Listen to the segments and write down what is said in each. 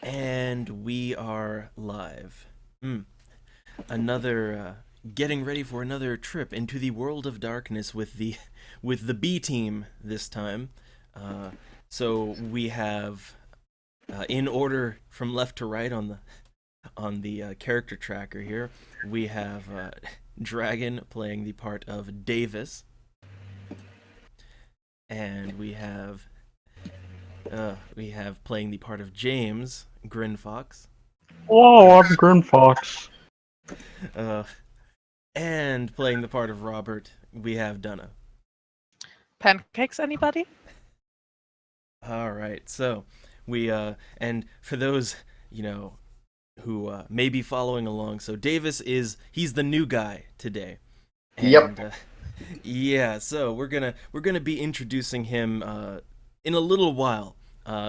And we are live. Mm. Another getting ready for another trip into the world of darkness with the with the B team this time. Uh, so we have in order from left to right on the character tracker here. We have Dragon playing the part of Davis, and we have playing the part of James Grinfox. Hello, I'm Grim Fox. Uh, And playing the part of Robert, we have Dunna. Pancakes, anybody? All right, so we and for those who may be following along, so Davis he's the new guy today, and Yep. Yeah, so we're gonna be introducing him in a little while.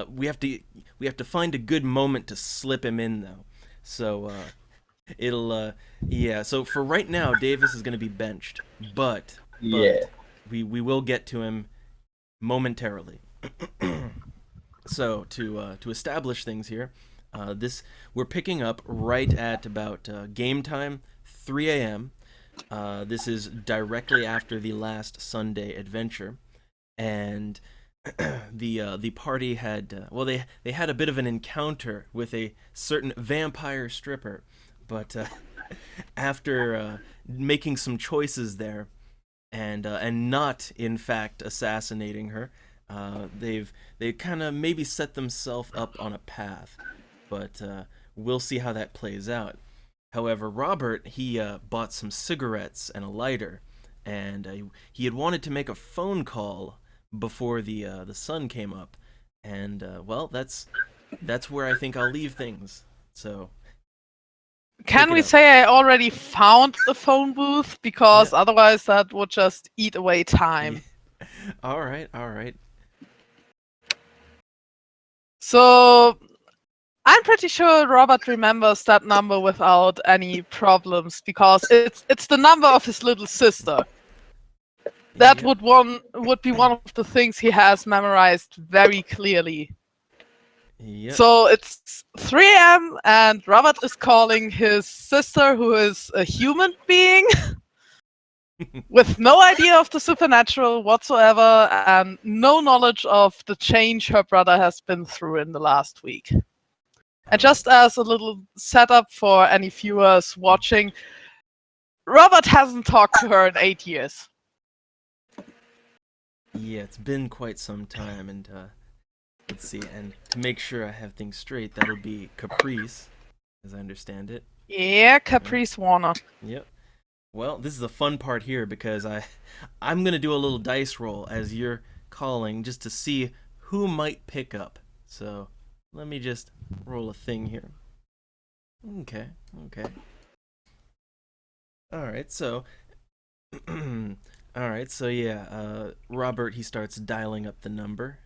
We have to find a good moment to slip him in though, so it'll yeah. So for right now, Davis is gonna be benched, but Yeah. we will get to him momentarily. So to establish things here, this we're picking up right at about game time, 3 a.m. This is directly after the last Sunday adventure, and the party had they had a bit of an encounter with a certain vampire stripper, but after making some choices there, and not in fact assassinating her. They kind of maybe set themselves up on a path, but we'll see how that plays out. However, Robert he bought some cigarettes and a lighter, and he had wanted to make a phone call before the sun came up, and well, that's where I think I'll leave things. So Can take it we up. say I already found the phone booth? Because otherwise that would just eat away time. All right, all right. So I'm pretty sure Robert remembers that number without any problems because it's the number of his little sister. That Yep. would be one of the things he has memorized very clearly. Yep. So it's 3 a.m. and Robert is calling his sister, who is a human being, with no idea of the supernatural whatsoever and no knowledge of the change her brother has been through in the last week. And just as a little setup for any viewers watching, Robert hasn't talked to her in 8 years. Yeah, it's been quite some time, and let's see. And to make sure I have things straight, that'll be Caprice, as I understand it. Yeah, Caprice Warner. Yep. Well, this is the fun part here because I'm gonna do a little dice roll as you're calling just to see who might pick up. So let me just roll a thing here. Okay. Okay. All right. So. All right, so yeah, Robert he starts dialing up the number,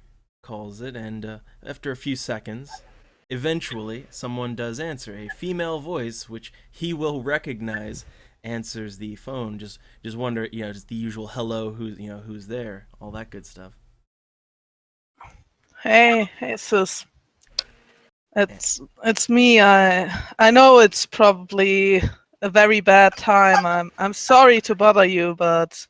calls it, and after a few seconds, eventually someone does answer. A female voice, which he will recognize, answers the phone. Just wonder, just the usual hello, who's there, all that good stuff. Hey, sis. It's me. I know it's probably a very bad time. I'm sorry to bother you, but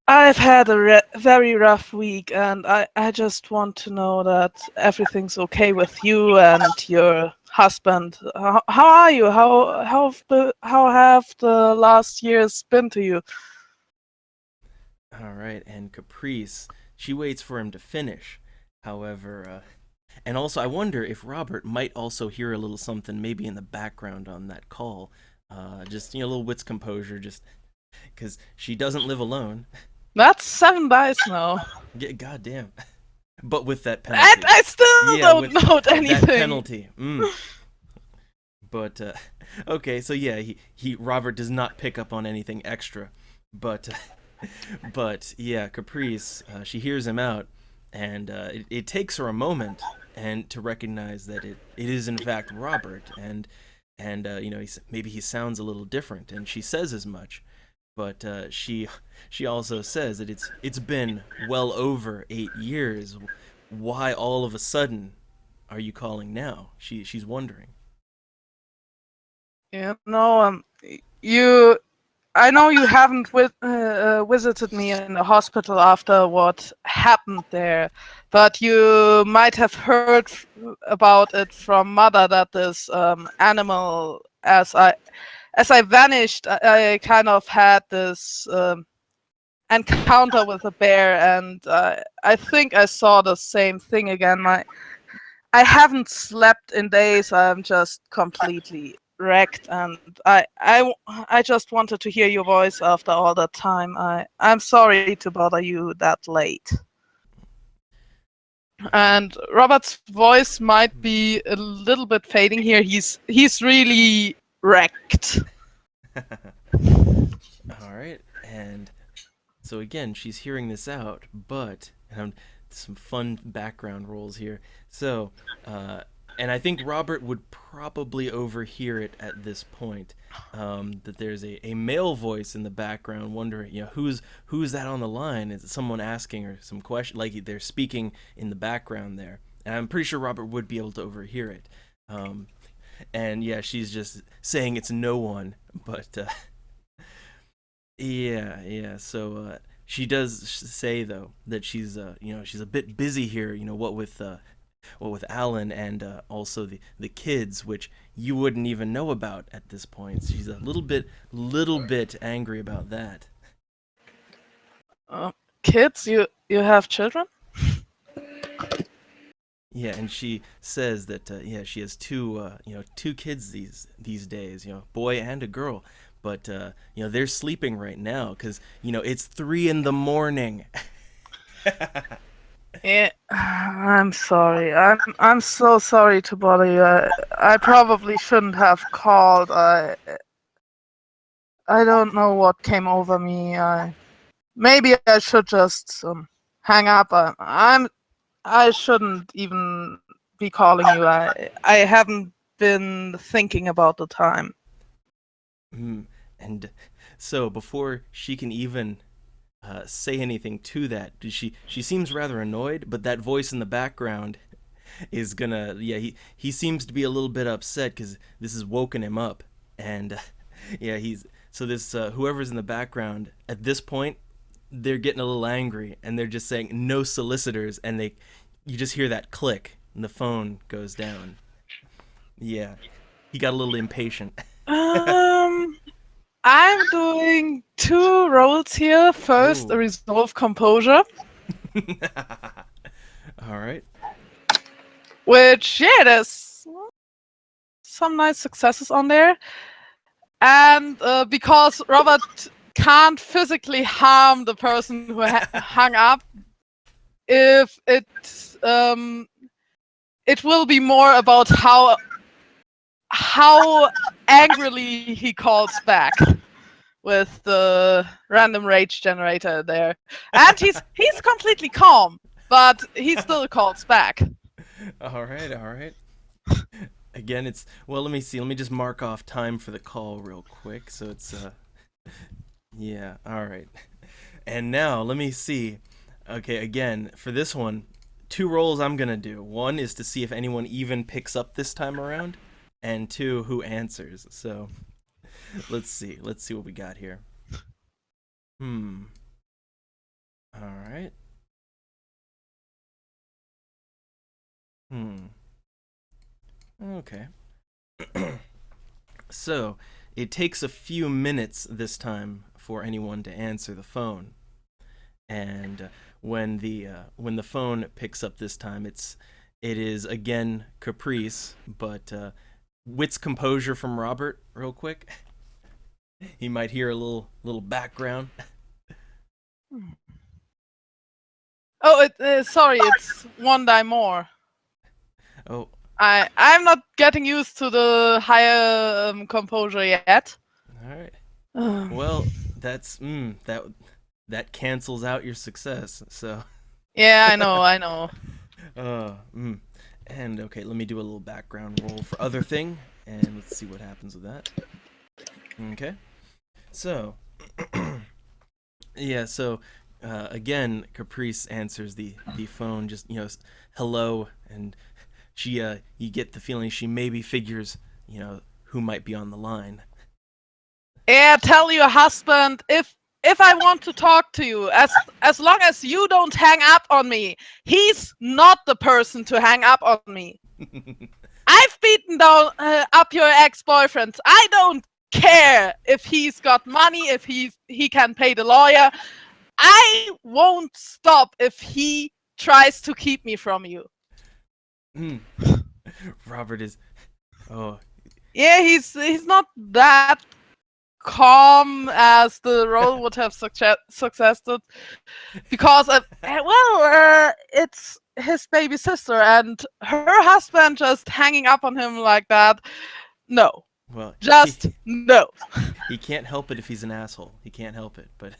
I've had a very rough week, and I just want to know that everything's okay with you and your husband. How are you? How have the last years been to you? All right, and Caprice, she waits for him to finish. However, and also I wonder if Robert might also hear a little something maybe in the background on that call. Just a little wits composure, just because she doesn't live alone. That's 7 dice now. God damn. But with that penalty. I still Yeah, don't with note anything. that penalty. But okay, so yeah, he Robert does not pick up on anything extra, but but yeah, Caprice, she hears him out, and it takes her a moment and to recognize that it is in fact Robert, and maybe he sounds a little different, and she says as much. But she also says that it's been well over 8 years. Why all of a sudden are you calling now? She's wondering. You know, you. I know you haven't visited me in the hospital after what happened there, but you might have heard about it from Mother that this animal, as I vanished, I kind of had this encounter with a bear, and I think I saw the same thing again. I haven't slept in days. I'm just completely wrecked, and I just wanted to hear your voice after all that time. I'm sorry to bother you that late. And Robert's voice might be a little bit fading here. He's really wrecked. All right, and so again, she's hearing this out, but some fun background rolls here. So, and I think Robert would probably overhear it at this point. That there's a male voice in the background, wondering, who's that on the line? Is it someone asking her some question? Like they're speaking in the background there, and I'm pretty sure Robert would be able to overhear it. And yeah, she's just saying it's no one, but. Yeah. So she does say though that she's she's a bit busy here. What with Alan and also the kids, which you wouldn't even know about at this point. She's a little bit angry about that. Kids, you have children? Yeah, and she says that she has two kids these days, boy and a girl. But they're sleeping right now because it's 3 a.m. Yeah, I'm sorry. I'm so sorry to bother you. I probably shouldn't have called. I don't know what came over me. Maybe I should just hang up. I shouldn't even be calling you. I haven't been thinking about the time. And so before she can even say anything to that, she seems rather annoyed, but that voice in the background is gonna, he seems to be a little bit upset because this has woken him up. And this whoever's in the background at this point, they're getting a little angry, and they're just saying no solicitors, and you just hear that click and the phone goes down. Yeah, he got a little impatient. I'm doing 2 rolls here. First, Ooh. a resolve composure. All right. Which, there's some nice successes on there. And because Robert can't physically harm the person who hung up, if it will be more about how angrily he calls back with the random rage generator there. And he's completely calm, but he still calls back. All right. Again, let me see. Let me just mark off time for the call real quick. So it's yeah, all right. And now let me see. Okay, again, for this one, 2 rolls I'm going to do. One is to see if anyone even picks up this time around, and 2, who answers. So let's see what we got here. All right. Okay. So it takes a few minutes this time for anyone to answer the phone, and when the phone picks up this time, it is again Caprice, but wits composure from Robert real quick. He might hear a little background. Oh, sorry, it's 1 die more. Oh. I'm not getting used to the higher composure yet. All right. Well, that's that cancels out your success. So. Yeah, I know. And okay, let me do a little background roll for other thing, and let's see what happens with that. Okay. So. Yeah. So. Again, Caprice answers the phone, just hello, and you get the feeling she maybe figures, who might be on the line. Yeah, tell your husband if I want to talk to you, as long as you don't hang up on me, he's not the person to hang up on me. I've beaten down up your ex-boyfriend. I don't care if he's got money, if he can pay the lawyer. I won't stop if he tries to keep me from you. Robert is, oh. Yeah, he's not that calm as the role would have suggested, because it's his baby sister and her husband just hanging up on him like that. No. Well, just no. He can't help it if he's an asshole. He can't help it. But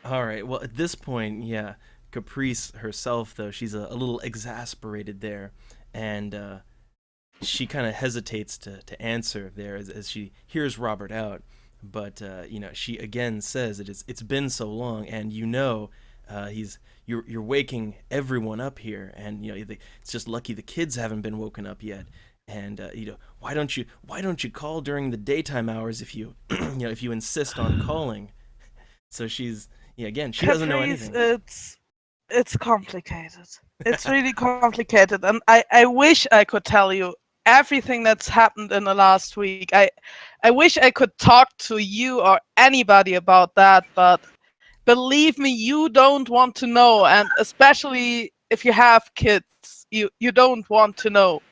all right. Well, at this point, yeah, Caprice herself, though, she's a little exasperated there, and she kind of hesitates to answer there as she hears Robert out. But she again says it's been so long, and you're waking everyone up here, and it's just lucky the kids haven't been woken up yet. And why don't you call during the daytime hours if you if you insist on calling? So she's again, she doesn't know anything. It's complicated. It's really complicated, and I wish I could tell you everything that's happened in the last week. I wish I could talk to you or anybody about that, but believe me, you don't want to know, and especially if you have kids, you don't want to know.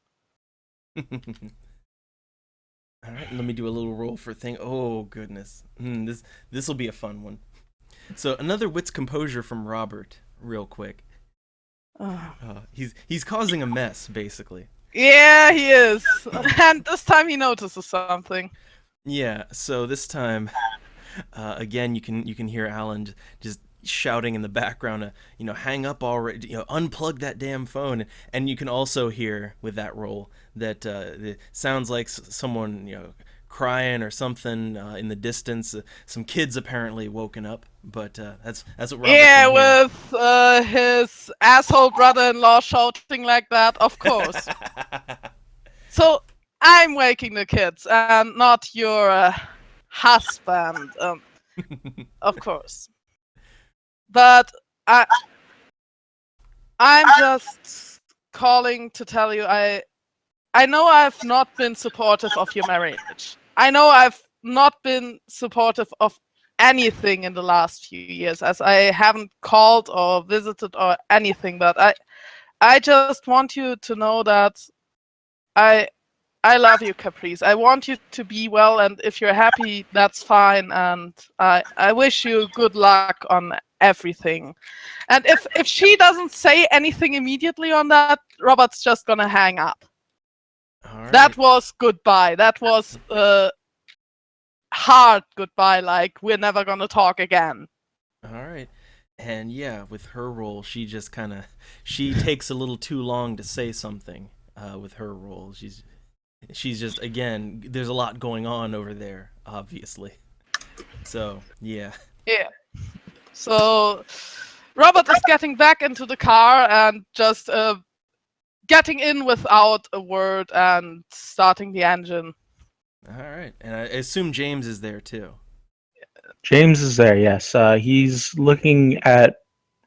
All right, let me do a little roll for thing. Oh goodness, this will be a fun one. So another wits composure from Robert, real quick. He's causing a mess, basically. Yeah, he is, and this time he notices something. Yeah, so this time, again, you can hear Alan just shouting in the background, hang up already, unplug that damn phone. And you can also hear with that roll that it sounds like someone, crying or something in the distance. Some kids apparently woken up, but that's what Robert Yeah, with his asshole brother-in-law shouting like that, of course. So I'm waking the kids and not your husband, of course. But I'm just calling to tell you I know I've not been supportive of your marriage. I know I've not been supportive of anything in the last few years, as I haven't called or visited or anything, but I just want you to know that I love you, Caprice. I want you to be well, and if you're happy, that's fine, and I wish you good luck on everything. And if she doesn't say anything immediately on that, Robert's just gonna hang up. All right. That was goodbye. That was hard goodbye, like we're never gonna talk again. All right. And yeah, with her role, she just she takes a little too long to say something with her role. She's just, again, there's a lot going on over there, obviously. So, yeah. Yeah. So Robert is getting back into the car and just getting in without a word and starting the engine. All right. And I assume James is there too. James is there, yes. He's looking at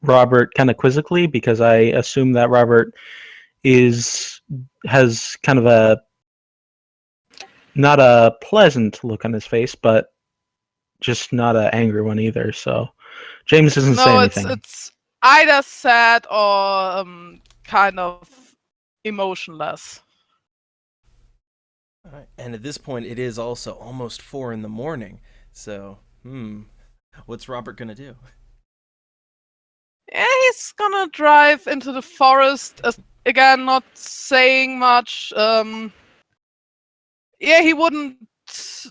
Robert kind of quizzically, because I assume that Robert has kind of a not a pleasant look on his face, but just not an angry one either. So James doesn't say anything. No, it's either sad or kind of emotionless. All right. And at this point, it is also almost 4 a.m. So, what's Robert gonna do? Yeah, he's gonna drive into the forest. Again, not saying much. Yeah, he wouldn't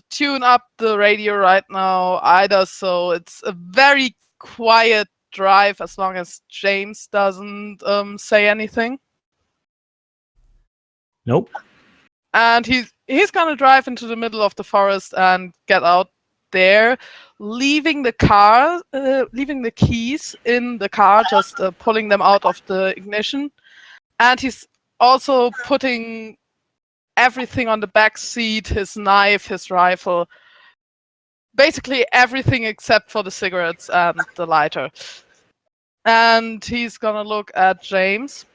tune up the radio right now either, so it's a very quiet drive as long as James doesn't say anything. Nope. And he's gonna drive into the middle of the forest and get out there, leaving the keys in the car, just pulling them out of the ignition, And he's also putting everything on the back seat, his knife, his rifle, basically everything except for the cigarettes and the lighter. And he's gonna look at James.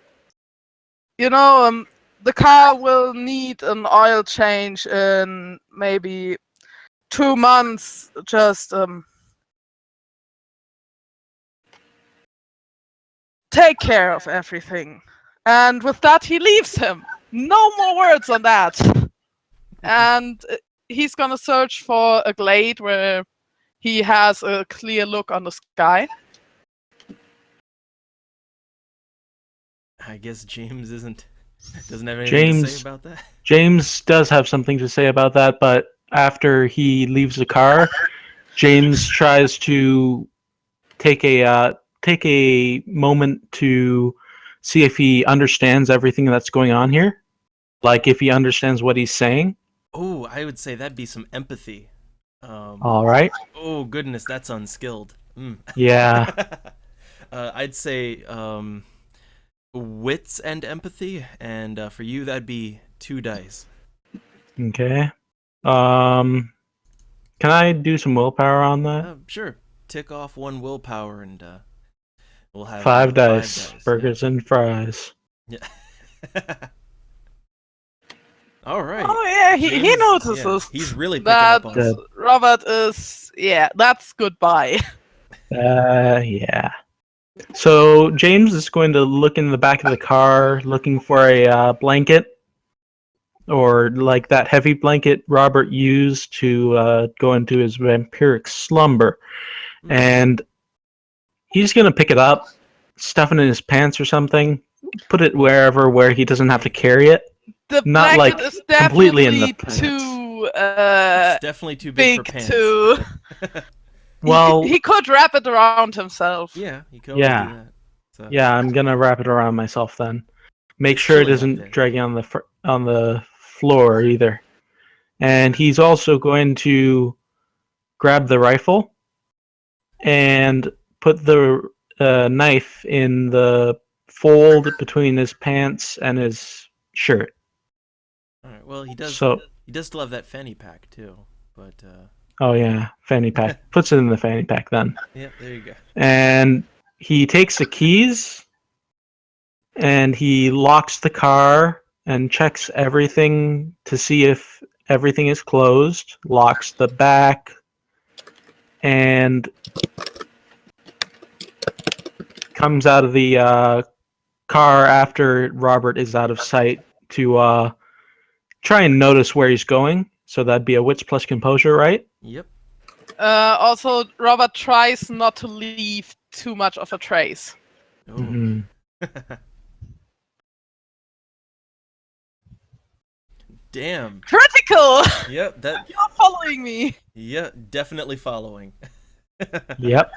The car will need an oil change in maybe 2 months. Just take care of everything. And with that, he leaves him. No more words on that. And he's gonna search for a glade where he has a clear look on the sky. I guess James doesn't have anything to say about that. James does have something to say about that, but after he leaves the car, James tries to take a moment to see if he understands everything that's going on here, like if he understands what he's saying. Oh, I would say that'd be some empathy. All right. Oh goodness, that's unskilled. Yeah. I'd say wits and empathy, and for you that'd be 2 dice. Okay. Can I do some willpower on that? Sure. Tick off 1 willpower, and we'll have 5 dice. 5 dice. Burgers and fries. Yeah. All right. Oh yeah, he James, notices. yeah, he's really picking up on it. Robert is, that's goodbye. Yeah. So James is going to look in the back of the car, looking for a blanket, or like that heavy blanket Robert used to go into his vampiric slumber, and he's going to pick it up, stuff it in his pants or something, put it where he doesn't have to carry it. The Not blanket like is completely definitely in the pants. too It's definitely too big for big pants. to. Well, he could wrap it around himself. Yeah, you can always Yeah. do that. So. yeah, I'm gonna wrap it around myself then. Make sure it Chilly out isn't there. dragging on the floor either. And he's also going to grab the rifle and put the knife in the fold between his pants and his shirt. All right. Well, he does still have that fanny pack too, but Oh yeah, fanny pack. Puts it in the fanny pack then. yeah, there you go. And he takes the keys and he locks the car and checks everything to see if everything is closed, locks the back, and comes out of the car after Robert is out of sight to try and notice where he's going. So that'd be a wits plus composure, right? Yep. Also, Robert tries not to leave too much of a trace. Oh. Mhm. Damn. Critical! Yep. That. You're following me. Yeah. Definitely following. Yep.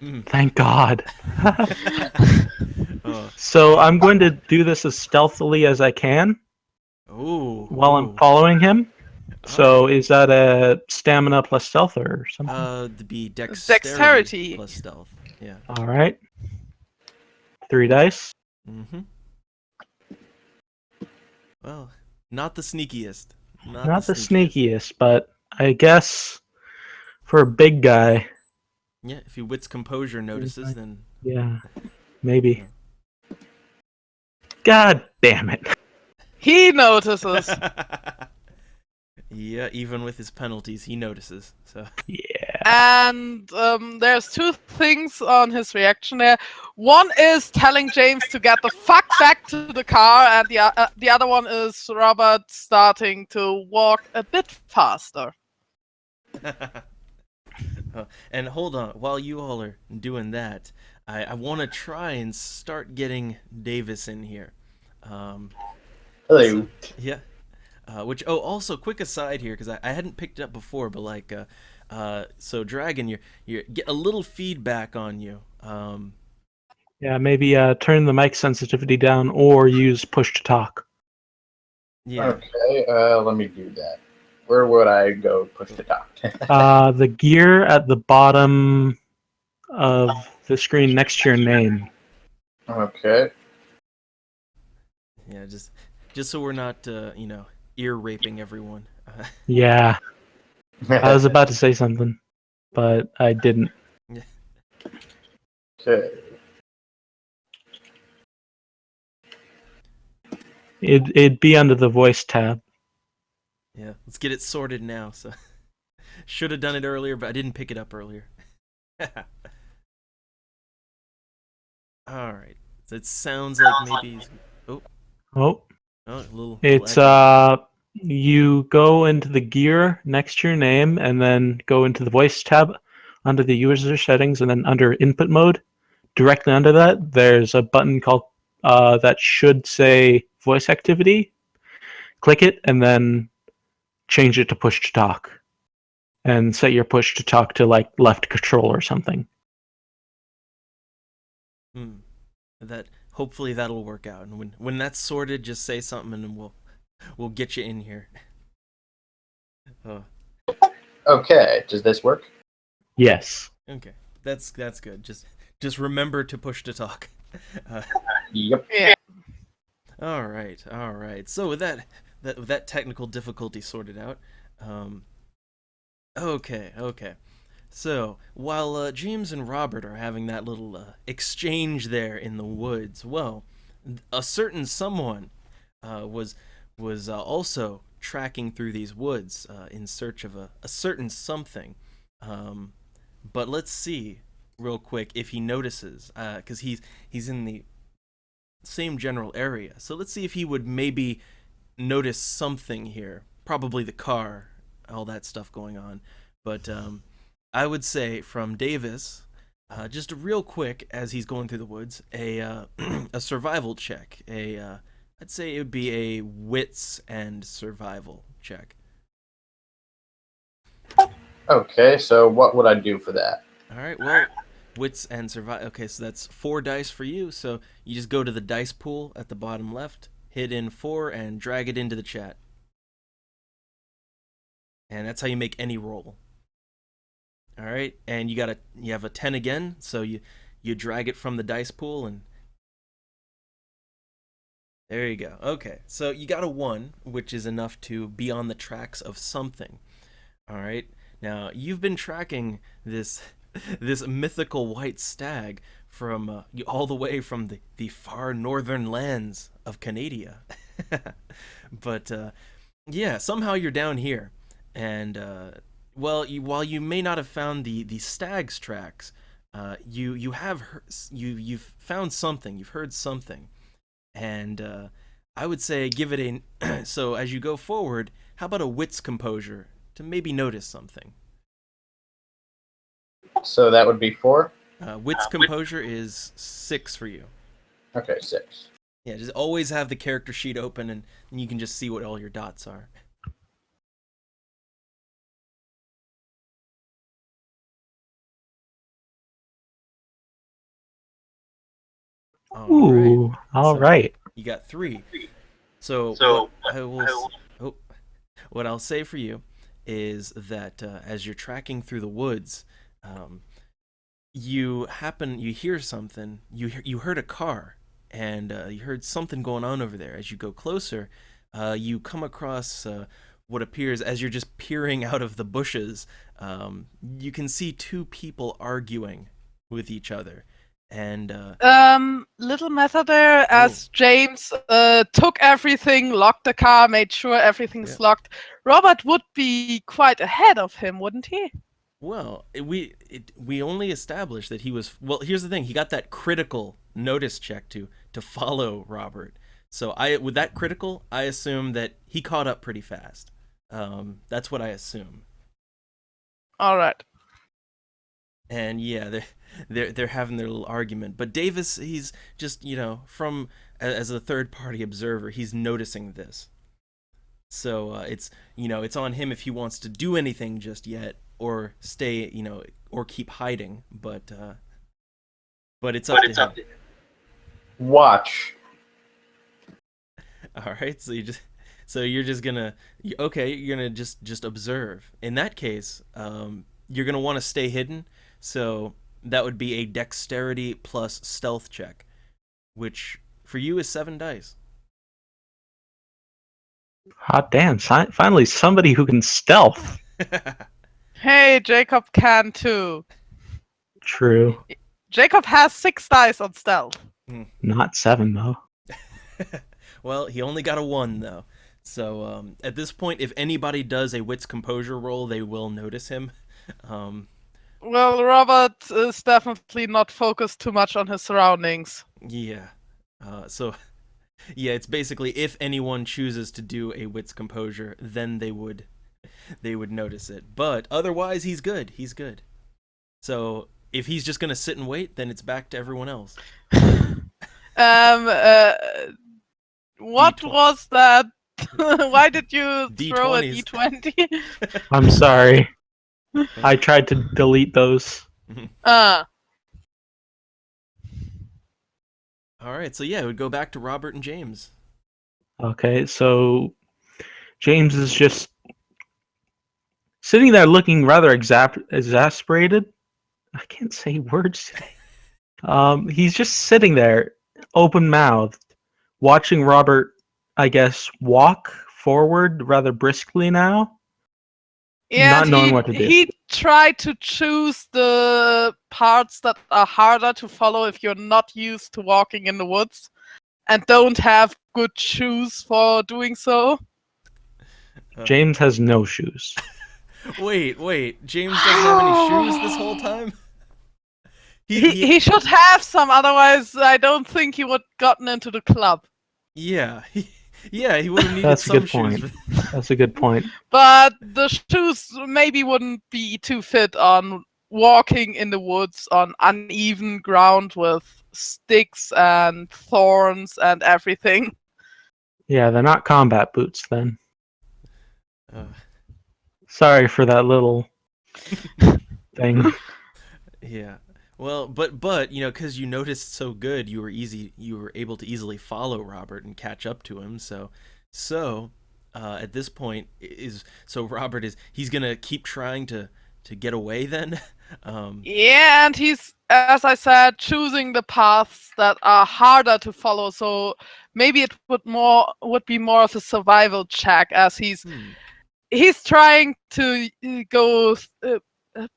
Mm. Thank God. Oh. So I'm going to do this as stealthily as I can Ooh. while I'm following him. So is that a stamina plus stealth or something? To be Dexterity. plus stealth. Yeah. All right. 3 dice. Mm-hmm. Well, not the sneakiest. Not the sneakiest, but I guess for a big guy, Yeah, if he wits composure notices, then yeah, maybe. God damn it. He notices. Yeah, even with his penalties, he notices. So Yeah. And there's 2 things on his reaction there. One is telling James to get the fuck back to the car, and the other one is Robert starting to walk a bit faster. And hold on, while you all are doing that, I want to try and start getting Davis in here. Hello. Yeah. Also quick aside here, because I hadn't picked it up before, but like, so Dragon, you get a little feedback on you. Yeah, maybe turn the mic sensitivity down or use push to talk. Yeah. Okay, let me do that. Where would I go push to talk? The gear at the bottom of the screen next to your name. Okay. Yeah, just so we're not ear raping everyone. Yeah, I was about to say something, but I didn't. Okay. It'd be under the voice tab. Yeah, let's get it sorted now. So should have done it earlier, but I didn't pick it up earlier. All right. So it sounds like maybe Oh, a little it's echo. you go into the gear next to your name, and then go into the voice tab under the user settings, and then under input mode. Directly under that, there's a button called that should say voice activity. Click it, and then change it to push to talk, and set your push to talk to like left control or something. That hopefully that'll work out. And when that's sorted, just say something and we'll get you in here. Okay, does this work? Yes. Okay, that's good. Just remember to push to talk. Yep. Yeah. All right. So with that technical difficulty sorted out, okay. So while James and Robert are having that little exchange there in the woods, well, a certain someone was also tracking through these woods in search of a certain something. But let's see real quick if he notices, because he's in the same general area. So let's see if he would maybe notice something here. Probably the car, all that stuff going on. But I would say from Davis, just real quick as he's going through the woods, a survival check. I'd say it would be a wits and survival check. Okay, so what would I do for that? All right, well, wits and survival. Okay, so that's 4 dice for you. So you just go to the dice pool at the bottom left, hit in 4, and drag it into the chat. And that's how you make any roll. All right, and you have a 10 again, so you drag it from the dice pool, and there you go. Okay, so you got a 1, which is enough to be on the tracks of something. All right, now you've been tracking this mythical white stag from all the way from the far northern lands of Canada. But yeah, somehow you're down here, and well, while you may not have found the stag's tracks, you've found something. You've heard something, and I would say give it a. So as you go forward, how about a wits composure to maybe notice something? So that would be 4? Wits composure is 6 for you. Okay, 6. Yeah, just always have the character sheet open, and you can just see what all your dots are. Ooh, all right. You got 3. So what I'll say for you is that as you're tracking through the woods, you hear something. You heard a car, and you heard something going on over there. As you go closer, you come across what appears, as you're just peering out of the bushes, you can see 2 people arguing with each other. And little method there, as James took everything, locked the car, made sure everything's locked. Robert would be quite ahead of him, wouldn't he? Well, we only established that he was. Well, here's the thing: he got that critical notice check to follow Robert. So with that critical, I assume that he caught up pretty fast. That's what I assume. All right. And yeah, they're having their little argument. But Davis, he's just from as a third party observer, he's noticing this. So it's on him if he wants to do anything just yet, or stay, or keep hiding. But it's up to him. Watch. All right, so you're just gonna you're gonna just observe. In that case, you're gonna want to stay hidden. So that would be a dexterity plus stealth check, which for you is 7 dice. Hot damn! Finally, somebody who can stealth. Hey, Jacob can too. True. Jacob has 6 dice on stealth. Not 7 though. Well, he only got a 1 though. So at this point, if anybody does a wits composure roll, they will notice him. Well, Robert is definitely not focused too much on his surroundings. Yeah. So yeah, it's basically if anyone chooses to do a wits composure, then they would notice it. But otherwise, he's good. He's good. So if he's just gonna sit and wait, then it's back to everyone else. What D20. was that? Why did you throw a D20s. D20? I'm sorry. I tried to delete those. All right. So yeah, it would go back to Robert and James. Okay, so James is just sitting there looking rather exasperated. I can't say words today. He's just sitting there, open-mouthed, watching Robert, I guess, walk forward rather briskly now. Not knowing what to do. He tried to choose the parts that are harder to follow if you're not used to walking in the woods and don't have good shoes for doing so. James has no shoes. Wait. James doesn't have any shoes this whole time? He should have some, otherwise I don't think he would have gotten into the club. Yeah. He would have needed That's a some good point. shoes. That's a good point. But the shoes maybe wouldn't be too fit on walking in the woods on uneven ground with sticks and thorns and everything. Yeah, they're not combat boots then. Uh, Sorry for that little thing. yeah. Well, but you know, because you noticed so good, you were able to easily follow Robert and catch up to him. So at this point Robert he's gonna keep trying to get away then. Yeah, and he's, as I said, choosing the paths that are harder to follow. So maybe it would be more of a survival check, as he's trying to go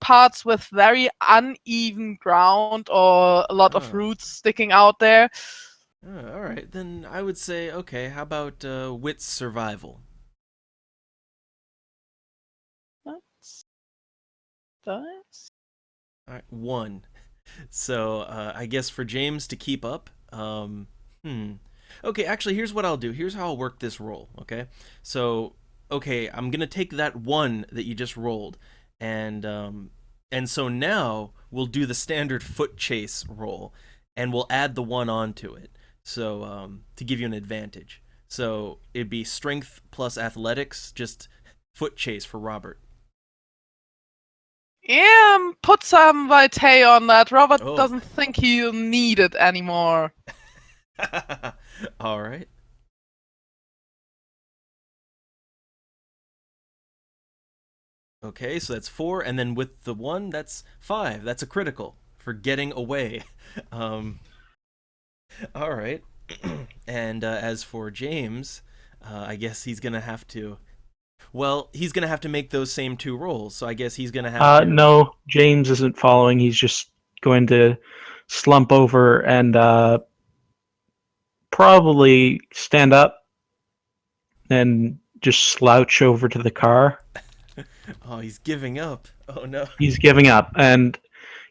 parts with very uneven ground or a lot of roots sticking out there. All right, then I would say, okay, how about wits survival? That's All right, 1. So I guess for James to keep up, okay, actually, here's what I'll do. Here's how I'll work this roll, okay? So, okay, I'm going to take that 1 that you just rolled, and so now we'll do the standard foot chase roll, and we'll add the 1 onto it, so to give you an advantage. So it'd be strength plus athletics, just foot chase for Robert. Yeah, put some vitae on that. Robert Oh. doesn't think he'll need it anymore. All right. Okay, so that's 4, and then with the 1, that's 5. That's a critical for getting away. All right. And as for James, I guess he's gonna have to. Well, he's gonna have to make those same 2 rolls. So I guess he's gonna have to. No, James isn't following. He's just going to slump over and probably stand up and just slouch over to the car. Oh, he's giving up. Oh no. He's giving up, and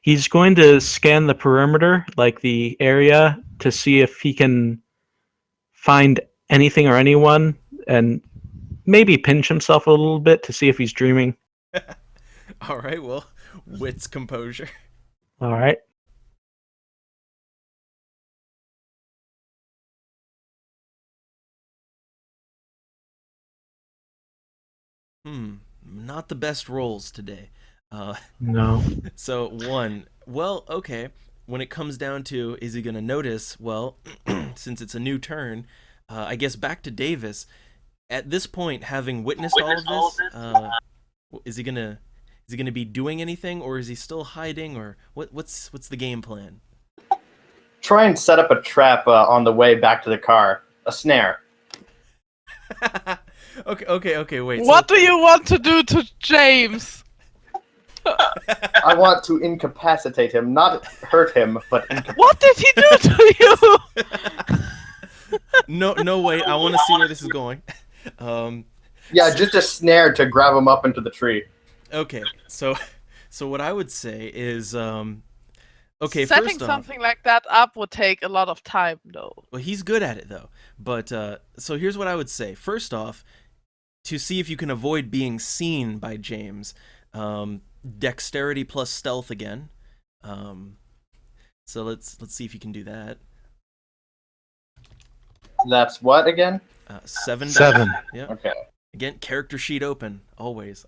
he's going to scan the perimeter, like the area, to see if he can find anything or anyone, and maybe pinch himself a little bit to see if he's dreaming. All right. Well, wits composure. All right. Not the best rolls today. No. So 1. Well, okay. When it comes down to, is he gonna notice? Well, since it's a new turn, I guess back to Davis. At this point, having witnessed all of this, is he gonna be doing anything, or is he still hiding, or what's the game plan? Try and set up a trap on the way back to the car. A snare. Okay. Wait. What do you want to do to James? I want to incapacitate him, not hurt him, but incapacitate. What did he do to you? No. Wait. I want to see where this is going. Yeah, just a snare to grab him up into the tree. Okay. So what I would say is okay. Setting First off, something like that up would take a lot of time, though. well, he's good at it though. But so here's what I would say. First off, to see if you can avoid being seen by James, dexterity plus stealth again. So let's see if you can do that. That's what again? 7. 7. Yeah. Okay. Again, character sheet open always.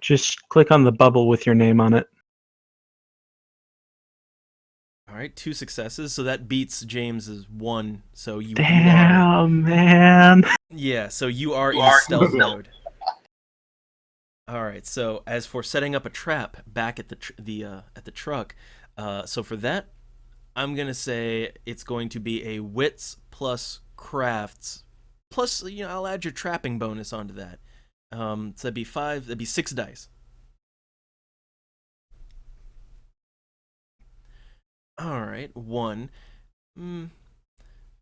Just click on the bubble with your name on it. All right, 2 successes, so that beats James's 1. So you are, Damn, man. yeah. So you are in stealth mode. All right. So as for setting up a trap back at the truck, so for that, I'm gonna say it's going to be a wits plus crafts plus I'll add your trapping bonus onto that. So that'd be 5. That'd be 6 dice. All right, 1.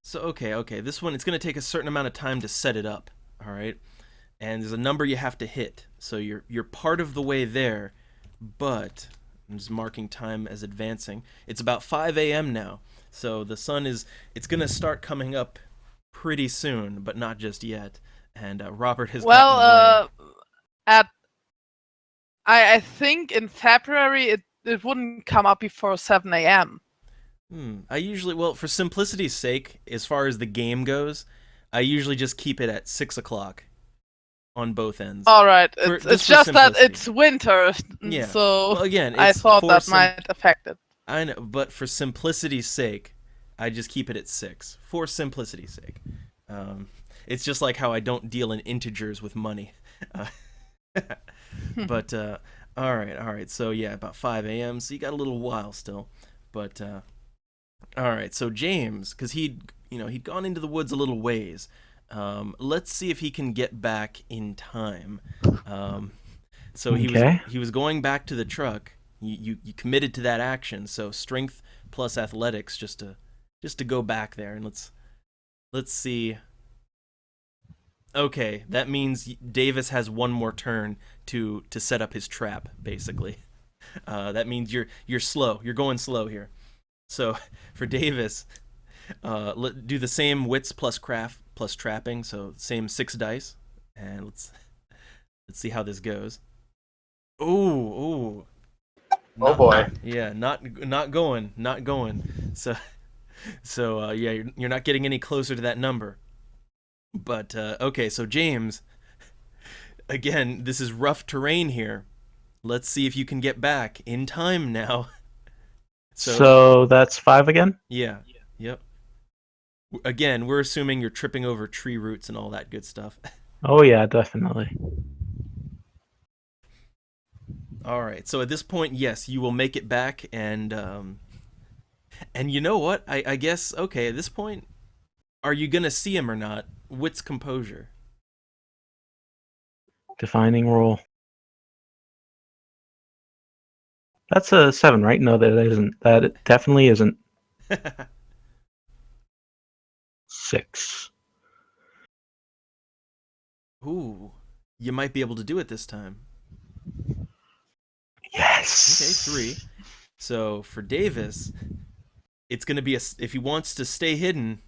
So okay. This one, it's gonna take a certain amount of time to set it up. All right, and there's a number you have to hit. So you're part of the way there, but I'm just marking time as advancing. It's about 5 a.m. now, so the sun it's gonna start coming up pretty soon, but not just yet. And Robert has gotten away. I think in February it wouldn't come up before 7 a.m. I usually, well, for simplicity's sake, as far as the game goes, I usually just keep it at 6 o'clock on both ends. All right, Just it's for just that simplicity. it's winter, Yeah. so Well, again, I it's thought for that might affect it. I know, but for simplicity's sake, I just keep it at 6. For simplicity's sake. It's just like how I don't deal in integers with money. But, all right. So, yeah, about 5 a.m., so you got a little while still. But, all right, so James, because he'd gone into the woods a little ways. Let's see if he can get back in time. So he was going back to the truck. You committed to that action. So strength plus athletics just to go back there, and let's see. Okay, that means Davis has one more turn to set up his trap. Basically, that means you're slow. You're going slow here. So for Davis, do the same wits plus craft plus trapping. So same 6 dice, and let's see how this goes. Ooh. Oh boy. Yeah, not going. So yeah, you're not getting any closer to that number. But okay, so James, again, this is rough terrain here. Let's see if you can get back in time now. So that's 5 again? Yeah. Yep. Again, we're assuming you're tripping over tree roots and all that good stuff. Oh yeah, definitely. All right. So at this point, yes, you will make it back, and you know what? I guess okay. At this point, are you gonna see him or not? Wits composure. Defining role. That's a 7, right? No, that isn't. That it definitely isn't. 6. Ooh, you might be able to do it this time. Yes. Okay, 3. So for Davis, it's gonna be if he wants to stay hidden,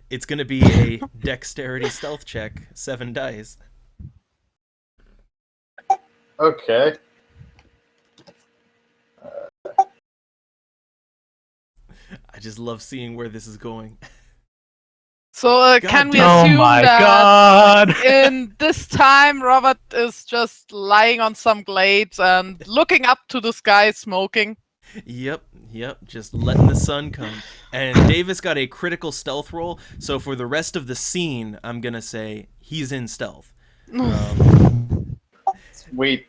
it's gonna be a dexterity stealth check, 7 dice. Okay. I just love seeing where this is going. So can we Oh assume my that god! in this time Robert is just lying on some glades and looking up to the sky, smoking? Yep, just letting the sun come. And Davis got a critical stealth roll, so for the rest of the scene, I'm gonna say he's in stealth. Sweet.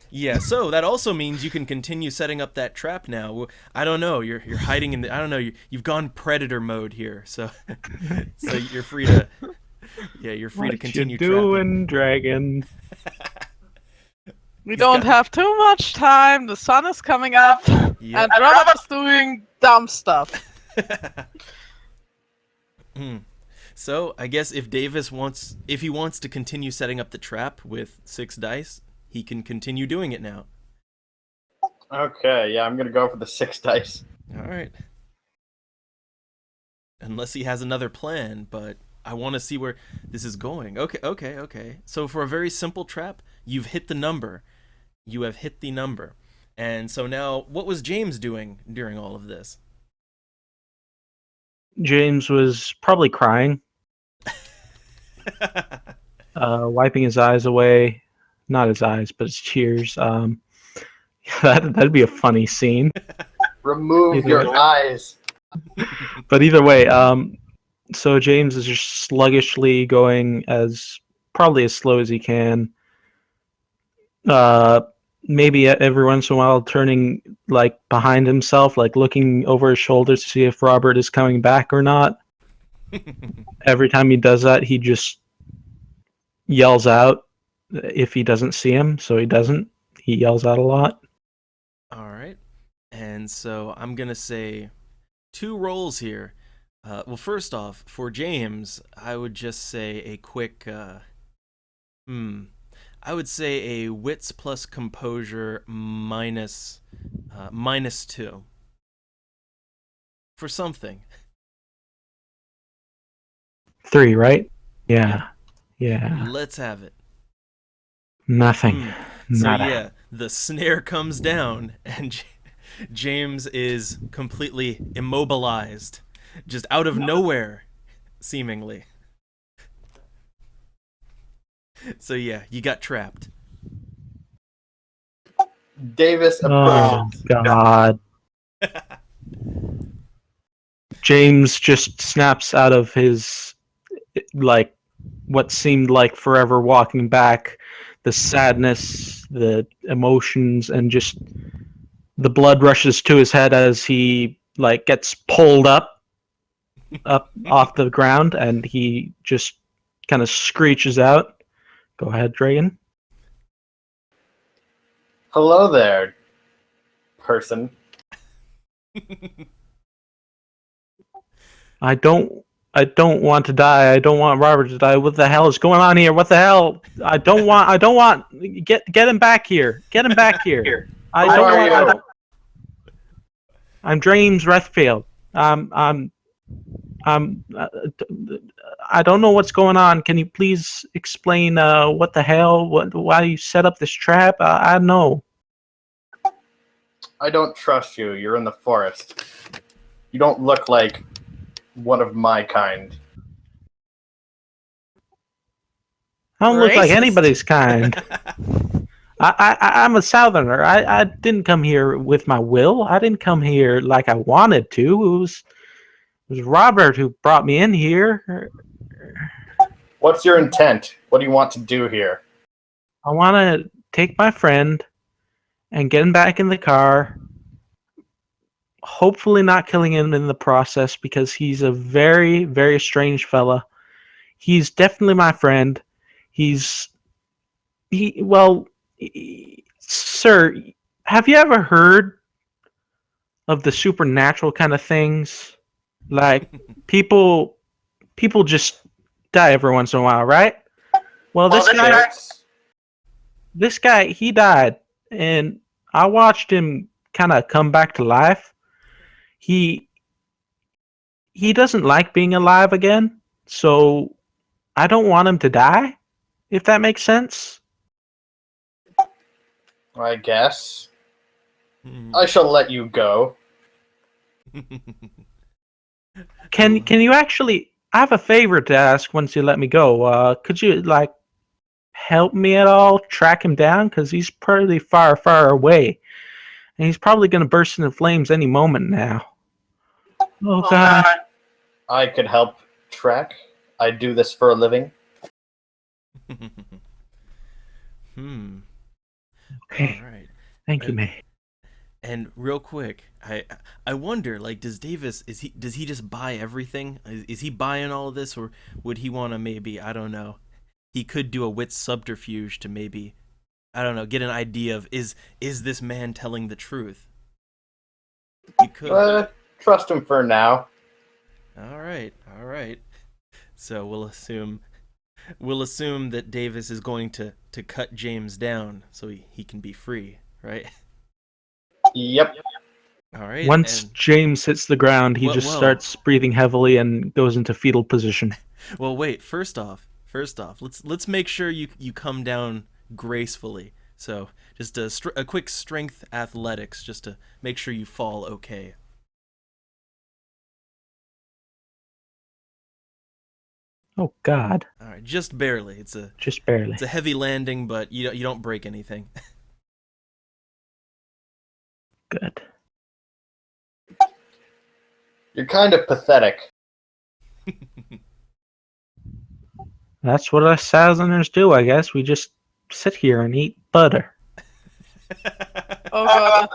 Yeah, so that also means you can continue setting up that trap now. I don't know, you're hiding in the, I don't know, you've gone predator mode here, so you're free to Yeah, you're free to What continue you trapping. doing, dragon? We He's don't got- have too much time. The sun is coming up, Yep. and Robert is doing dumb stuff. So I guess if Davis wants to continue setting up the trap with 6 dice, he can continue doing it now. Okay, yeah, I'm gonna go for the 6 dice. All right. Unless he has another plan, but I want to see where this is going. Okay. So for a very simple trap, you've hit the number. You have hit the number. And so now, what was James doing during all of this? James was probably crying, wiping his eyes away. Not his eyes, but his tears. That'd be a funny scene. Remove Either your way. eyes. But either way, so James is just sluggishly going probably as slow as he can. Maybe every once in a while turning like behind himself, like looking over his shoulders to see if Robert is coming back or not. Every time he does that, he just yells out if he doesn't see him, so he doesn't. He yells out a lot. All right. And so I'm going to say 2 rolls here. Well, first off, for James, I would just say a quick I would say a wits plus composure minus 2 for something. 3, right? Yeah. Let's have it. Nothing. So Nada. yeah, the snare comes down and James is completely immobilized, just out of nowhere, seemingly. So yeah, you got trapped. Davis Oh approaches. God. James just snaps out of his, like, what seemed like forever walking back, the sadness, the emotions, and just the blood rushes to his head as he like gets pulled up off the ground, and he just kind of screeches out. Go ahead, Dragon. Hello there, person. I don't want to die. I don't want Robert to die. What the hell is going on here? What the hell? I don't want get him back here. Get him back here. Who are you? I'm James Rethfield. I don't know what's going on. Can you please explain what the hell? Why you set up this trap? I don't know. I don't trust you. You're in the forest. You don't look like one of my kind. I don't look like Racist. anybody's kind. I'm a southerner. I didn't come here with my will. I didn't come here like I wanted to. It was Robert who brought me in here. What's your intent? What do you want to do here? I want to take my friend and get him back in the car. Hopefully not killing him in the process, because he's a very, very strange fella. He's definitely my friend. Sir, have you ever heard of the supernatural kind of things? Like people just die every once in a while, right? Well, this guy, he died, and I watched him kind of come back to life. He doesn't like being alive again, so I don't want him to die, if that makes sense. I guess. I shall let you go. Can you actually? I have a favor to ask once you let me go. Could you like help me at all track him down, because he's pretty far away, and he's probably going to burst into flames any moment now. Oh God! I could help track. I do this for a living. Okay. All right. Thank you, May. And real quick, I wonder, like, does he just buy everything? Is he buying all of this, or would he want to maybe, I don't know, he could do a wit subterfuge to maybe, I don't know, get an idea of is this man telling the truth? He could. Trust him for now. All right. So we'll assume that Davis is going to cut James down so he can be free, right? Yep. All right. Once James hits the ground, he just Whoa. starts breathing heavily and goes into fetal position. Well, wait. First off, let's make sure you come down gracefully. So just a quick strength athletics, just to make sure you fall okay. Oh God! All right, just barely. Just barely. It's a heavy landing, but you don't break anything. Good. You're kind of pathetic. That's what us Southerners do, I guess. We just sit here and eat butter. Oh god.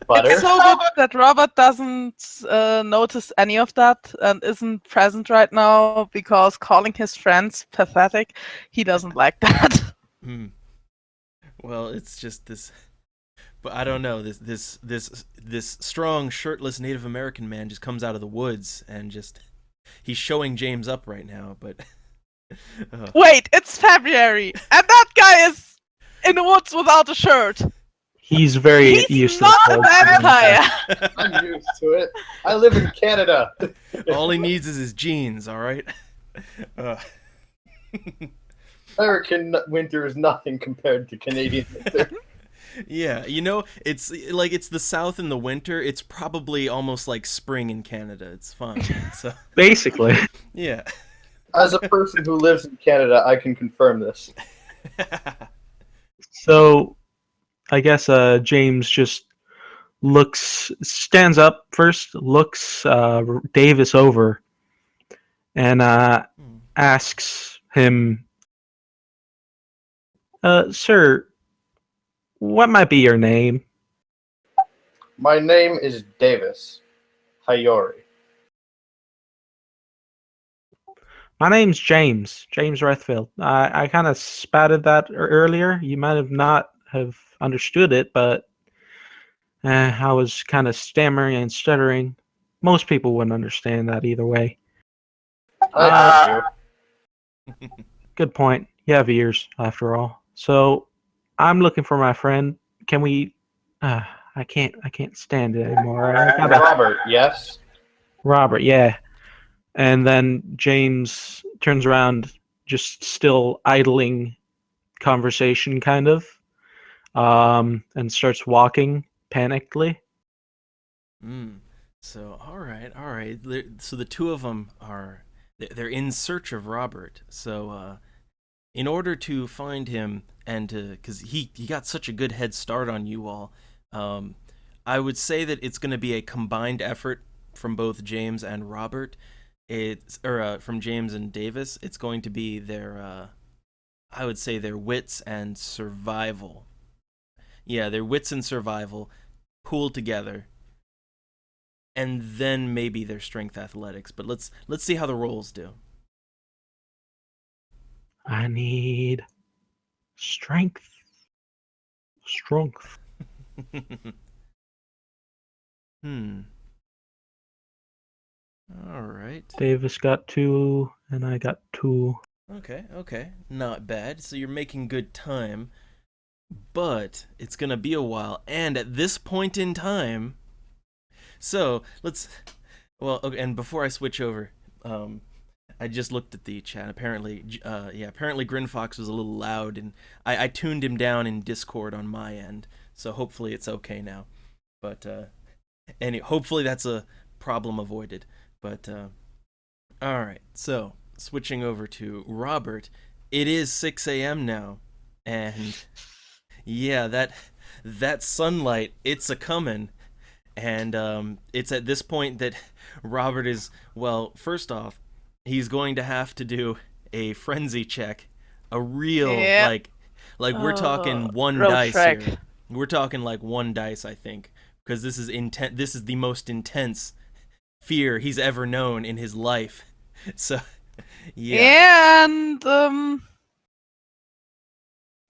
Butter? It's so good that Robert doesn't notice any of that and isn't present right now because calling his friends pathetic, he doesn't like that. Well, it's just this, but I don't know. This strong, shirtless Native American man just comes out of the woods and he's showing James up right now. But Wait, it's February, and that guy is in the woods without a shirt. He's very He's used to not the a cold. vampire. I'm used to it. I live in Canada. all he needs is his jeans. All right. American winter is nothing compared to Canadian winter. Yeah, it's like it's the South in the winter. It's probably almost like spring in Canada. It's fine. So Basically. yeah. As a person who lives in Canada, I can confirm this. So, I guess James just stands up first, looks Davis over, and asks him, "Sir, what might be your name?" My name is Davis Hayori. My name's James Rathfield. I kind of spatted that earlier. You might have not have understood it, but I was kind of stammering and stuttering. Most people wouldn't understand that either way. I heard Good point. You have ears, after all. So, I'm looking for my friend. Can we? I can't stand it anymore. I you. gotta, Robert, yes? Robert, yeah. And then James turns around, just still idling conversation, kind of, and starts walking panically. So all right. So the two of them they're in search of Robert. So in order to find him and because he got such a good head start on you all, I would say that it's going to be a combined effort from both James and Robert. From James and Davis. It's going to be their I would say their wits and survival. Yeah, their wits and survival pooled together. And then maybe their strength athletics, but let's see how the rolls do. I need strength. All right. Davis got 2, and I got 2. Okay. Not bad. So you're making good time, but it's going to be a while. And at this point in time, so and before I switch over, I just looked at the chat. Apparently Grinfox was a little loud, and I tuned him down in Discord on my end. So hopefully it's okay now. But hopefully that's a problem avoided. But all right. So switching over to Robert, it is 6 a.m. now, and yeah, that sunlight, it's a coming. And it's at this point that Robert is, well, first off, he's going to have to do a frenzy check, a real, like we're talking one road dice track. here. We're talking like one dice, I think, because this is intent. This is the most intense fear he's ever known in his life. So, yeah. And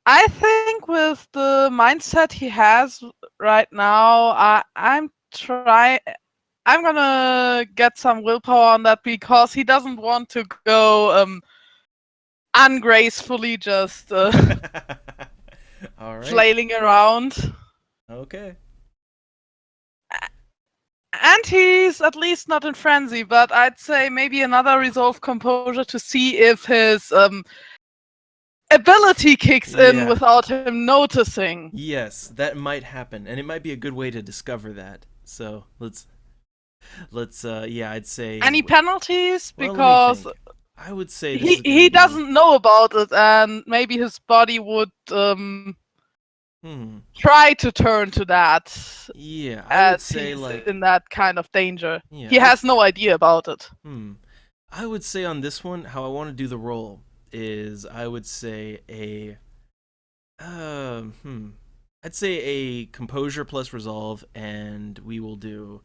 I think with the mindset he has right now, I'm gonna get some willpower on that because he doesn't want to go ungracefully just All right. flailing around. Okay. And he's at least not in frenzy, but I'd say maybe another resolve composure to see if his ability kicks in Yeah. without him noticing. Yes, that might happen, and it might be a good way to discover that. So let's yeah, I'd say. Any penalties? Well, let me Because think. I would say this is gonna he be- doesn't know about it, and maybe his body would try to turn to that Yeah, I would as say he's like. in that kind of danger. Yeah, He has no idea about it. I would say on this one, how I want to do the roll is I would say I'd say a composure plus resolve, and we will do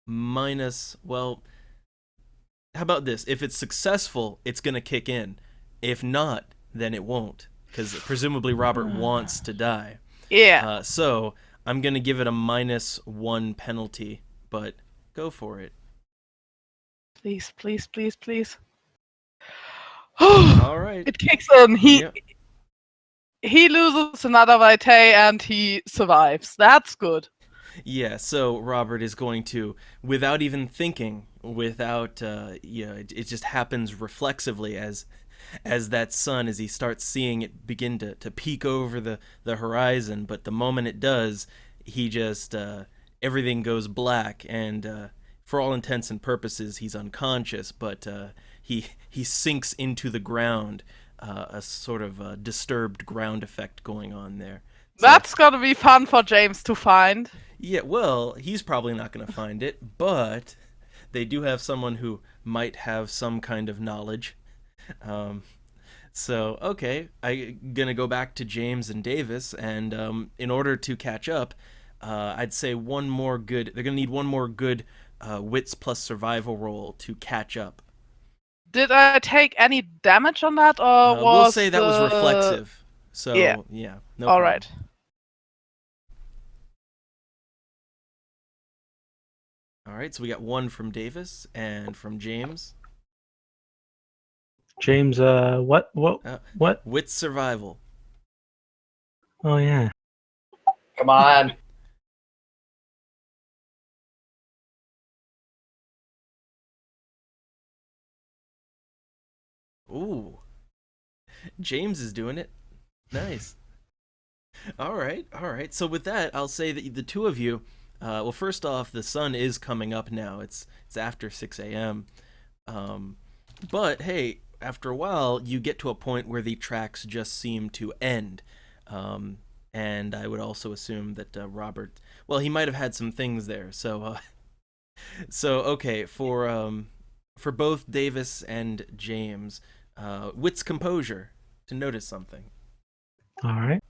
minus. Well, how about this? If it's successful, it's gonna kick in. If not, then it won't, because presumably Robert wants to die. Yeah. So I'm gonna give it a -1 penalty, but go for it. Please, please, please, please. All right. It kicks in. Yep. He loses another vitae and he survives. That's good. Yeah, so Robert is going to, without even thinking, without, it just happens reflexively as that sun, as he starts seeing it begin to peek over the horizon, but the moment it does, he just, everything goes black, and for all intents and purposes, he's unconscious, but he sinks into the ground, a sort of disturbed ground effect going on there. So, That's gonna be fun for James to find. yeah, well, he's probably not going to find it, but they do have someone who might have some kind of knowledge. So, okay, I'm going to go back to James and Davis, and in order to catch up, I'd say they're going to need one more good wits plus survival roll to catch up. Did I take any damage on that, or was We'll say that was reflexive. So, Yeah. no All problem. right. All right, so we got 1 from Davis and from James. James, what? Wits survival. Oh yeah. Come on. Ooh. James is doing it. Nice. All right. So with that, I'll say that the two of you, well, first off, the sun is coming up now. It's after 6 a.m. But hey, after a while, you get to a point where the tracks just seem to end. And I would also assume that Robert, well, he might have had some things there. So okay, for both Davis and James, wits composure to notice something. All right.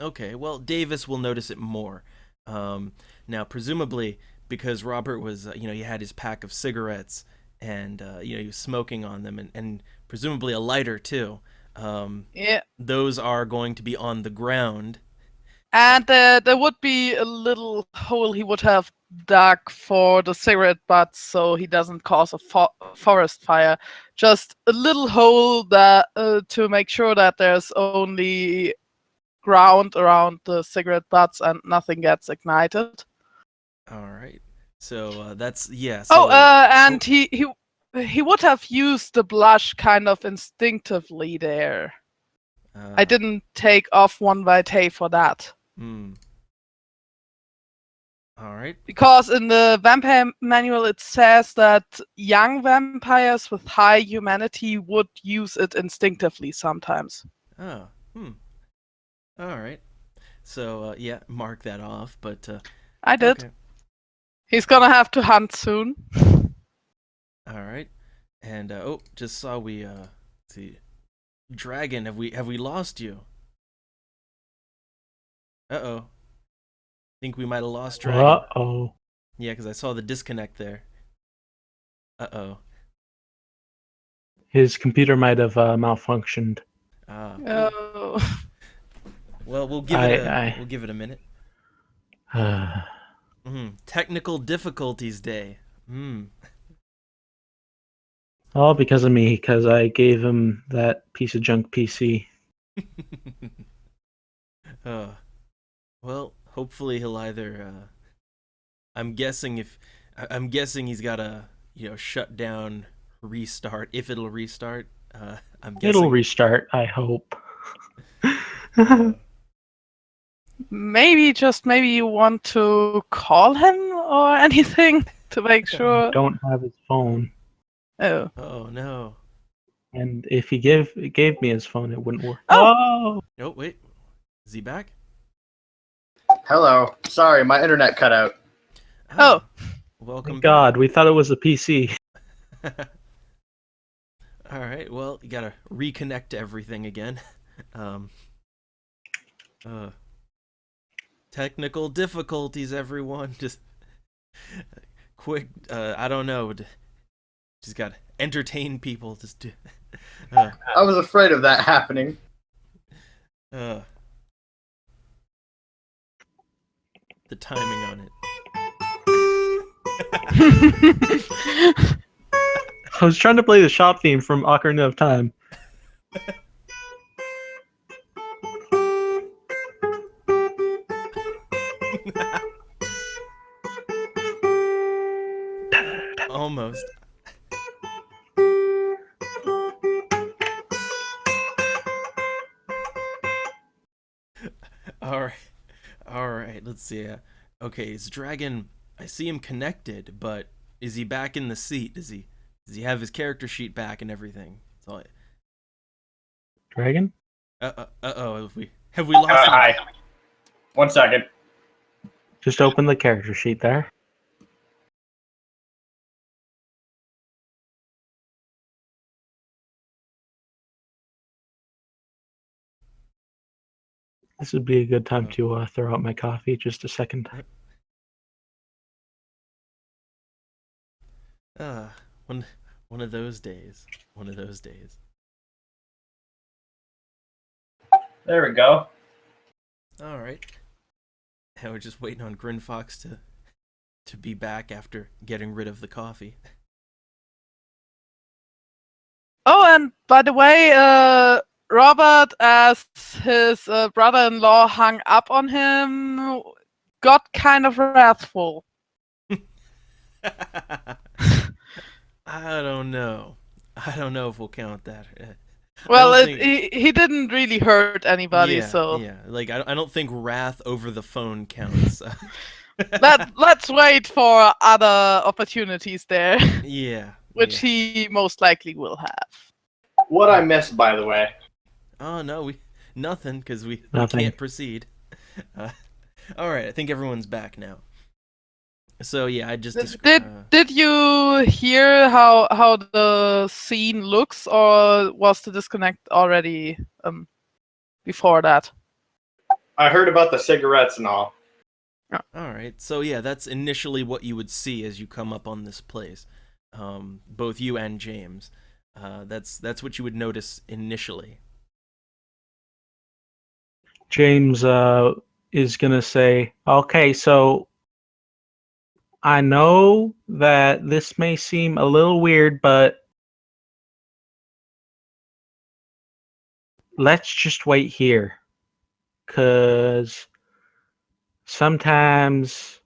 Okay, well, Davis will notice it more. Now, presumably, because Robert was, he had his pack of cigarettes, and, he was smoking on them, and presumably a lighter, too. Yeah. Those are going to be on the ground. And there would be a little hole he would have dug for the cigarette butts so he doesn't cause a forest fire. Just a little hole that to make sure that there's only ground around the cigarette butts and nothing gets ignited. All right. So that's, yeah. So, So, and he would have used the blush kind of instinctively there. I didn't take off one vitae for that. All right. Because in the vampire manual it says that young vampires with high humanity would use it instinctively sometimes. Oh. All right. So yeah, mark that off. But I did. okay. He's gonna have to hunt soon. All right. And just saw we let's see, Dragon. Have we lost you? Uh-oh. Think we might have lost Dragon. Uh-oh. Yeah, because I saw the disconnect there. Uh-oh. His computer might have malfunctioned. Ah. Oh. Well, we'll give it a minute. Technical difficulties day. All because of me, because I gave him that piece of junk PC. Well, hopefully he'll either. I'm guessing he's got to shut down, restart if it'll restart. I'm guessing It'll restart, I hope. Maybe you want to call him or anything to make sure. Don't have his phone. Oh. Oh no. And if he gave me his phone, it wouldn't work. Oh. Oh wait, is he back? Hello. Sorry, my internet cut out. Oh. Welcome. Thank God, we thought it was a PC. All right. Well, you gotta reconnect to everything again. Technical difficulties, everyone. Just quick. I don't know. Just gotta entertain people. Just do. I was afraid of that happening. The timing on it. I was trying to play the shop theme from Ocarina of Time. Almost. All right. Let's see. Okay, is Dragon? I see him connected, but is he back in the seat? Does he have his character sheet back and everything? Dragon? Have we lost him? Hi. 1 second. Just open the character sheet there. This would be a good time to throw out my coffee. Just a second. One of those days. One of those days. There we go. All right. And we're just waiting on Grinfox to be back after getting rid of the coffee. Oh, and by the way, Robert, as his brother-in-law hung up on him, got kind of wrathful. I don't know if we'll count that. Well, he didn't really hurt anybody, so yeah. Like I don't think wrath over the phone counts. let's wait for other opportunities there. Yeah. Which he most likely will have. What I missed, by the way. Oh no, nothing because we Nothing. can't proceed. All right, I think everyone's back now. So yeah, I just Did you hear how the scene looks, or was the disconnect already before that? I heard about the cigarettes and all. All right, so yeah, that's initially what you would see as you come up on this place. Both you and James. That's what you would notice initially. James is gonna say, "Okay, so I know that this may seem a little weird, but let's just wait here, 'cause sometimes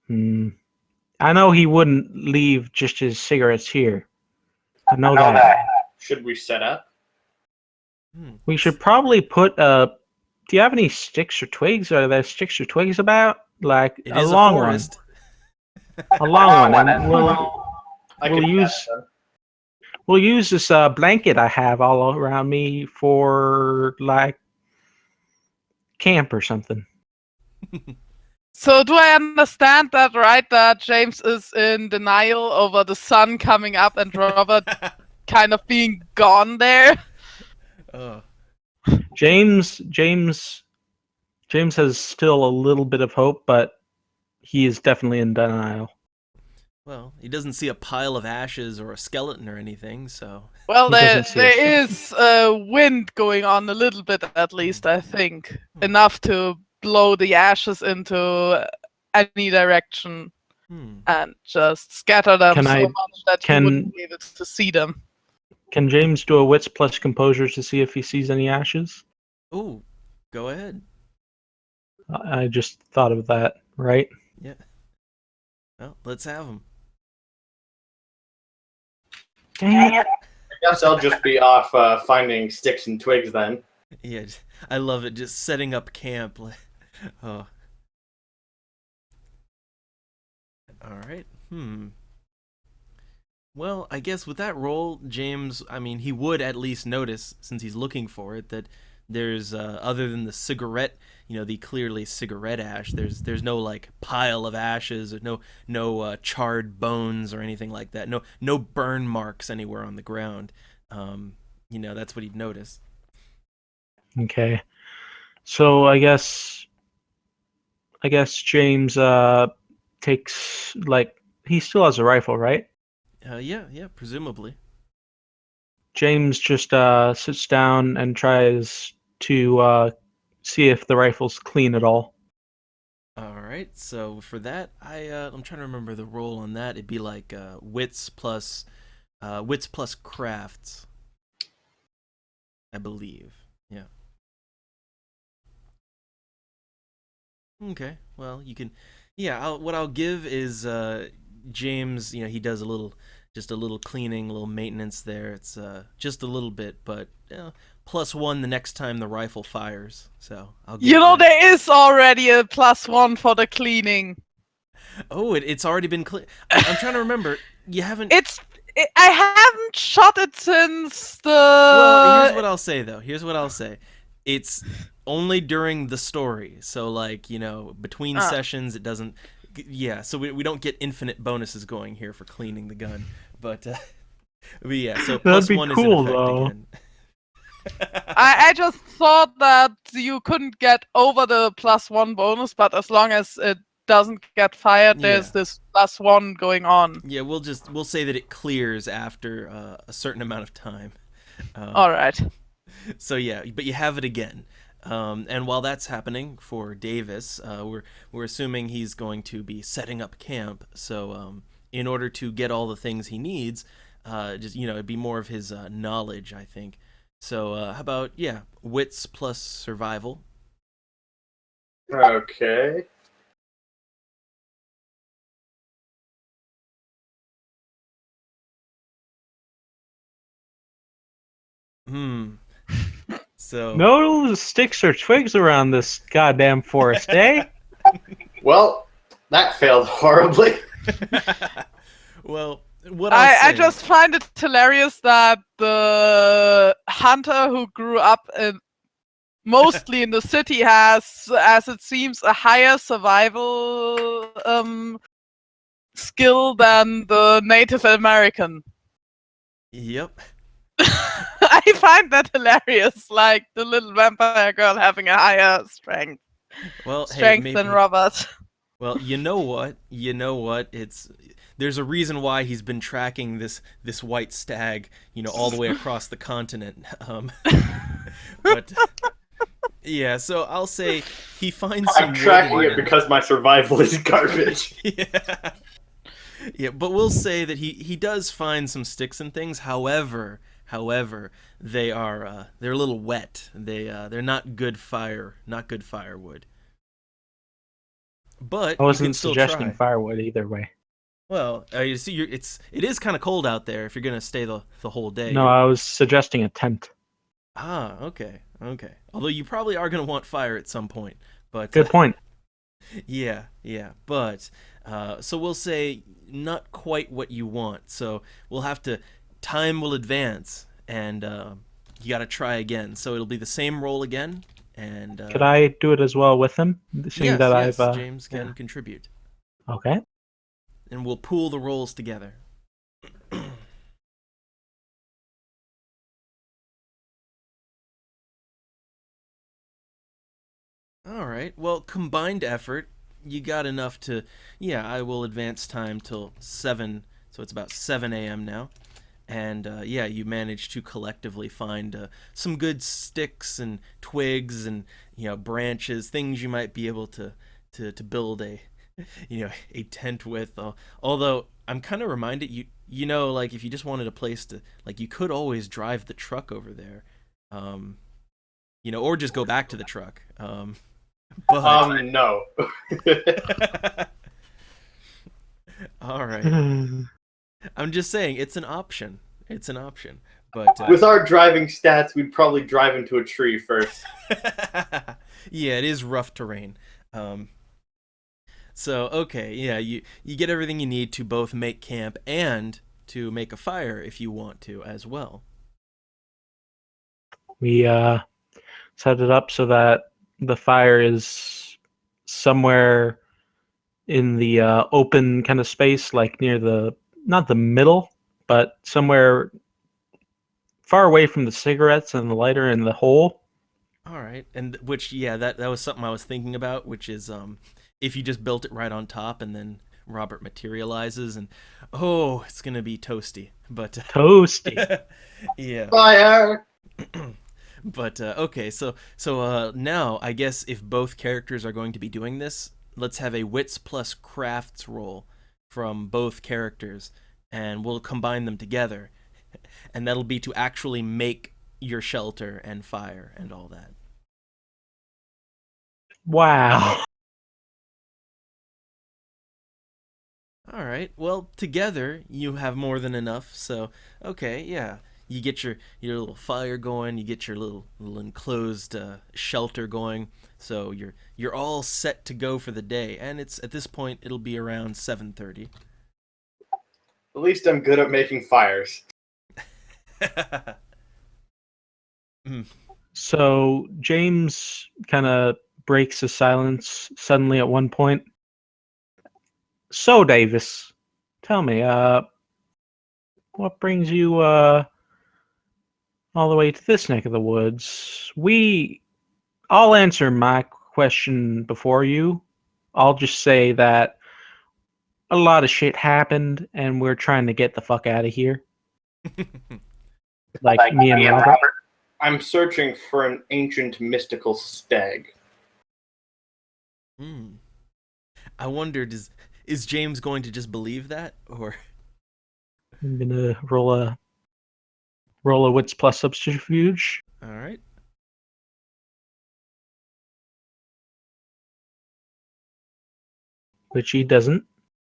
I know he wouldn't leave just his cigarettes here. I know that. Should we set up? We should probably put do you have any sticks or twigs? Are there sticks or twigs about? Like It a is long a one. forest. A long one. And we'll use this blanket I have all around me for like camp or something. So do I understand that right? That James is in denial over the sun coming up and Robert kind of being gone there. Oh, James has still a little bit of hope, but he is definitely in denial. well, he doesn't see a pile of ashes or a skeleton or anything, so. Well, He there doesn't see us. there is wind going on a little bit, at least I think, enough to blow the ashes into any direction and just scatter them Can so I- much that you wouldn't be able to see them. Can James do a wits plus composure to see if he sees any ashes? Ooh, go ahead. I just thought of that, right? Yeah. Well, let's have him. Dang it. I guess I'll just be off finding sticks and twigs then. Yeah, I love it. Just setting up camp. Oh. All right. Well, I guess with that roll, James, I mean, he would at least notice, since he's looking for it, that there's, other than the cigarette, the clearly cigarette ash, there's no, like, pile of ashes, or no charred bones or anything like that. No burn marks anywhere on the ground. That's what he'd notice. Okay. So I guess James takes, like, he still has a rifle, right? Yeah, presumably. James just sits down and tries to see if the rifle's clean at all. All right, so for that, I'm trying to remember the roll on that. It'd be like wits plus crafts, I believe. Yeah. Okay. Well, you can. Yeah. What I'll give is James. He does just a little cleaning, a little maintenance there. It's just a little bit, but +1 the next time the rifle fires. So I'll give that. There is already a +1 for the cleaning. Oh, it's already been clean. I'm trying to remember. You haven't. I haven't shot it since the. Well, here's what I'll say though. It's only during the story. So like, between sessions it doesn't. Yeah, so we don't get infinite bonuses going here for cleaning the gun. But yeah, so That'd be +1 cool, is in effect though. again. I just thought that you couldn't get over the +1 bonus, but as long as it doesn't get fired, there's Yeah. this +1 going on. Yeah, we'll say that it clears after a certain amount of time. All right. So yeah, but you have it again. And while that's happening for Davis, we're assuming he's going to be setting up camp. So in order to get all the things he needs, it'd be more of his knowledge, I think. So how about wits plus survival? Okay. So No sticks or twigs around this goddamn forest, eh? Well, that failed horribly. Well, what I'll I say- just find it hilarious that the hunter who grew up mostly in the city has, as it seems, a higher survival skill than the Native American. Yep. I find that hilarious, like the little vampire girl having a higher strength Well, hey, maybe, than Robert. Well, you know what? There's a reason why he's been tracking this white stag, all the way across the continent. But yeah, so I'll say he finds some I'm tracking wood it because my survival is garbage. Yeah. Yeah, but we'll say that he does find some sticks and things. However, they're a little wet. They're not good firewood. But I you can wasn't still suggesting try. firewood either way. Well, you see, it is kind of cold out there if you're gonna stay the whole day. No, I was suggesting a tent. Ah, okay. Although you probably are gonna want fire at some point. But Good point. yeah. But so we'll say not quite what you want. So we'll have to. Time will advance, and you got to try again. So it'll be the same roll again, And Could I do it as well with him? Seeing yes, that yes, I've James can yeah. contribute, Okay. and we'll pool the rolls together. All right. Well, combined effort, you got enough to. Yeah, I will advance time till 7, so it's about 7 a.m. now. And yeah, you managed to collectively find some good sticks and twigs and branches, things you might be able to build a a tent with. Although I'm kind of reminded like if you just wanted a place to you could always drive the truck over there, um, or just go back to the truck. But No. all right, I'm just saying it's an option. It's an option. But With our driving stats, we'd probably drive into a tree first. yeah, it is rough terrain. So okay, yeah, you get everything you need to both make camp and to make a fire if you want to as well. We set it up so that the fire is somewhere in the open kind of space, like near not the middle, but somewhere far away from the cigarettes and the lighter and the hole. All right, and which that was something I was thinking about, which is if you just built it right on top and then Robert materializes and it's gonna be toasty, but Toasty. yeah. Fire! But okay, so now I guess if both characters are going to be doing this, let's have a wits plus crafts roll from both characters, and we'll combine them together, and that'll be to actually make your shelter and fire and all that. Wow. All right. Well, together you have more than enough. So, okay, yeah. You get your little fire going. You get your little enclosed shelter going. So you're all set to go for the day. And it's at this point it'll be around 7:30. At least I'm good at making fires. So James kind of breaks the silence suddenly at one point. So Davis, tell me, what brings you all the way to this neck of the woods? I'll answer my question before you. I'll just say that a lot of shit happened, and we're trying to get the fuck out of here. Like me and Robert. I'm searching for an ancient mystical stag. I wondered, is James going to just believe that, or I'm gonna roll a wits plus subterfuge. all right? Which he doesn't.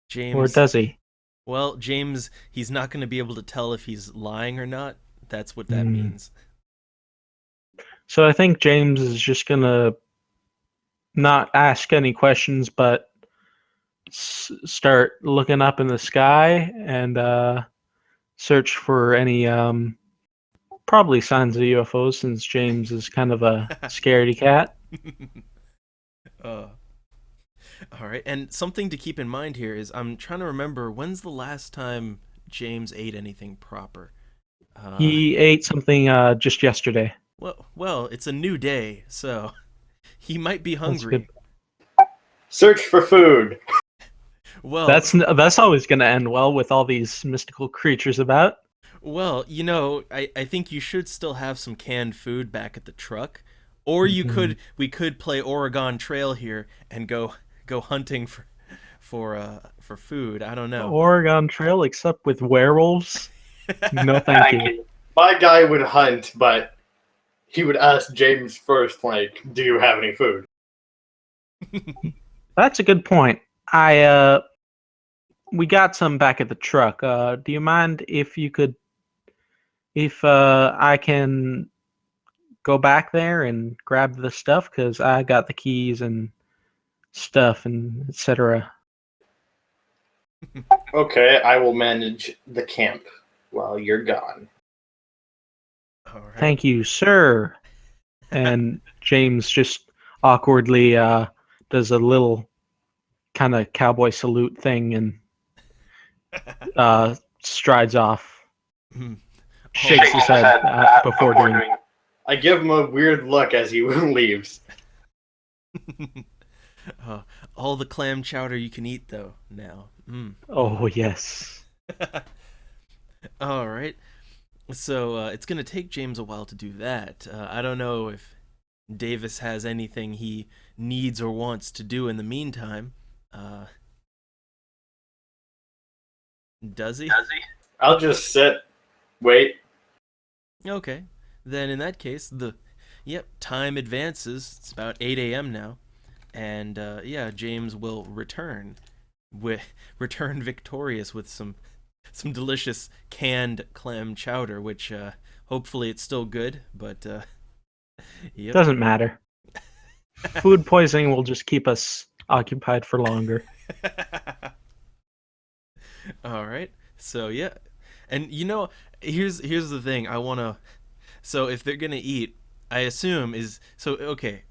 James, Or does he? well, James, he's not going to be able to tell if he's lying or not. That's what that means. So I think James is just gonna not ask any questions, but start looking up in the sky and search for any probably signs of UFOs, since James is kind of a scaredy cat. All right, and something to keep in mind here is I'm trying to remember, when's the last time James ate anything proper? He ate something just yesterday. Well, it's a new day, so he might be hungry. Search for food. Well, that's always going to end well with all these mystical creatures about. Well, I think you should still have some canned food back at the truck, or we could play Oregon Trail here and go hunting for food. I don't know. Oregon Trail, except with werewolves. No, thank you. My guy would hunt, but he would ask James first, like, do you have any food? That's a good point. We got some back at the truck. Do you mind if I can go back there and grab the stuff? Because I got the keys and stuff and etc. Okay, I will manage the camp while you're gone. All right. Thank you, sir. And James just awkwardly does a little kind of cowboy salute thing and strides off. Hmm. Shakes his head before doing. I give him a weird look as he leaves. All the clam chowder you can eat, though, now. Oh, yes. All right. So it's going to take James a while to do that. I don't know if Davis has anything he needs or wants to do in the meantime. Does he? I'll just sit, wait. Okay. Then in that case, time advances. It's about 8 a.m. now. And James will return victorious with some delicious canned clam chowder, which hopefully it's still good, but yep. Doesn't matter. Food poisoning will just keep us occupied for longer. All right. So yeah. And here's the thing. So if they're going to eat, I assume okay.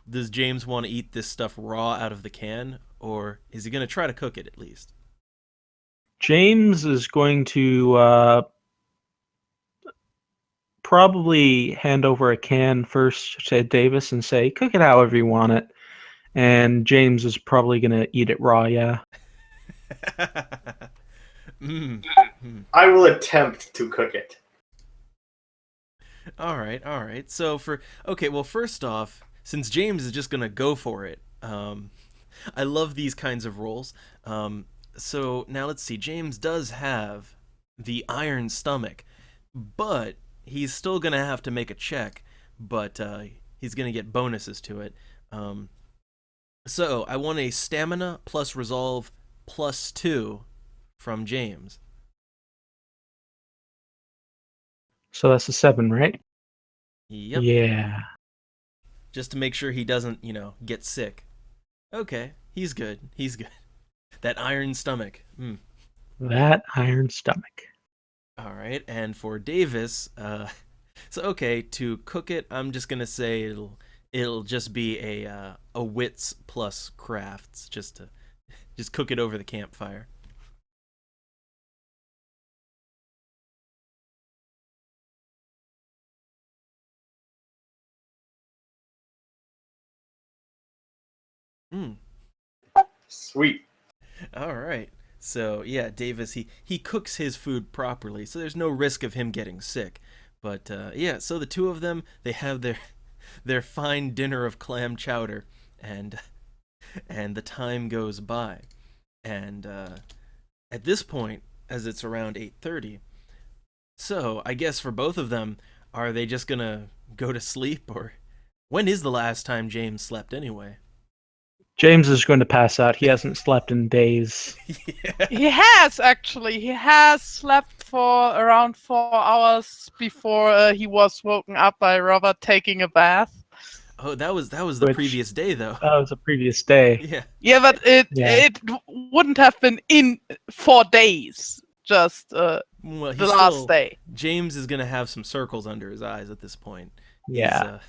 Does James want to eat this stuff raw out of the can, or is he going to try to cook it at least? James is going to probably hand over a can first to Davis and say, cook it however you want it. And James is probably going to eat it raw, yeah. I will attempt to cook it. All right. So first off, since James is just going to go for it, I love these kinds of rolls. So now let's see. James does have the iron stomach, but he's still going to have to make a check, but he's going to get bonuses to it. So I want a stamina plus resolve plus 2 from James. So that's a 7, right? Yep. Yeah. Just to make sure he doesn't, get sick. Okay, he's good. That iron stomach. That iron stomach. All right, and for Davis, to cook it, I'm just gonna say it'll just be a wits plus crafts, just cook it over the campfire. Sweet. All right. So yeah, Davis he cooks his food properly, so there's no risk of him getting sick. But so the two of them, they have their fine dinner of clam chowder, and the time goes by, and at this point, as it's around 8:30, so I guess for both of them, are they just gonna go to sleep, or when is the last time James slept anyway? James is going to pass out. He hasn't slept in days. Yeah. He has actually. He has slept for around 4 hours before he was woken up by Robert taking a bath. Oh, that was the previous day, though. That was the previous day. Yeah. Yeah, but it wouldn't have been in 4 days. Just the last day. James is gonna have some circles under his eyes at this point. Yeah.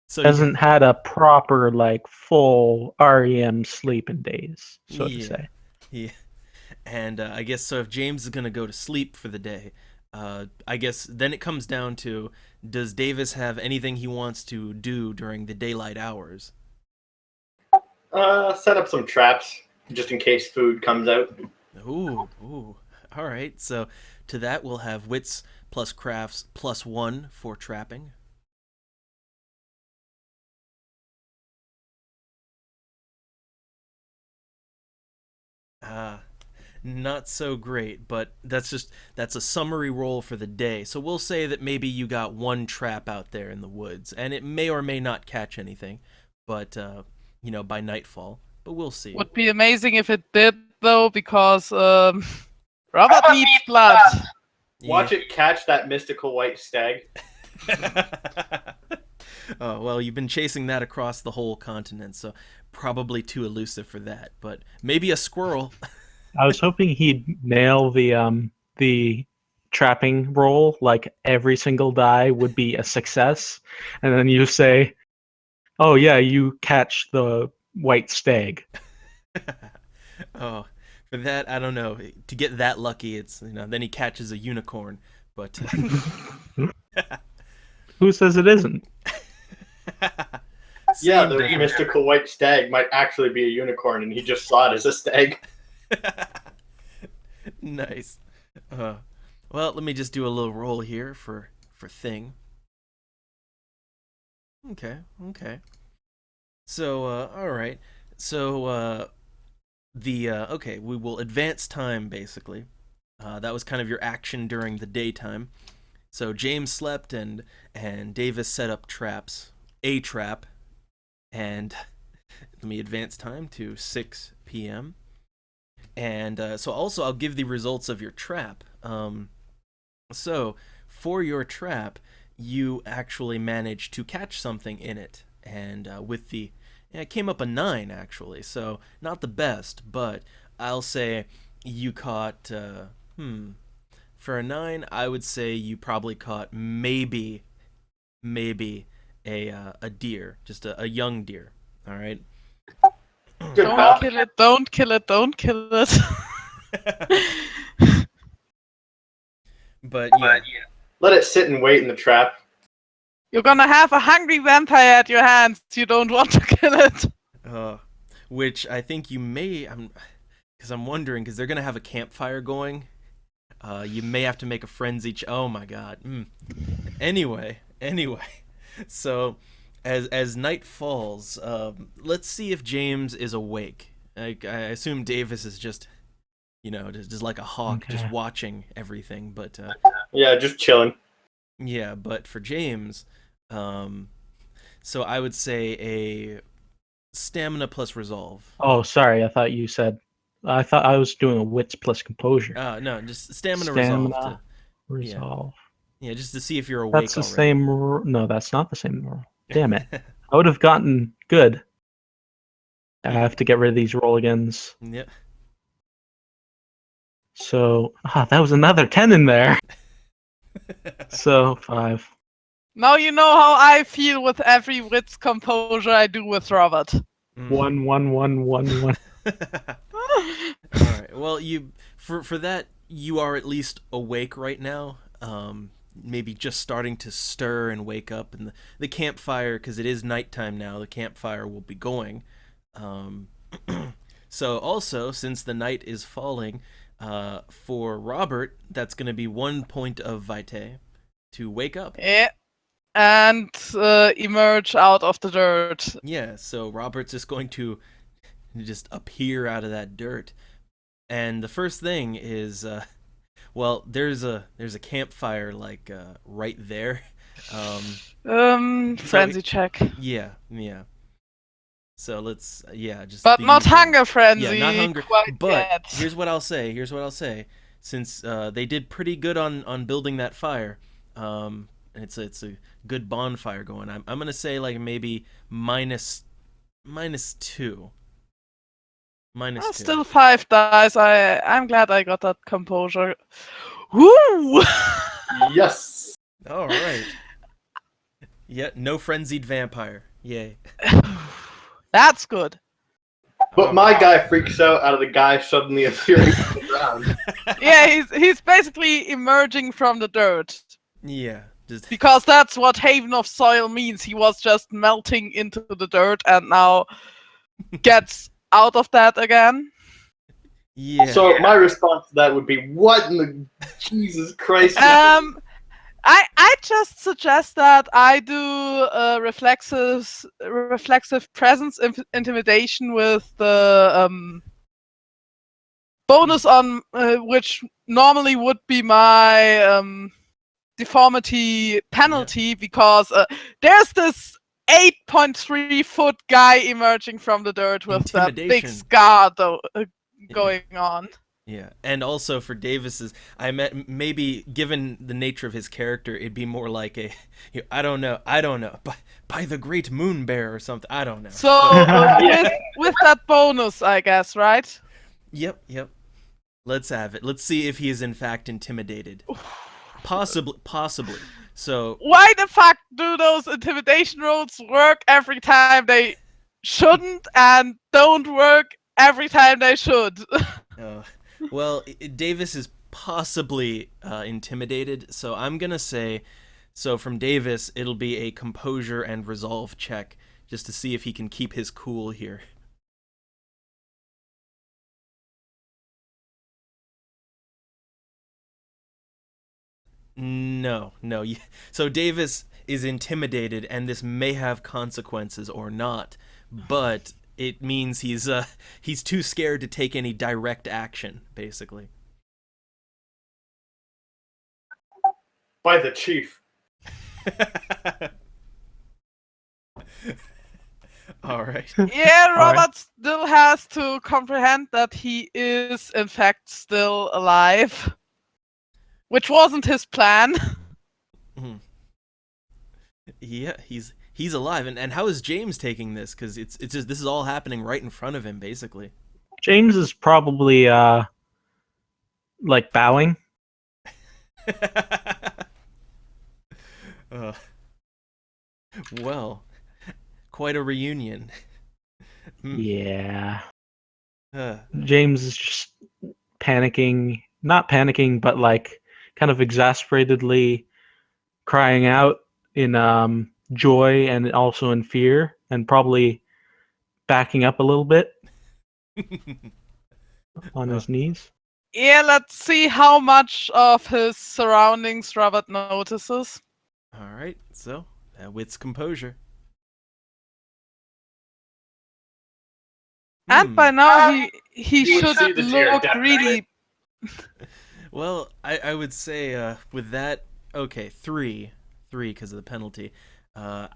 So hasn't had a proper full REM sleep in days, so to say. Yeah. And I guess so. If James is gonna go to sleep for the day, I guess then it comes down to, does Davis have anything he wants to do during the daylight hours? Set up some traps just in case food comes out. Ooh. All right. So to that we'll have wits plus crafts plus 1 for trapping. Not so great, but that's a summary roll for the day. So we'll say that maybe you got 1 trap out there in the woods, and it may or may not catch anything, but by nightfall. But we'll see. Would be amazing if it did, though, because Robert needs blood. Watch it catch that mystical white stag. Oh, well, you've been chasing that across the whole continent, so probably too elusive for that, but maybe a squirrel. I was hoping he'd nail the trapping roll, every single die would be a success, and then you say, Oh yeah, you catch the white stag. Oh, for that, I don't know. To get that lucky, it's then he catches a unicorn. But Who says it isn't? Yeah, same the difference. mystical white stag might actually be a unicorn, and he just saw it as a stag. Nice. Well, let me just do a little roll here for thing. Okay. So, all right. So, okay, we will advance time basically. That was kind of your action during the daytime. So James slept and Davis set up traps, a trap, and let me advance time to 6 p.m. And so also I'll give the results of your trap. So for your trap, you actually managed to catch something in it, and with the it came up a 9 actually, so not the best, but I'll say you caught for a 9, I would say you probably caught maybe a deer, just a young deer. All right. Good Don't call. kill it, don't kill it, don't kill it. But yeah, Let it sit and wait in the trap. You're gonna have a hungry vampire at your hands. You don't want to kill it. which I think you may. Because I'm wondering, because they're gonna have a campfire going. You may have to make a frenzy. Oh my god. Anyway. So, as night falls, let's see if James is awake. I assume Davis is just like a hawk, just Okay. watching everything. But Yeah, just chilling. yeah, but for James, so I would say a stamina plus resolve. Oh, sorry. I thought you said. I thought I was doing a wits plus composure. No, just stamina Stamina. resolve. Resolve. Yeah, just to see if you're awake That's the already. same. No, that's not the same roll. Damn it! I would have gotten good. I have to get rid of these roll agains. Yep. So that was another 10 in there. So 5. Now you know how I feel with every wits composure I do with Robert. 1, 1, 1, 1, 1. All right. Well, you for that you are at least awake right now. Maybe just starting to stir and wake up, and the campfire, because it is nighttime now. The campfire will be going. So also, since the night is falling, for Robert, that's going to be 1 point of vitae to wake up. Yeah. And emerge out of the dirt. Yeah. So Robert's just going to just appear out of that dirt, and the first thing is well, there's a campfire like right there. Frenzy check. Yeah. So let's just. But the not usual. hunger frenzy. Yeah, not hunger. Quite But yet. here's what I'll say. Since they did pretty good on building that fire, it's a good bonfire going. I'm gonna say like maybe minus 2. Minus 2. Still 5 dice. I'm glad I got that composure. Woo! Yes. All right. Yeah, no frenzied vampire. Yay. That's good. But my guy freaks out of the guy suddenly appearing on the ground. Yeah, he's basically emerging from the dirt. Yeah, just Because that's what Haven of Soil means. He was just melting into the dirt and now gets out of that again. yeah. So my response to that would be, "What in the Jesus Christ?" I just suggest that I do reflexive presence intimidation with the bonus on which normally would be my deformity penalty, because there's this 8.3 foot guy emerging from the dirt with that big Intimidation. scar going on. Yeah, and also for Davis's, I meant maybe given the nature of his character, it'd be more like I don't know, by the great moon bear or something. I don't know. So with that bonus, I guess, right? Yep. Let's have it. Let's see if he is in fact intimidated. Possibly. So Why the fuck do those intimidation rolls work every time they shouldn't and don't work every time they should? well, Davis is possibly intimidated, so I'm gonna say, so from Davis, it'll be a composure and resolve check just to see if he can keep his cool here. No. So Davis is intimidated, and this may have consequences or not, but it means he's too scared to take any direct action, basically. By the chief. All right. Yeah, All right. Robert still has to comprehend that he is, in fact, still alive. Which wasn't his plan. Yeah, he's alive, and how is James taking this? Because it's just this is all happening right in front of him, basically. James is probably like bowing. Well, quite a reunion. Yeah. Uh, James is just panicking, not panicking, but like kind of exasperatedly crying out in joy and also in fear, and probably backing up a little bit on his knees. Yeah, let's see how much of his surroundings Robert notices. all right, so wits composure. And by now he You would should see the deer, look definitely. really. Well, I would say with that, okay, three because of the penalty. Well,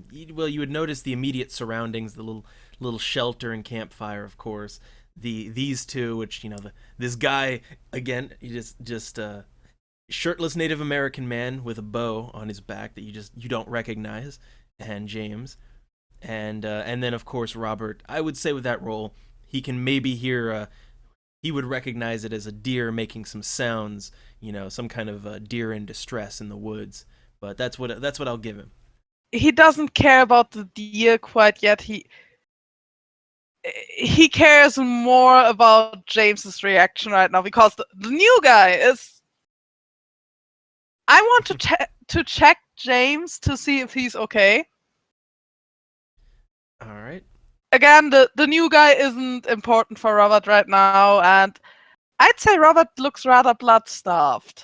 you would notice the immediate surroundings, the little shelter and campfire, of course. These two, which this guy again, he just shirtless Native American man with a bow on his back that you don't recognize, and James, and then of course Robert. I would say with that role, he can maybe hear. He would recognize it as a deer making some sounds, some kind of deer in distress in the woods. But that's what I'll give him. He doesn't care about the deer quite yet. He cares more about James's reaction right now because the new guy is. I want to check James to see if he's okay. All right. Again, the new guy isn't important for Robert right now, and I'd say Robert looks rather blood-starved.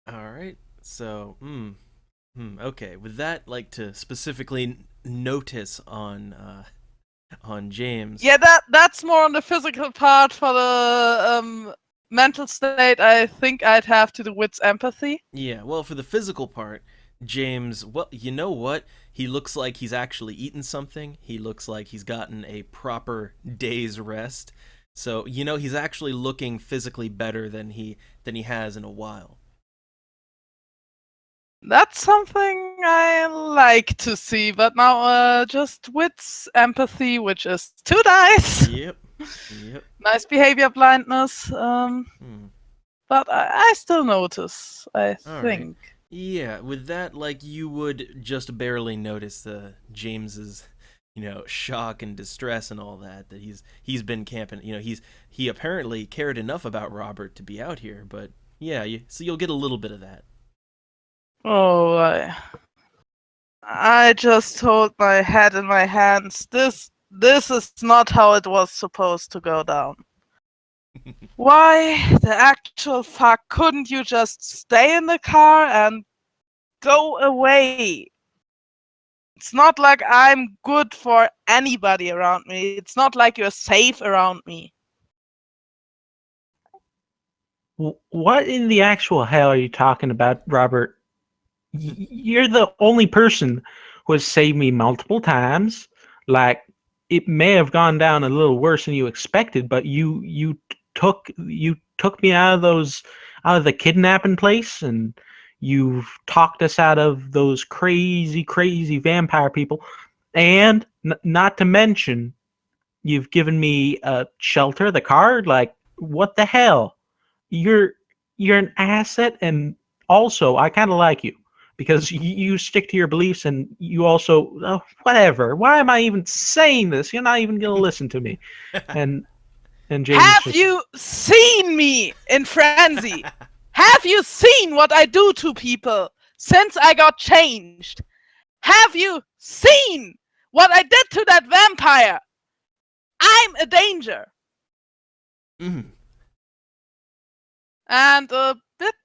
All right. So, okay. With that, like to specifically notice on James. Yeah, that's more on the physical part. For the mental state, I think I'd have to do wits empathy. Yeah. Well, for the physical part, James. Well, you know what? He looks like he's actually eaten something. He looks like he's gotten a proper day's rest. So he's actually looking physically better than he has in a while. That's something I like to see, but now just wits empathy, which is 2 dice. Yep. Nice behavior blindness. But I still notice, I All think. Right. Yeah, with that, like, you would just barely notice James's, shock and distress and all that he's been camping. He apparently cared enough about Robert to be out here, but yeah, so you'll get a little bit of that. Oh, I just hold my head in my hands. This is not how it was supposed to go down. Why the actual fuck couldn't you just stay in the car and go away? It's not like I'm good for anybody around me. It's not like you're safe around me. What in the actual hell are you talking about, Robert? You're the only person who has saved me multiple times. Like, it may have gone down a little worse than you expected, but you took me out of the kidnapping place, and you've talked us out of those crazy vampire people, and not to mention, you've given me a shelter, the car. Like, what the hell? You're you're an asset, and also I kind of like you because you stick to your beliefs, and you also whatever. Why am I even saying this? You're not even gonna listen to me. And James Have just, you seen me in Frenzy? Have you seen what I do to people since I got changed? Have you seen what I did to that vampire? I'm a danger. Mm. And a bit...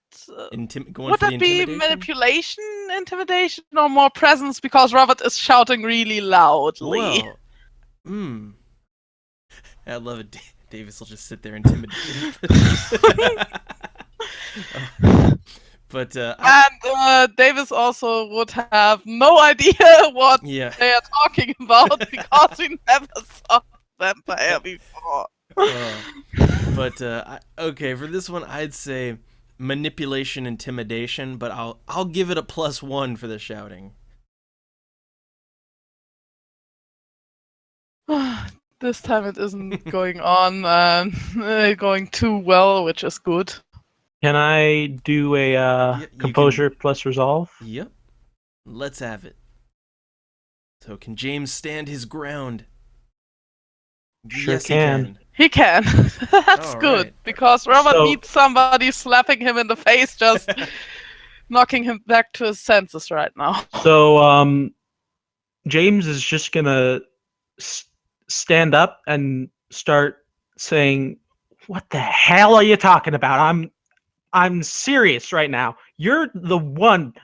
Going would for the that be intimidation? manipulation, intimidation, or more presence? Because Robert is shouting really loudly. Well, I love it. Davis will just sit there intimidated. But Davis also would have no idea what yeah. they are talking about because we never saw vampire before. But okay, for this one, I'd say manipulation, intimidation, but I'll give it a +1 for the shouting. This time it isn't going on going too well, which is good. can I do a composure plus resolve? Yep. Let's have it. So can James stand his ground? Sure Yes, can. He can. That's All good, right. because Robert So- needs somebody slapping him in the face, just knocking him back to his senses right now. So James is just gonna stand up and start saying, "What the hell are you talking about? I'm serious right now. You're the one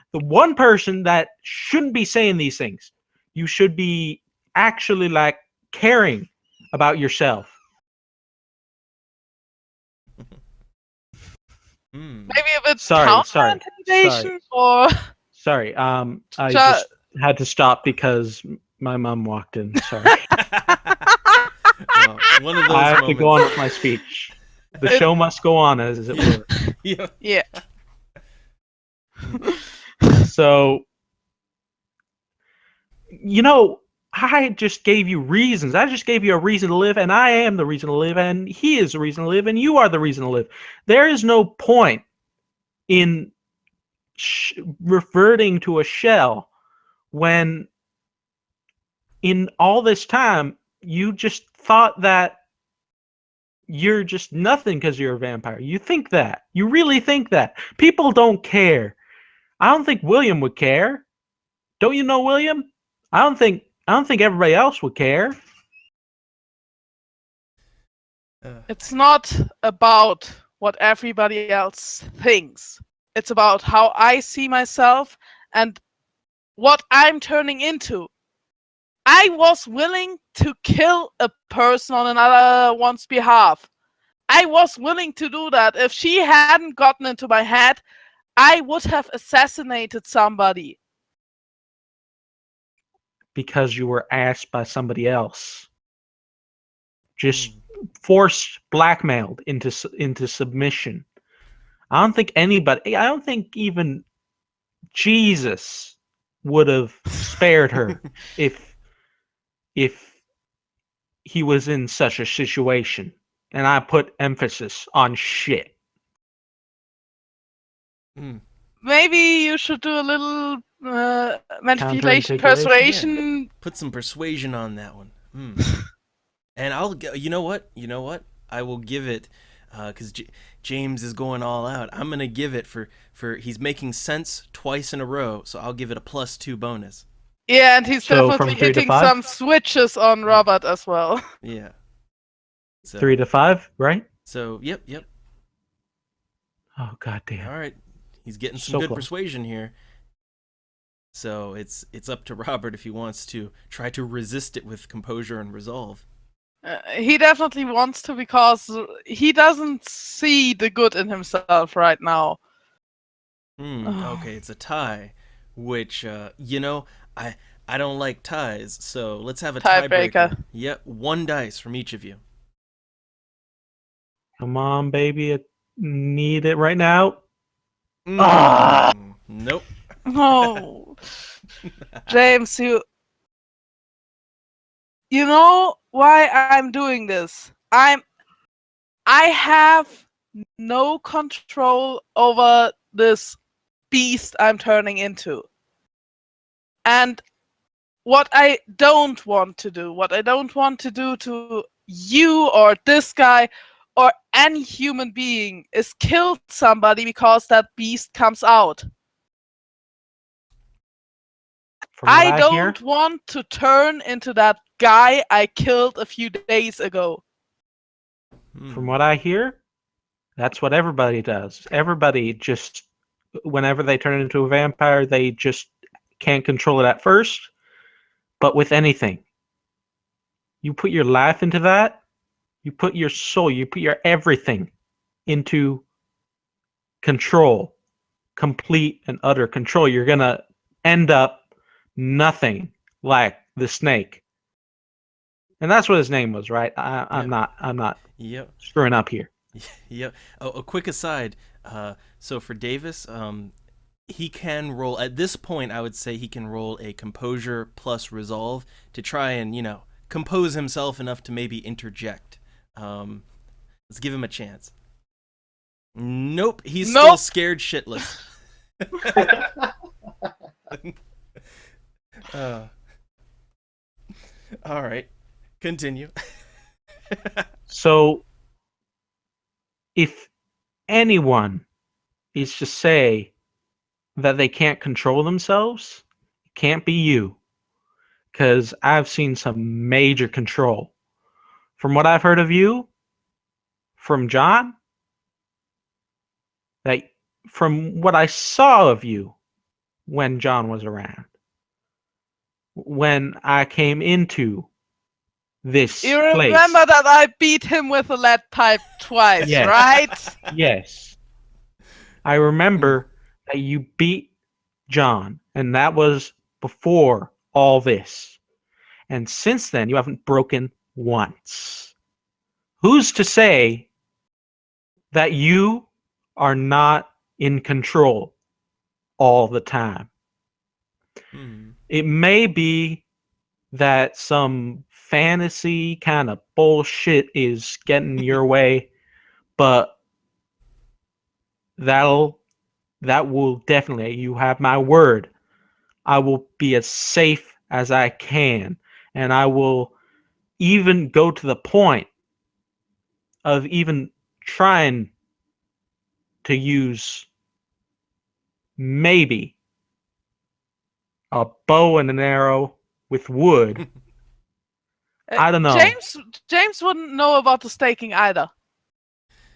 person that shouldn't be saying these things. You should be actually like caring about yourself." Maybe a bit Sorry. counter-intimidation, or... Sorry. I Ju- just had to stop because my mom walked in. Sorry. One of those I have to moments. go on with my speech. The show must go on, as it were. Yeah. So, I just gave you reasons. I just gave you a reason to live, and I am the reason to live, and he is the reason to live, and you are the reason to live. There is no point in reverting to a shell when in all this time you just thought that you're just nothing because you're a vampire. You think that. You really think that. People don't care. I don't think William would care. Don't you know William? I don't think everybody else would care. It's not about what everybody else thinks. It's about how I see myself and what I'm turning into. I was willing to kill a person on another one's behalf. I was willing to do that. If she hadn't gotten into my head, I would have assassinated somebody. Because you were asked by somebody else. Just forced, blackmailed into submission. I don't think even Jesus would have spared her if he was in such a situation. And I put emphasis on shit. Maybe you should do a little manipulation, Counterintimidation? persuasion. Put some persuasion on that one. And I'll go. You know what? I will give it because James is going all out. I'm gonna give it for he's making sense twice in a row. So I'll give it a +2 bonus. Yeah, and he's So definitely from 3 to hitting 5? some switches on Robert as well. Yeah. So, 3 to 5, right? So yep. Oh goddamn! All right, he's getting some So good close. persuasion here. So it's up to Robert if he wants to try to resist it with composure and resolve. He definitely wants to, because he doesn't see the good in himself right now. Okay, it's a tie, which I don't like ties, so let's have a tiebreaker. Yep, 1 dice from each of you. Come on, baby, I need it right now. Nope. No, James, you know why I'm doing this. I have no control over this beast I'm turning into. And what I don't want to do to you or this guy or any human being is kill somebody because that beast comes out. From what I hear, don't want to turn into that guy I killed a few days ago. From what I hear, that's what everybody does. Everybody just, whenever they turn into a vampire, they just can't control it at first. But with anything, you put your life into that, you put your soul, you put your everything into control, complete and utter control. You're going to end up nothing like the snake. And that's what his name was, right? I'm not Yep. screwing up here. Yep. Oh, a quick aside. So for Davis, he can roll at this point. I would say he can roll a composure plus resolve to try and compose himself enough to maybe interject. Let's give him a chance. Nope, he's still scared shitless. All right, continue. So, if anyone is to say that they can't control themselves, it can't be you. Because I've seen some major control. From what I've heard of you, from John, from what I saw of you when John was around, when I came into this You place. remember that I beat him with a lead pipe twice, Yes. right? Yes. I remember that you beat John, and that was before all this. And since then, you haven't broken once. Who's to say that you are not in control all the time? It may be that some fantasy kind of bullshit is getting your way, but that will definitely, you have my word, I will be as safe as I can, and I will even go to the point of even trying to use maybe a bow and an arrow with wood. I don't know. James wouldn't know about the staking either.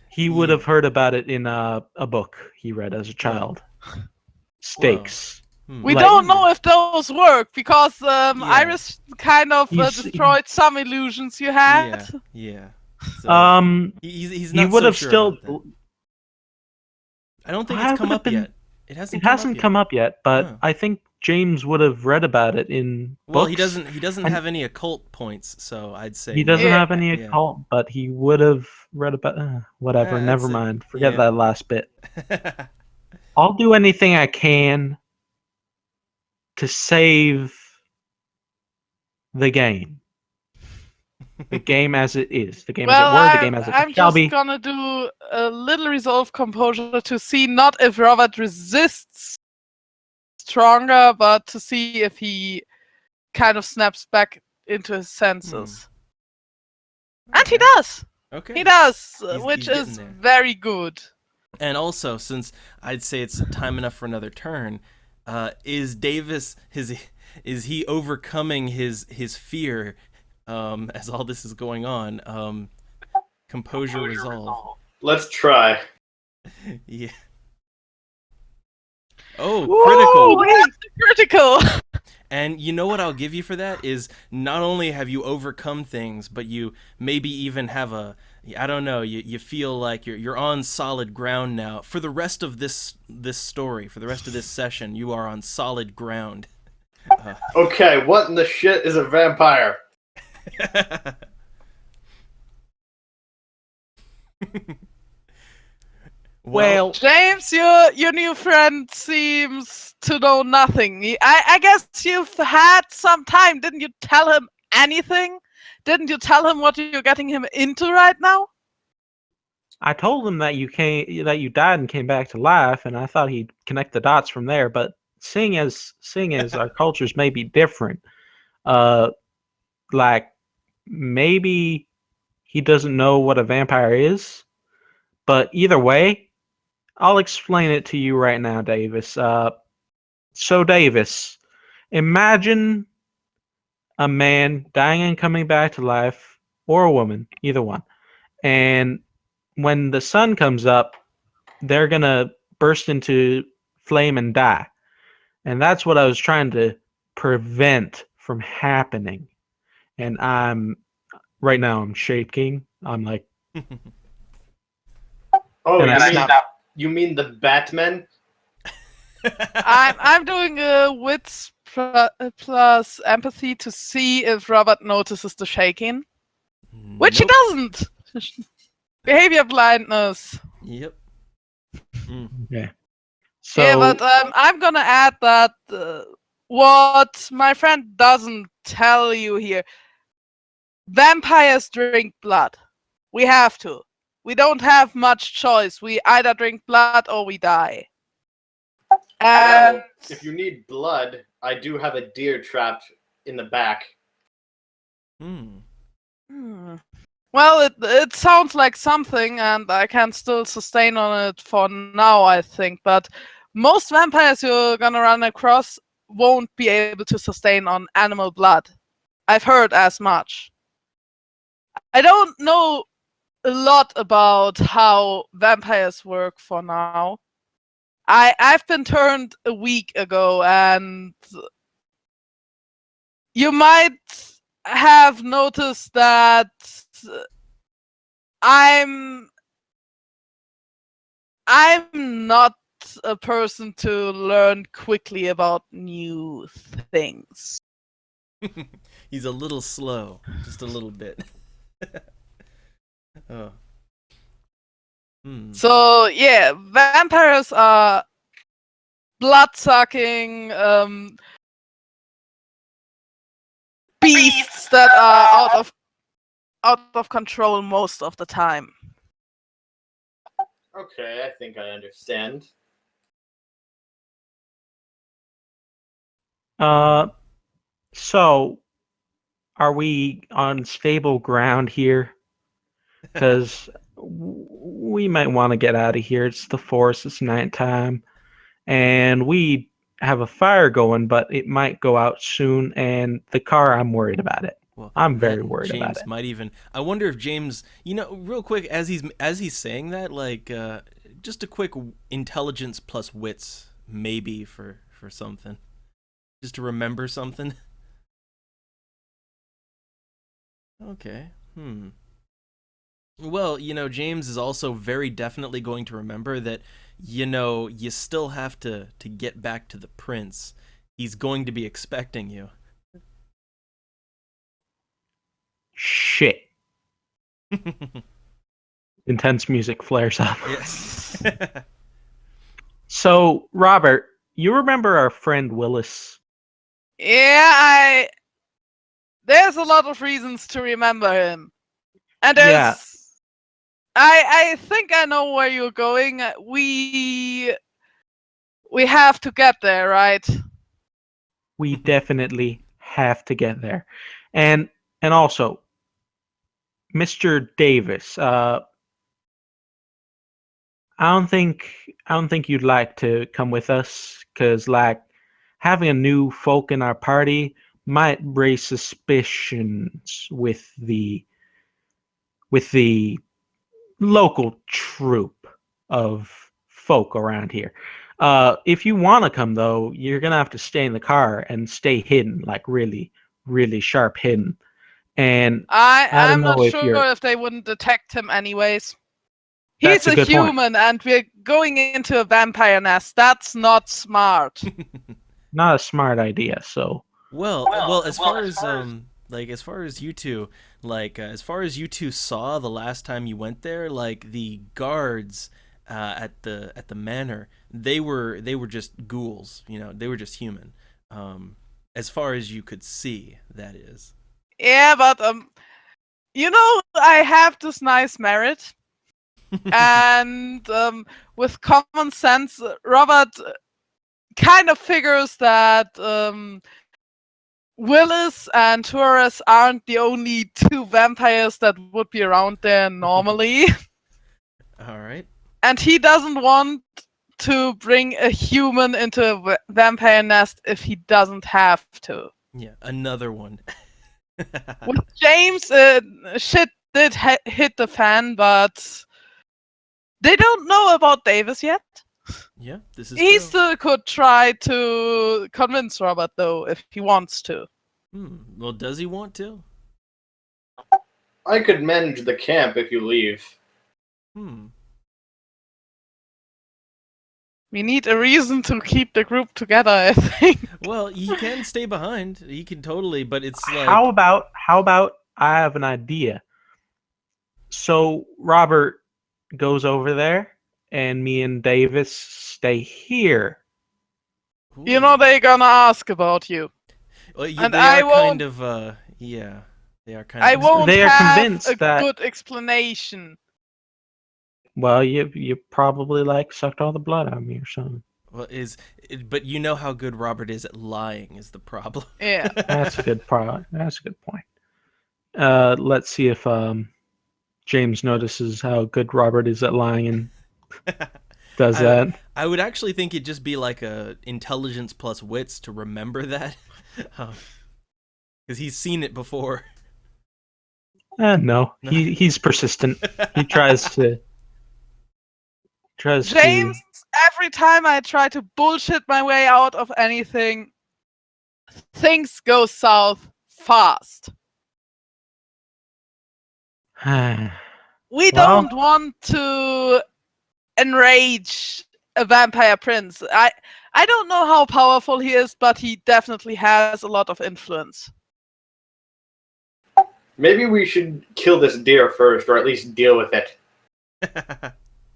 He would have heard about it in a book he read as a child. Stakes. We don't know if those work because Iris kind of He's- destroyed some illusions you had. Yeah. So, he's not he would so have sure still. about that. I don't think I it's come would up have been- yet. It hasn't. Come up yet, but Huh. I think James would have read about it in Well, books. he doesn't and- have any occult points, so I'd say He doesn't Yeah. have any Yeah. occult, but he would have read about. Whatever, I'd never say- mind. Forget yeah. that last bit. I'll do anything I can to save the game. The game as it is. The game as it were. The game as it I'm shall just be. gonna do a little resolve composure to see not if Robert resists stronger, but to see if he kind of snaps back into his senses. And he does. Okay. He does, He's which getting is there. very good. And also, since I'd say it's time enough for another turn, is Davis is he overcoming his fear as all this is going on? Composure resolve. Let's try. Yeah. Oh, critical. Critical. And you know what I'll give you for that is not only have you overcome things, but you maybe even have I don't know, you feel like you're on solid ground now. For the rest of this story, for the rest of this session, you are on solid ground. Okay, what in the shit is a vampire? Well, James, your new friend seems to know nothing. I guess you've had some time. Didn't you tell him anything? Didn't you tell him what you're getting him into right now? I told him that you died and came back to life, and I thought he'd connect the dots from there. But seeing as our cultures may be different, uh, like maybe he doesn't know what a vampire is. But either way, I'll explain it to you right now, Davis. So Davis, imagine a man dying and coming back to life, or a woman, either one. And when the sun comes up, they're gonna burst into flame and die. And that's what I was trying to prevent from happening. And right now I'm shaking. I'm like, Oh, and I snap. you mean the Batman? I'm doing a wits plus empathy to see if Robert notices the shaking, which Nope. he doesn't. Behavior blindness. Yep. Okay. So Yeah, but I'm gonna add that what my friend doesn't tell you here: vampires drink blood. We have to. We don't have much choice. We either drink blood or we die. And If you need blood, I do have a deer trapped in the back. Hmm. Well, it sounds like something, and I can still sustain on it for now, I think. But most vampires you're gonna run across won't be able to sustain on animal blood. I've heard as much. I don't know a lot about how vampires work for now. I've been turned a week ago, and you might have noticed that I'm not a person to learn quickly about new things. He's a little slow, just a little bit. Oh. Hmm. So yeah, vampires are blood-sucking beasts that are out of control most of the time. Okay, I think I understand. so are we on stable ground here? Because we might want to get out of here. It's the forest. It's nighttime, and we have a fire going, but it might go out soon. And the car, I'm worried about it. Well, I'm very that worried about James it. might even. I wonder if James, real quick, as he's saying that, like, just a quick intelligence plus wits, maybe for something, just to remember something. Okay. Well, James is also very definitely going to remember that, you still have to get back to the prince. He's going to be expecting you. Shit. Intense music flares up. Yes. So, Robert, you remember our friend Willis? Yeah, there's a lot of reasons to remember him. And Yeah. I think I know where you're going. We have to get there, right? We definitely have to get there. And also, Mr. Davis, I don't think you'd like to come with us, because like having a new folk in our party might raise suspicions with the local troop of folk around here. If you want to come, though, you're gonna have to stay in the car and stay hidden, like really, really sharp hidden. And I don't I'm not know if sure you're. if they wouldn't detect him anyways. That's He's a a good point. human, and we're going into a vampire nest. That's not smart. Not a smart idea. So Well, as far as you two, as far as you two saw the last time you went there, like the guards at the manor, they were just ghouls, they were just human. As far as you could see, that is. Yeah, but I have this nice merit. And with common sense, Robert kind of figures that Willis and Torres aren't the only two vampires that would be around there normally. All right. And he doesn't want to bring a human into a vampire nest if he doesn't have to. Yeah, another one. With James, shit did hit the fan, but they don't know about Davis yet. Yeah, this is He true. still could try to convince Robert, though, if he wants to. Well, does he want to? I could manage the camp if you leave. We need a reason to keep the group together, I think. Well, he can stay behind. He can totally, but it's like... How about I have an idea. So Robert goes over there, and me and Davis stay here. You know they're gonna ask about you. Well, and they I are won't- kind of, yeah. They are kind I of... won't They are have convinced a that- good explanation. Well, you probably like sucked all the blood out of me or something. Well, but you know how good Robert is at lying is the problem. Yeah. That's a good That's a good point. Let's see if James notices how good Robert is at lying and does that. I would actually think it'd just be like a intelligence plus wits to remember that. Because he's seen it before. No, he's persistent. He tries to. James, every time I try to bullshit my way out of anything, things go south fast. We don't want to enrage a vampire prince. I don't know how powerful he is, but he definitely has a lot of influence. Maybe we should kill this deer first, or at least deal with it.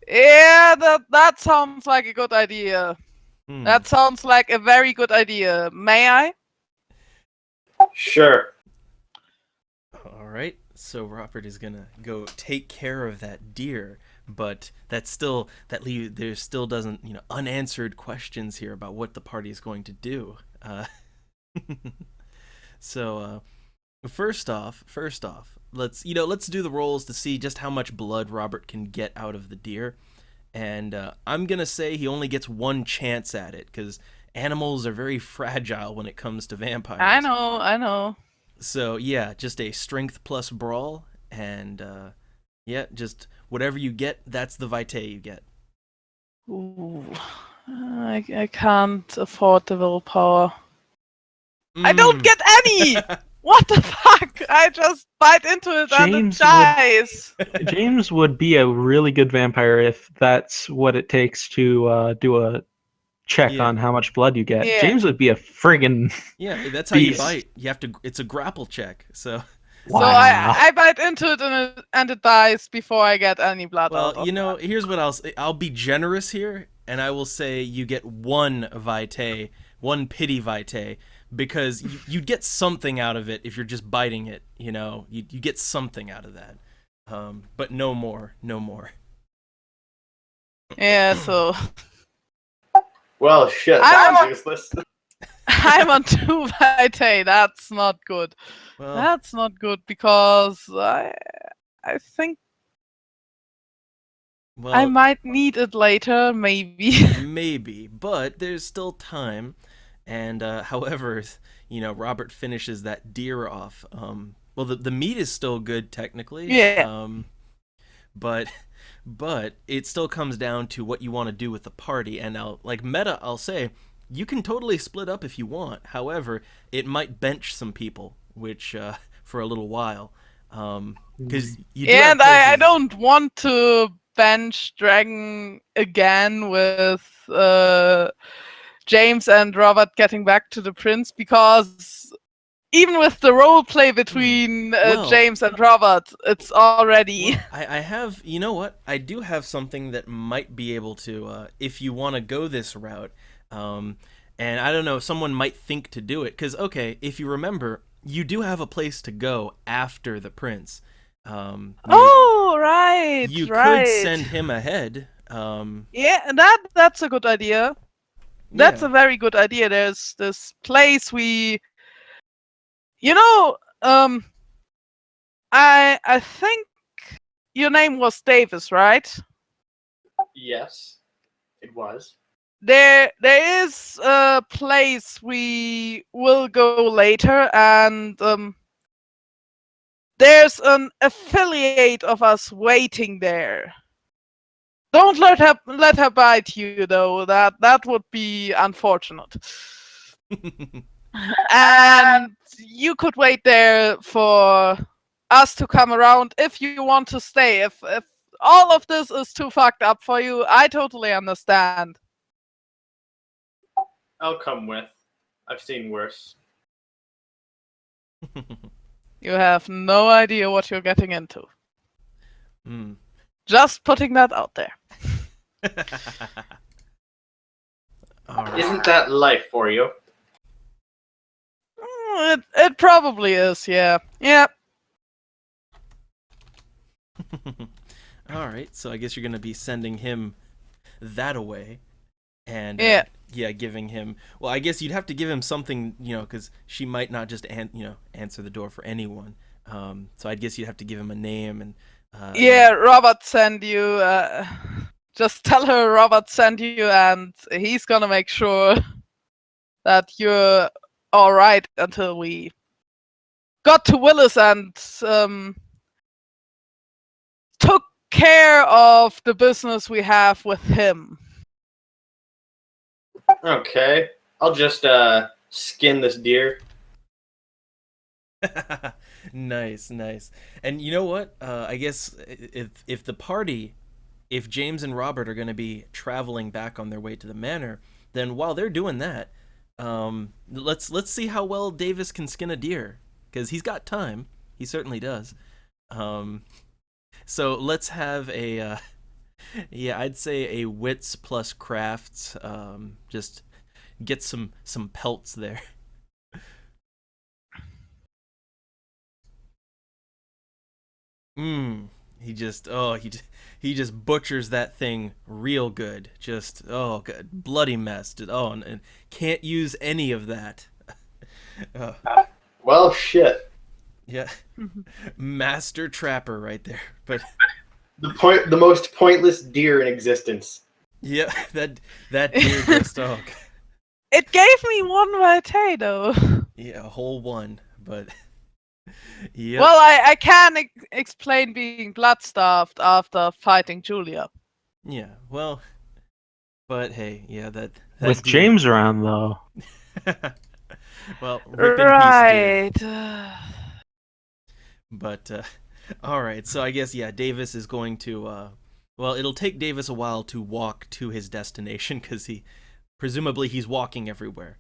Yeah, that sounds like a good idea. That sounds like a very good idea. May I? Sure. All right. So Robert is gonna go take care of that deer, but there's still doesn't unanswered questions here about what the party is going to do. So first off, let's do the rolls to see just how much blood Robert can get out of the deer, and I'm gonna say he only gets one chance at it because animals are very fragile when it comes to vampires. I know. So yeah, just a strength plus brawl, and yeah, just whatever you get, that's the vitae you get. Ooh, I can't afford the willpower. I don't get any. What the fuck? I just bite into it and it dies. James would be a really good vampire if that's what it takes to do a check on how much blood you get. Yeah. James would be a friggin' Yeah, that's how you beast. bite. You have to. It's a grapple check. So. So I bite into it and it dies before I get any blood out. Well, here's what I'll be generous here, and I will say you get one vitae, one pity vitae, because you'd get something out of it if you're just biting it. You get something out of that, but no more. Yeah, so Well, shit, that's useless. I'm on 2 vitae. That's not good. Well, That's not good because I think I might need it later, maybe. Maybe, but there's still time. And however, Robert finishes that deer off. Well, the meat is still good technically. Yeah. But it still comes down to what you want to do with the party. And I'll say you can totally split up if you want. However, it might bench some people, which for a little while, because I don't want to bench Dragon again with James and Robert getting back to the prince, because even with the role play between James and Robert, it's already... I have, you know what? I do have something that might be able to, if you want to go this route, and I don't know, someone might think to do it, because, okay, if you remember, you do have a place to go after the prince. Oh, right. You right. could send him ahead. Yeah, that's a good idea. That's a very good idea. There's this place I think your name was Davis, right? Yes, it was. There is a place we will go later, and there's an affiliate of us waiting there. Don't let her bite you, though. That would be unfortunate. And you could wait there for us to come around if you want to stay. If all of this is too fucked up for you, I totally understand. I'll come with. I've seen worse. You have no idea what you're getting into. Hmm. Just putting that out there. All right. Isn't that life for you? It probably is, yeah. Yeah. All right, so I guess you're gonna be sending him that away, and Yeah. giving him. Well, I guess you'd have to give him something, because she might not just answer the door for anyone. So I guess you'd have to give him a name and. Yeah, Robert sent you. Just tell her Robert sent you, and he's gonna make sure that you're all right until we got to Willis and took care of the business we have with him. Okay. I'll just skin this deer. Nice. And you know what? I guess if the party, if James and Robert are going to be traveling back on their way to the manor, then while they're doing that, let's see how well Davis can skin a deer, because he's got time. He certainly does. So let's have a I'd say a wits plus crafts. Just get some pelts there. He just butchers that thing real good. Just God, bloody mess. And can't use any of that. Well, shit. Yeah, master trapper right there. But The most pointless deer in existence. yeah, that deer just It gave me one vitae, though. yeah, a whole one. But yeah. Well, I can explain being blood-starved after fighting Julia. Yeah, well, but hey, yeah, that With deer- James around, though. Well, rip in peace, dear. Right. But all right, so I guess Davis is going to. Well, it'll take Davis a while to walk to his destination because presumably he's walking everywhere.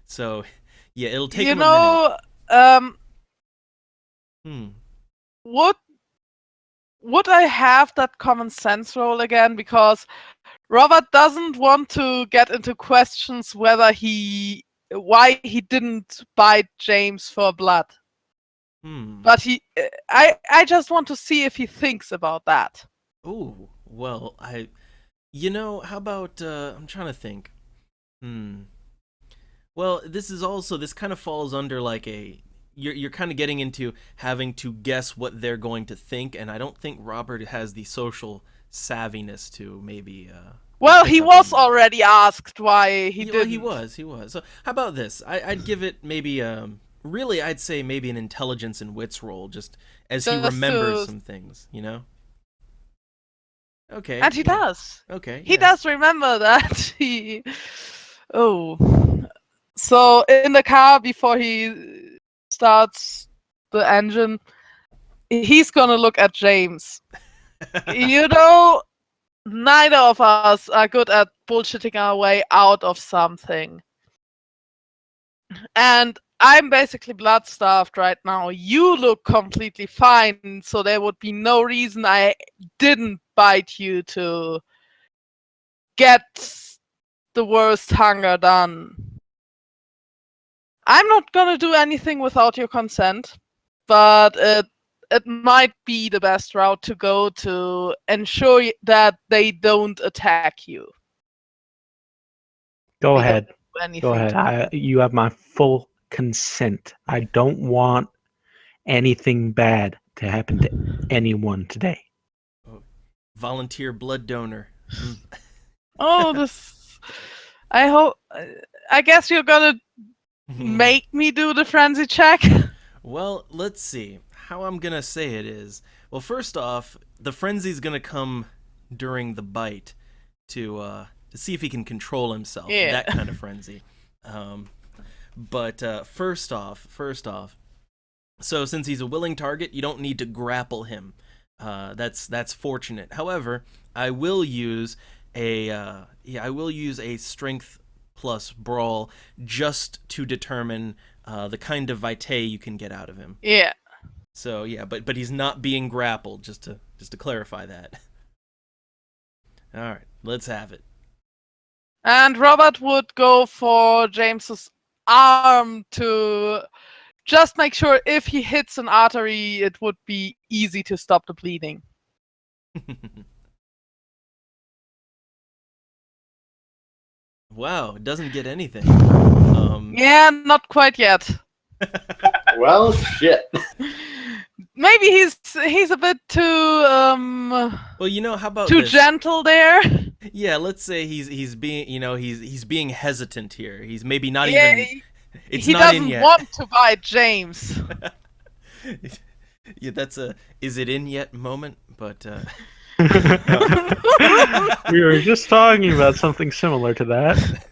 So yeah, it'll take him a minute. Would I have that common sense roll again? Because Robert doesn't want to get into questions why he didn't bite James for blood. But I just want to see if he thinks about that. Ooh, well, how about I'm trying to think. Well, this kind of falls under like you're kind of getting into having to guess what they're going to think, and I don't think Robert has the social savviness to maybe Well, he was already asked why he didn't. He was. So how about this? I'd give it maybe really I'd say maybe an intelligence and wits roll, just as he remembers some things, Okay. And he does. Okay. He does remember that So in the car before he starts the engine, he's gonna look at James. Neither of us are good at bullshitting our way out of something. And I'm basically blood-starved right now. You look completely fine, so there would be no reason I didn't bite you to get the worst hunger done. I'm not gonna do anything without your consent, but it might be the best route to go to ensure that they don't attack you. Go We don't ahead. do anything Go ahead. to- You have my full consent. I don't want anything bad to happen to anyone today. Volunteer blood donor. Oh, this. I guess you're gonna make me do the frenzy check. Well, let's see. How I'm gonna say it is, well, first off, the frenzy's gonna come during the bite to see if he can control himself. Yeah. That kind of frenzy. But first off, so since he's a willing target, you don't need to grapple him. That's fortunate. However, I will use a strength plus brawl just to determine the kind of vitae you can get out of him. Yeah. So yeah, but he's not being grappled. Just to clarify that. All right, let's have it. And Robert would go for James's arm to just make sure if he hits an artery, it would be easy to stop the bleeding. Wow, it doesn't get anything. Yeah, not quite yet. Well, shit. Maybe he's a bit too Well, you know, how about too this? gentle there. Yeah, let's say he's being, he's being hesitant here. He's maybe not Yeah, even. It's he not doesn't in yet. want to bite James. Yeah, that's a is it in yet moment, but We were just talking about something similar to that.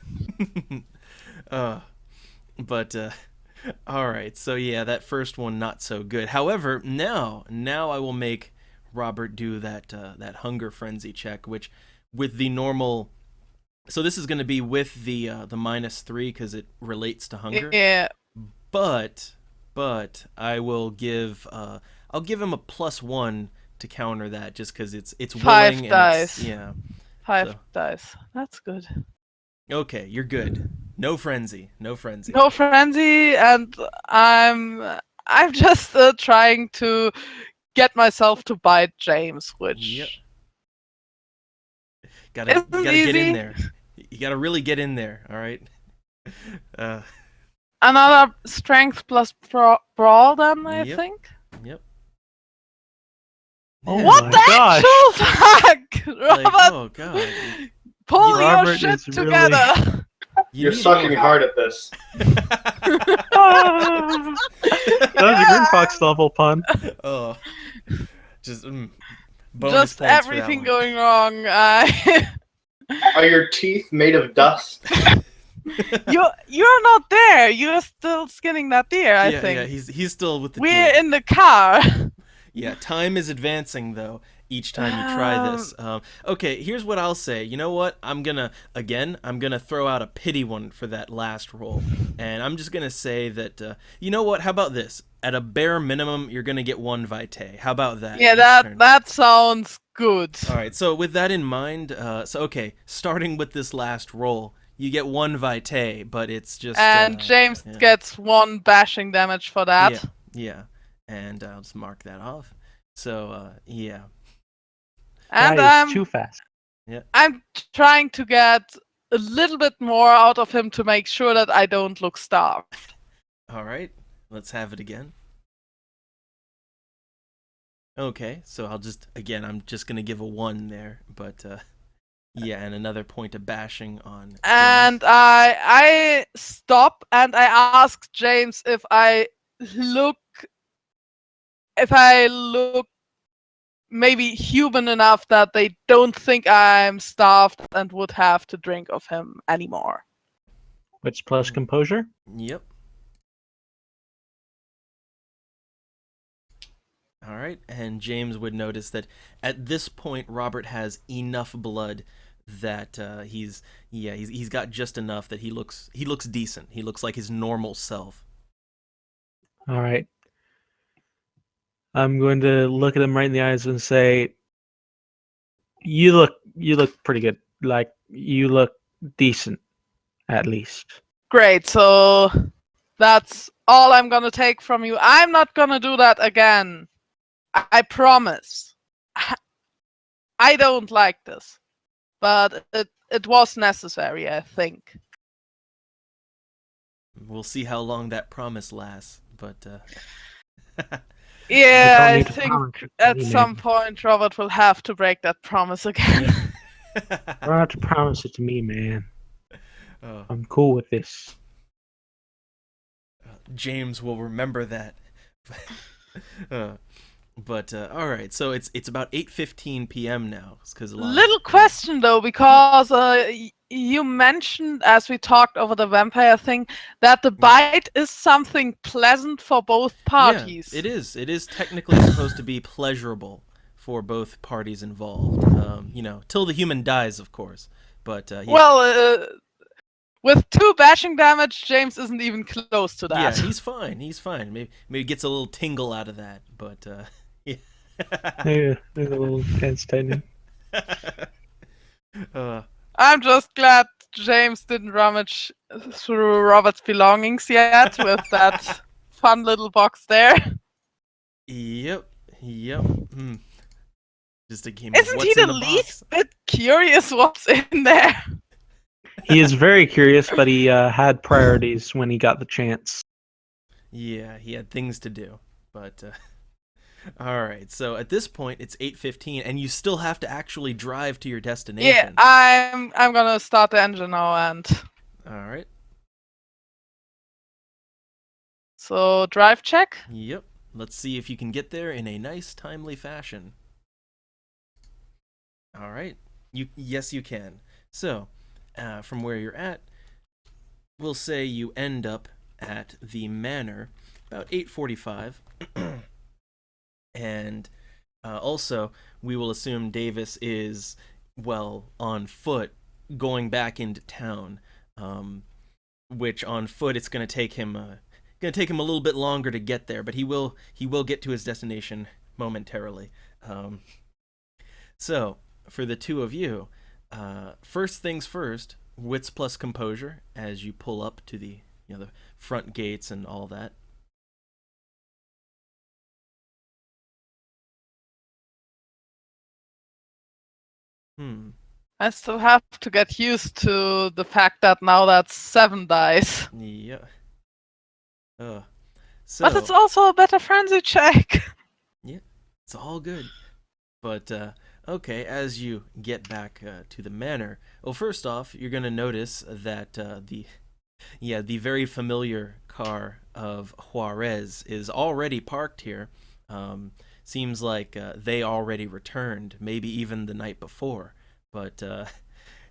all right. So yeah, that first one not so good. However, now I will make Robert do that hunger frenzy check, which with the normal. So this is going to be with the -3 because it relates to hunger. Yeah. But I will give I'll give him a +1 to counter that just because it's 5 willing and dice. yeah. 5 So- dice. That's good. Okay, you're good. No frenzy. No frenzy. No frenzy, and I'm just trying to get myself to bite James, which Yep. Gotta Isn't get easy. in there. You gotta really get in there. All right. another strength plus brawl. Then I Yep. think. Yep. Oh Yeah, What my the gosh. actual fuck, like, Robert? oh god. Pull your Robert shit is really- together. You're need sucking more- hard at this. That was a Green Fox level pun. Oh. Just bonus Just points for that everything one. going wrong. Are your teeth made of dust? You're not there. You're still skinning that deer. I yeah, think. yeah, he's still with the We're team. in the car. Yeah, time is advancing though each time you try this. Okay, here's what I'll say. You know what? I'm gonna throw out a pity one for that last roll, and I'm just gonna say that you know what? How about this? At a bare minimum, you're gonna get 1 vitae. How about that? Yeah, each turn? that sounds good. All right. So with that in mind, starting with this last roll, you get 1 vitae, but it's just And James yeah. gets 1 bashing damage for that. Yeah, and I'll just mark that off. So yeah. And That is too fast. I'm trying to get a little bit more out of him to make sure that I don't look starved. All right, let's have it again. Okay, so I'm just gonna give a 1 there, but yeah, and another point of bashing on. James. And I stop and I ask James if I look maybe human enough that they don't think I'm starved and would have to drink of him anymore. Which plus composure? Yep. All right, and James would notice that at this point Robert has enough blood that he's got just enough that he looks decent. He looks like his normal self. All right. I'm going to look at him right in the eyes and say, "You look pretty good. Like you look decent, at least." Great, so that's all I'm gonna take from you. I'm not gonna do that again. I promise. I don't like this, but it was necessary, I think. We'll see how long that promise lasts, but Yeah, don't I need to think promise it to at me, some man. point Robert will have to break that promise again. You don't have to promise it to me, man. Oh, I'm cool with this. James will remember that. But all right, so it's about 8:15 p.m. now. Because Little question though, because you mentioned as we talked over the vampire thing that the bite is something pleasant for both parties. Yeah, it is. It is technically supposed to be pleasurable for both parties involved. Till the human dies, of course. But yeah. Well, with 2 bashing damage, James isn't even close to that. Yeah, he's fine. He's fine. Maybe gets a little tingle out of that, but yeah. Yeah, there's a little tense tightening. I'm just glad James didn't rummage through Robert's belongings yet with that fun little box there. Yep. Just a game. Isn't he what's in the the least bit curious what's in there? He is very curious, but he had priorities when he got the chance. Yeah, he had things to do, but all right. So at this point, it's 8:15, and you still have to actually drive to your destination. Yeah, I'm gonna start the engine now, and All right. so drive check. Yep. Let's see if you can get there in a nice, timely fashion. All right. Yes, you can. So, from where you're at, we'll say you end up at the manor about 8:45. And also, we will assume Davis is, well, on foot going back into town, which on foot it's going to take him a little bit longer to get there, but he will get to his destination momentarily. So, for the two of you, first things first, wits plus composure as you pull up to the the front gates and all that. I still have to get used to the fact that now that's 7 dice. Yeah. So, But it's also a better frenzy check. it's all good. But okay, as you get back to the manor, well, first off, you're gonna notice that the very familiar car of Juarez is already parked here. Seems like they already returned, maybe even the night before. But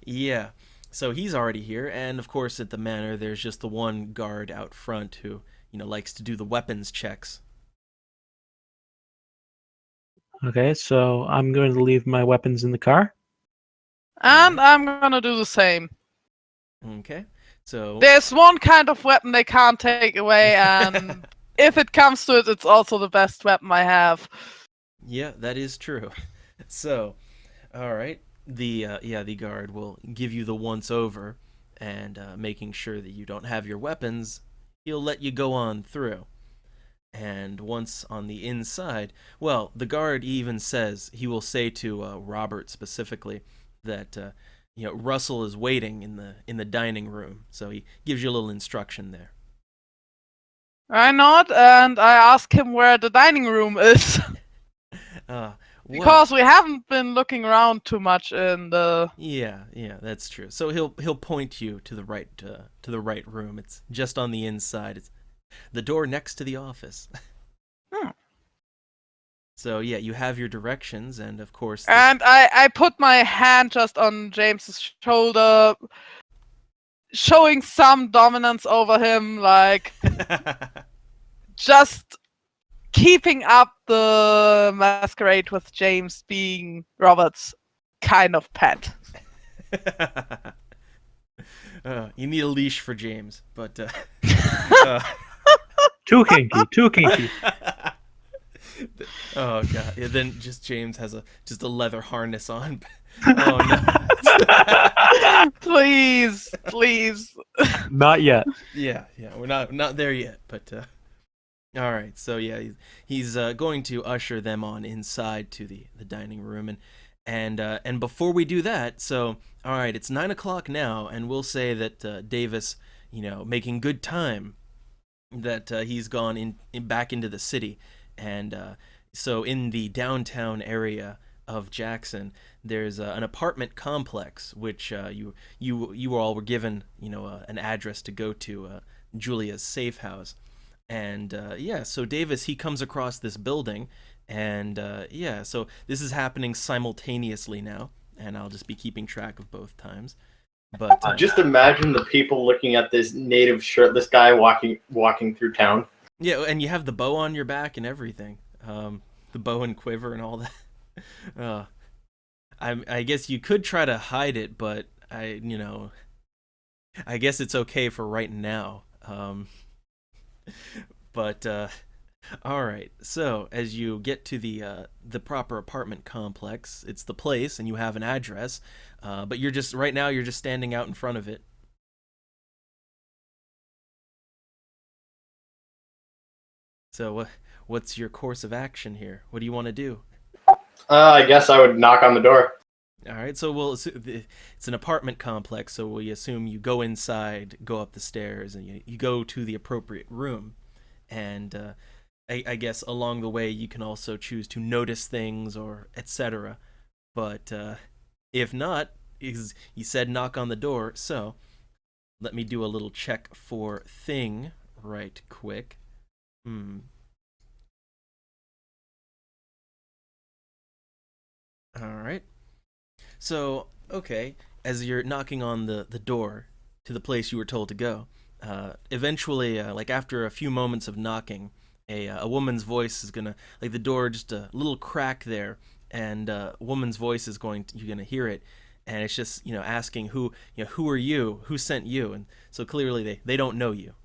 yeah, so he's already here, and of course at the manor there's just the one guard out front who likes to do the weapons checks. Okay, so I'm going to leave my weapons in the car. And I'm gonna do the same. Okay, so There's one kind of weapon they can't take away, and if it comes to it, it's also the best weapon I have. yeah, that is true. So, all right, the guard will give you the once over, and making sure that you don't have your weapons, he'll let you go on through. And once on the inside, well, the guard even says he will say to Robert specifically that Russell is waiting in the dining room, so he gives you a little instruction there. I nod and I ask him where the dining room is. Because we haven't been looking around too much in the. Yeah, that's true. So he'll point you to the right room. It's just on the inside. It's the door next to the office. So yeah, you have your directions, and of course. And I put my hand just on James's shoulder, showing some dominance over him, like just keeping up the masquerade with James being Robert's kind of pet. You need a leash for James, but Too kinky. Oh god! Yeah, then just James has just a leather harness on. Oh no! Please. Not yet. Yeah, we're not there yet, but All right, so yeah, he's going to usher them on inside to the dining room, and before we do that, so all right, it's 9 o'clock now, and we'll say that Davis, making good time, that he's gone back into the city, and so in the downtown area of Jackson, there's an apartment complex which you all were given an address to go to, Julia's safe house, and yeah, so Davis, he comes across this building, and yeah, so this is happening simultaneously now, and I'll just be keeping track of both times. But Just imagine the people looking at this native shirtless guy walking through town. yeah, and you have the bow on your back and everything, the bow and quiver and all that. uh, I guess you could try to hide it, but I guess it's okay for right now. But all right. So as you get to the proper apartment complex, it's the place, and you have an address. But you're just right now. You're just standing out in front of it. So what's your course of action here? What do you want to do? I guess I would knock on the door. All right. So it's an apartment complex. So we assume you go inside, go up the stairs, and you go to the appropriate room, and I guess along the way you can also choose to notice things or etc. But if not, you said knock on the door, so let me do a little check for thing right quick. All right. So, okay, as you're knocking on the door to the place you were told to go, eventually, like after a few moments of knocking, a woman's voice is gonna, like the door, just a little crack there, and a woman's voice is you're gonna hear it, and it's just, asking who are you? Who sent you? And so clearly they don't know you.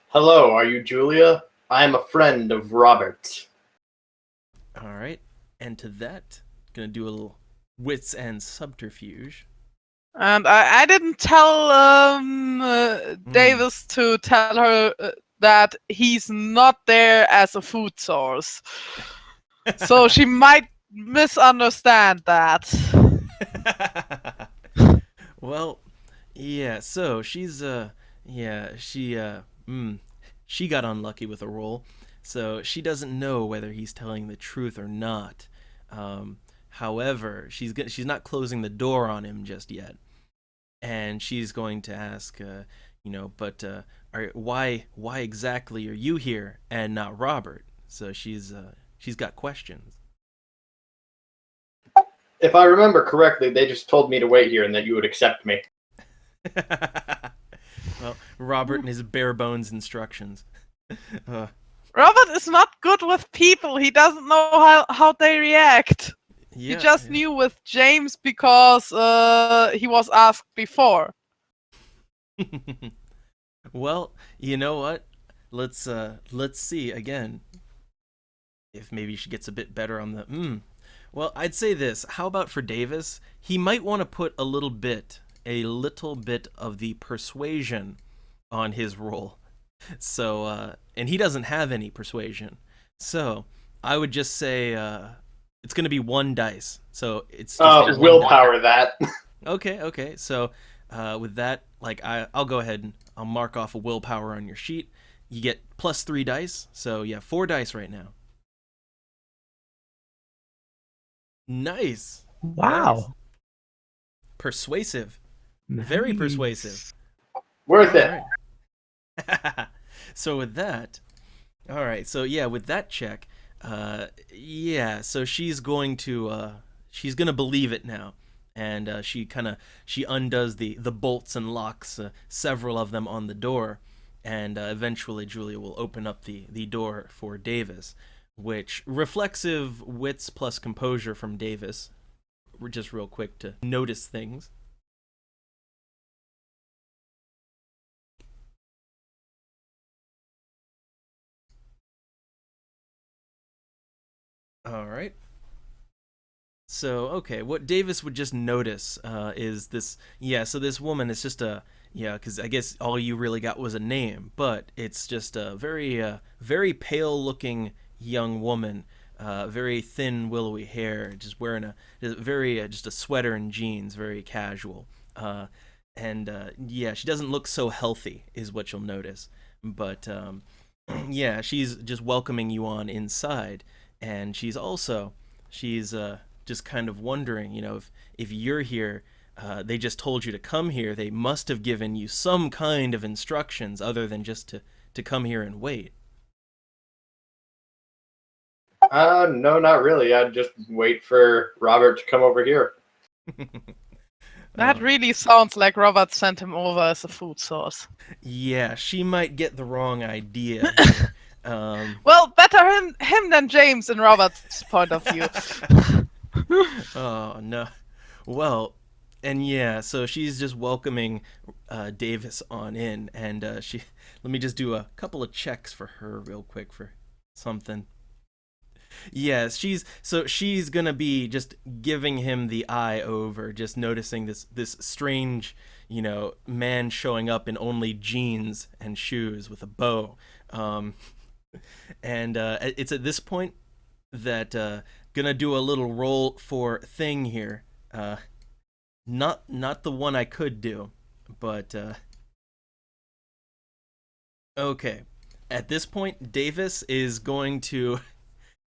Hello, are you Julia? I am a friend of Robert. All right, and to that, gonna do a little wits and subterfuge. And I didn't tell Davis to tell her that he's not there as a food source. So she might misunderstand that. Well, yeah, so she got unlucky with a roll, so she doesn't know whether he's telling the truth or not. However, she's not closing the door on him just yet, and she's going to ask, but why exactly are you here and not Robert? So she's got questions. If I remember correctly, they just told me to wait here and that you would accept me. Well, Robert and his bare bones instructions. Robert is not good with people. He doesn't know how they react. Yeah, he just knew with James because he was asked before. Well, you know what? Let's see again if maybe she gets a bit better on the. Well, I'd say this. How about for Davis? He might want to put a little bit of the persuasion on his roll. So, and he doesn't have any persuasion. So, I would just say it's going to be 1 dice. So, it's just willpower that. Okay. So, with that, like I'll go ahead and I'll mark off a willpower on your sheet. You get plus 3 dice. So, yeah, 4 dice right now. Nice. Wow. Nice. Persuasive. Very persuasive. Worth it. Right. So with that, all right. So yeah, with that check, yeah. So she's going to believe it now, and she undoes the bolts and locks, several of them on the door, and eventually Julia will open up the door for Davis, which reflexive wits plus composure from Davis. We're just real quick to notice things. All right. So okay, what Davis would just notice is this. Yeah, so this woman is just a yeah, because I guess all you really got was a name, but it's just a very pale-looking young woman, very thin, willowy hair, just wearing just very just a sweater and jeans, very casual. And yeah, she doesn't look so healthy, is what you'll notice. But yeah, she's just welcoming you on inside, and she's just kind of wondering, if you're here. They just told you to come here. They must have given you some kind of instructions other than just to come here and wait. No, not really. I'd just wait for Robert to come over here. That really sounds like Robert sent him over as a food source. Yeah, she might get the wrong idea. Well, better him than James in Robert's point of view. Oh no. Well, and yeah, so she's just welcoming Davis on in, and let me just do a couple of checks for her real quick for something. Yes, she's gonna be just giving him the eye over, just noticing this strange, man showing up in only jeans and shoes with a bow, and it's at this point that gonna do a little roll for thing here. Not the one I could do, but okay. At this point, Davis is going to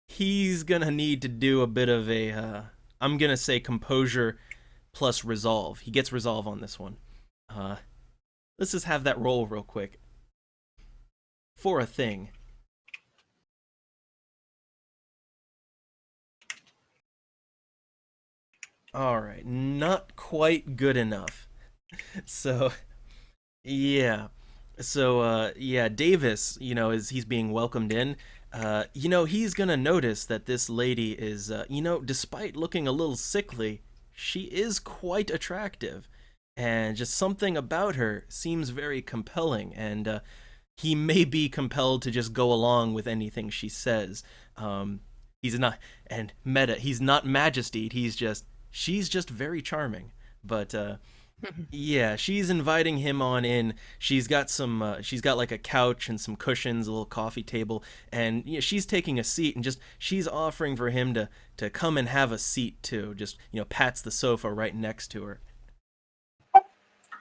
he's gonna need to do a bit of a I'm gonna say composure plus resolve. He gets resolve on this one. Let's just have that roll real quick for a thing. All right, not quite good enough. So yeah. So yeah, Davis, as he's being welcomed in, he's gonna notice that this lady is, despite looking a little sickly, she is quite attractive, and just something about her seems very compelling, and he may be compelled to just go along with anything she says. He's not, and meta, he's not Majesty. She's just very charming, but yeah, she's inviting him on in. She's got like a couch and some cushions, a little coffee table, and she's taking a seat, and she's offering for him to come and have a seat too. Just pats the sofa right next to her.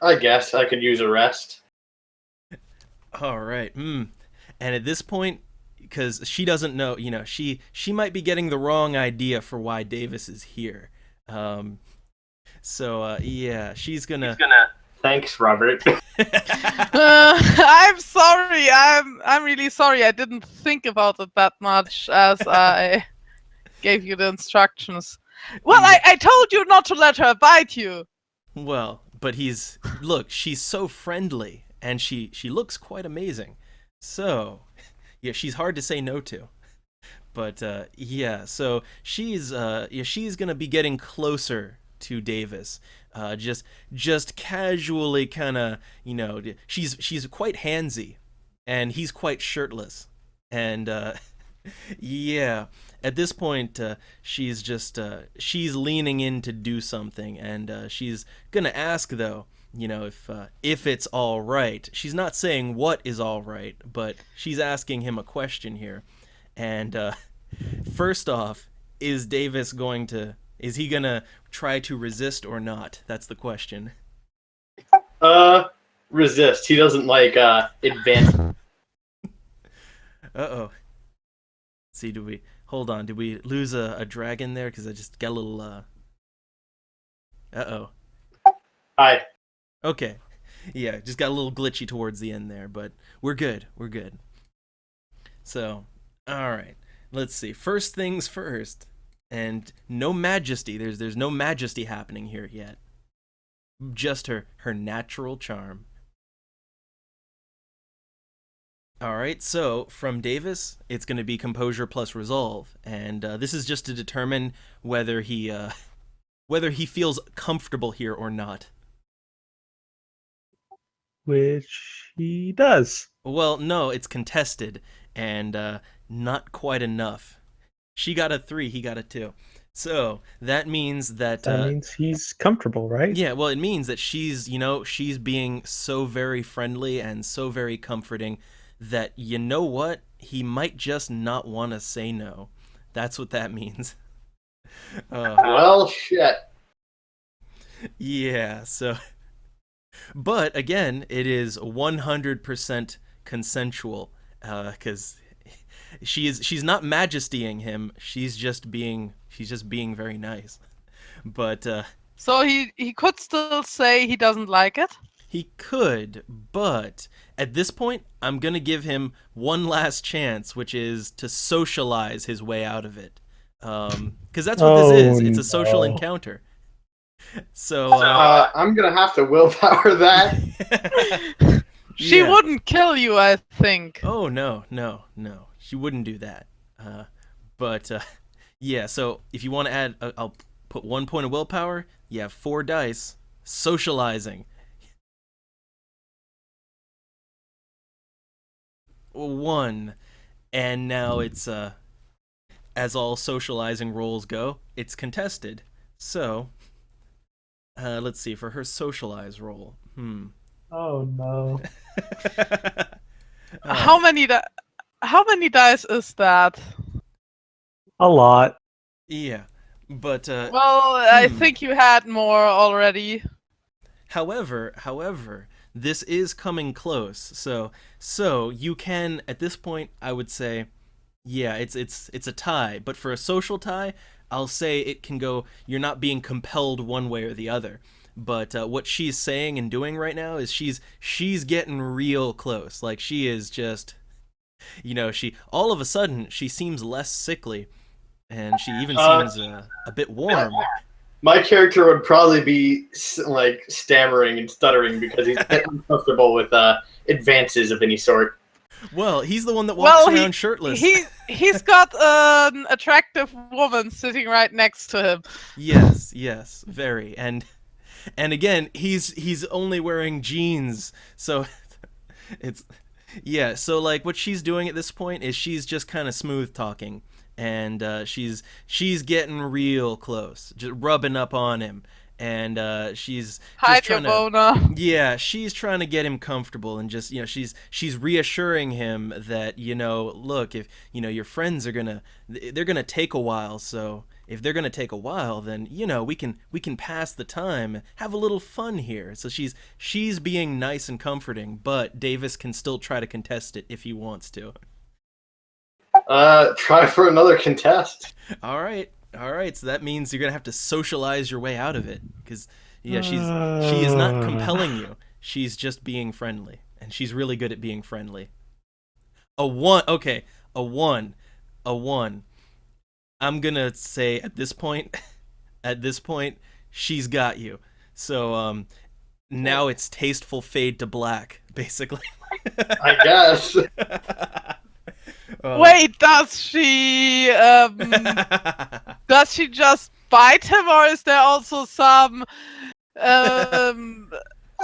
I guess I could use a rest. All right. And at this point, because she doesn't know, she might be getting the wrong idea for why Davis is here. So yeah, she's gonna. Thanks, Robert. I'm sorry. I'm really sorry. I didn't think about it that much as I gave you the instructions. Well, I told you not to let her bite you. Well, but look, she's so friendly, and she looks quite amazing. So yeah, she's hard to say no to. But yeah, so she's gonna be getting closer to Davis, just casually, kind of, she's quite handsy, and he's quite shirtless, and yeah, at this point, she's leaning in to do something, and she's gonna ask though, if it's all right. She's not saying what is all right, but she's asking him a question here. And first off, is he gonna try to resist or not? That's the question. Resist. He doesn't like advance. Uh-oh. See, hold on, did we lose a dragon there? Because I just got a little, Uh-oh. Hi. Okay. Yeah, just got a little glitchy towards the end there, but we're good. So, alright. Let's see. First things first. And no Majesty. There's no Majesty happening here yet. Just her natural charm. Alright, so from Davis, it's going to be composure plus resolve. And this is just to determine whether he feels comfortable here or not. Which he does. Well, no, it's contested, and not quite enough. She got a 3, he got a 2. So that means that That means he's comfortable, right? yeah, well, it means that she's being so very friendly and so very comforting that you know what? He might just not want to say no. That's what that means. Well, shit. Yeah, so but again, it is 100% consensual cuz she's not majestying him. She's just being very nice. But So he could still say he doesn't like it. he could, but at this point, I'm going to give him one last chance, which is to socialize his way out of it. Because that's what this is. It's a social no. encounter. So, I'm gonna have to willpower that. She Yeah. wouldn't kill you, I think. Oh, no. She wouldn't do that. But, yeah, so if you want to add, I'll put 1 point of willpower. You have 4 dice. Socializing. 1. And now it's, as all socializing rolls go, it's contested. So, let's see, for her socialize roll. Oh no. How many dice is that? A lot. Yeah, but Well, I think you had more already. however, this is coming close. So you can at this point, I would say, yeah, it's a tie. But for a social tie, I'll say it can go. You're not being compelled one way or the other. But what she's saying and doing right now is she's getting real close. Like she is just, she all of a sudden she seems less sickly, and she even seems a bit warm. My character would probably be like stammering and stuttering because he's uncomfortable with advances of any sort. Well, he's the one that walks Well, around shirtless. He's got an attractive woman sitting right next to him. Yes, very. And again, he's only wearing jeans, so it's yeah. So like what she's doing at this point is she's just kind of smooth talking, and she's getting real close, just rubbing up on him, and she's Hide just your trying to boner. yeah, she's trying to get him comfortable and just she's reassuring him that look, if your friends are they're gonna take a while, so if they're gonna take a while, then we can pass the time, have a little fun here. So she's being nice and comforting, but Davis can still try to contest it if he wants to. Try for another contest. All right. So that means you're gonna have to socialize your way out of it, because yeah, she is not compelling you. She's just being friendly, and she's really good at being friendly. A 1. Okay, a 1. I'm gonna say at this point, she's got you. So now it's tasteful fade to black, basically. I guess. Wait, does she just bite him, or is there also some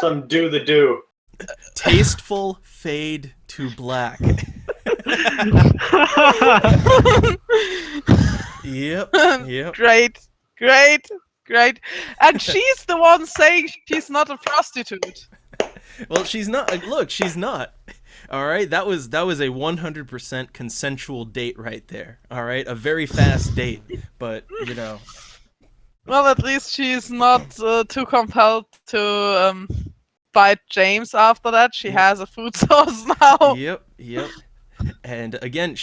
Some do the do. Tasteful fade to black. Yep. Great. And she's the one saying she's not a prostitute. Well, she's not. Look, she's not. All right, that was a 100% consensual date right there. All right, a very fast date, but Well, at least she's not too compelled to bite James after that. She has a food source now. Yep. And again,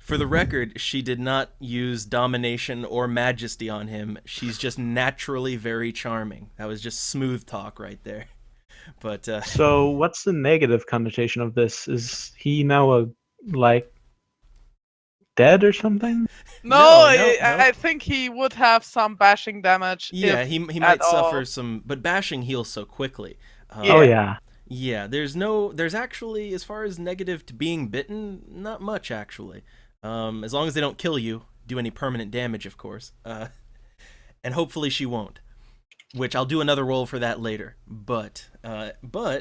for the record, she did not use domination or majesty on him. She's just naturally very charming. That was just smooth talk right there. But So what's the negative connotation of this? Is he now dead or something? No, No. I think he would have some bashing damage. yeah, if he might at suffer all. some, but bashing heals so quickly. Oh yeah. Yeah, there's actually, as far as negative to being bitten, not much actually. As long as they don't kill you, do any permanent damage, of course. And hopefully she won't. Which I'll do another roll for that later. But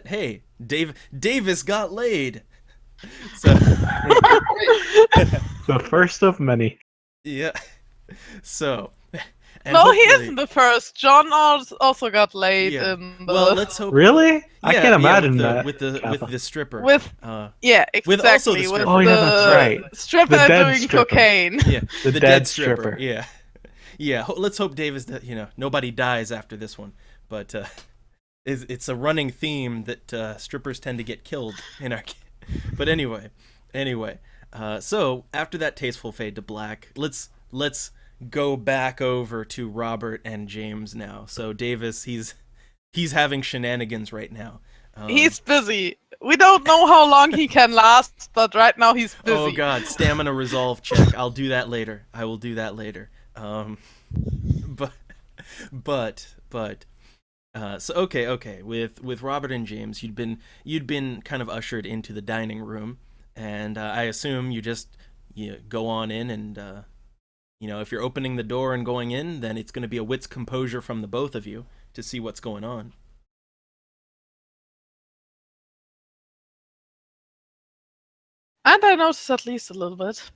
hey, Davis got laid. So The first of many. yeah. So And No, he hopefully- isn't the first. John also got laid Yeah. in the... Well, let's hope. Really? I Yeah, can't yeah, imagine with the, that. with the Kappa. with the stripper. With- uh, Yeah, With exactly. also the stripper. Oh, yeah, that's right. Stripper The dead doing stripper. cocaine. yeah, The the dead stripper. Yeah, yeah. Let's hope Davis. Nobody dies after this one. But it's a running theme that strippers tend to get killed in our. But anyway. So after that tasteful fade to black, let's go back over to Robert and James now. So Davis, he's having shenanigans right now. He's busy. We don't know how long he can last, but right now he's busy. Oh god, stamina resolve check. I'll do that later. I will do that later. So okay. With Robert and James, you'd been kind of ushered into the dining room, and I assume you go on in, and if you're opening the door and going in, then it's going to be a wit's composure from the both of you to see what's going on. And I noticed at least a little bit.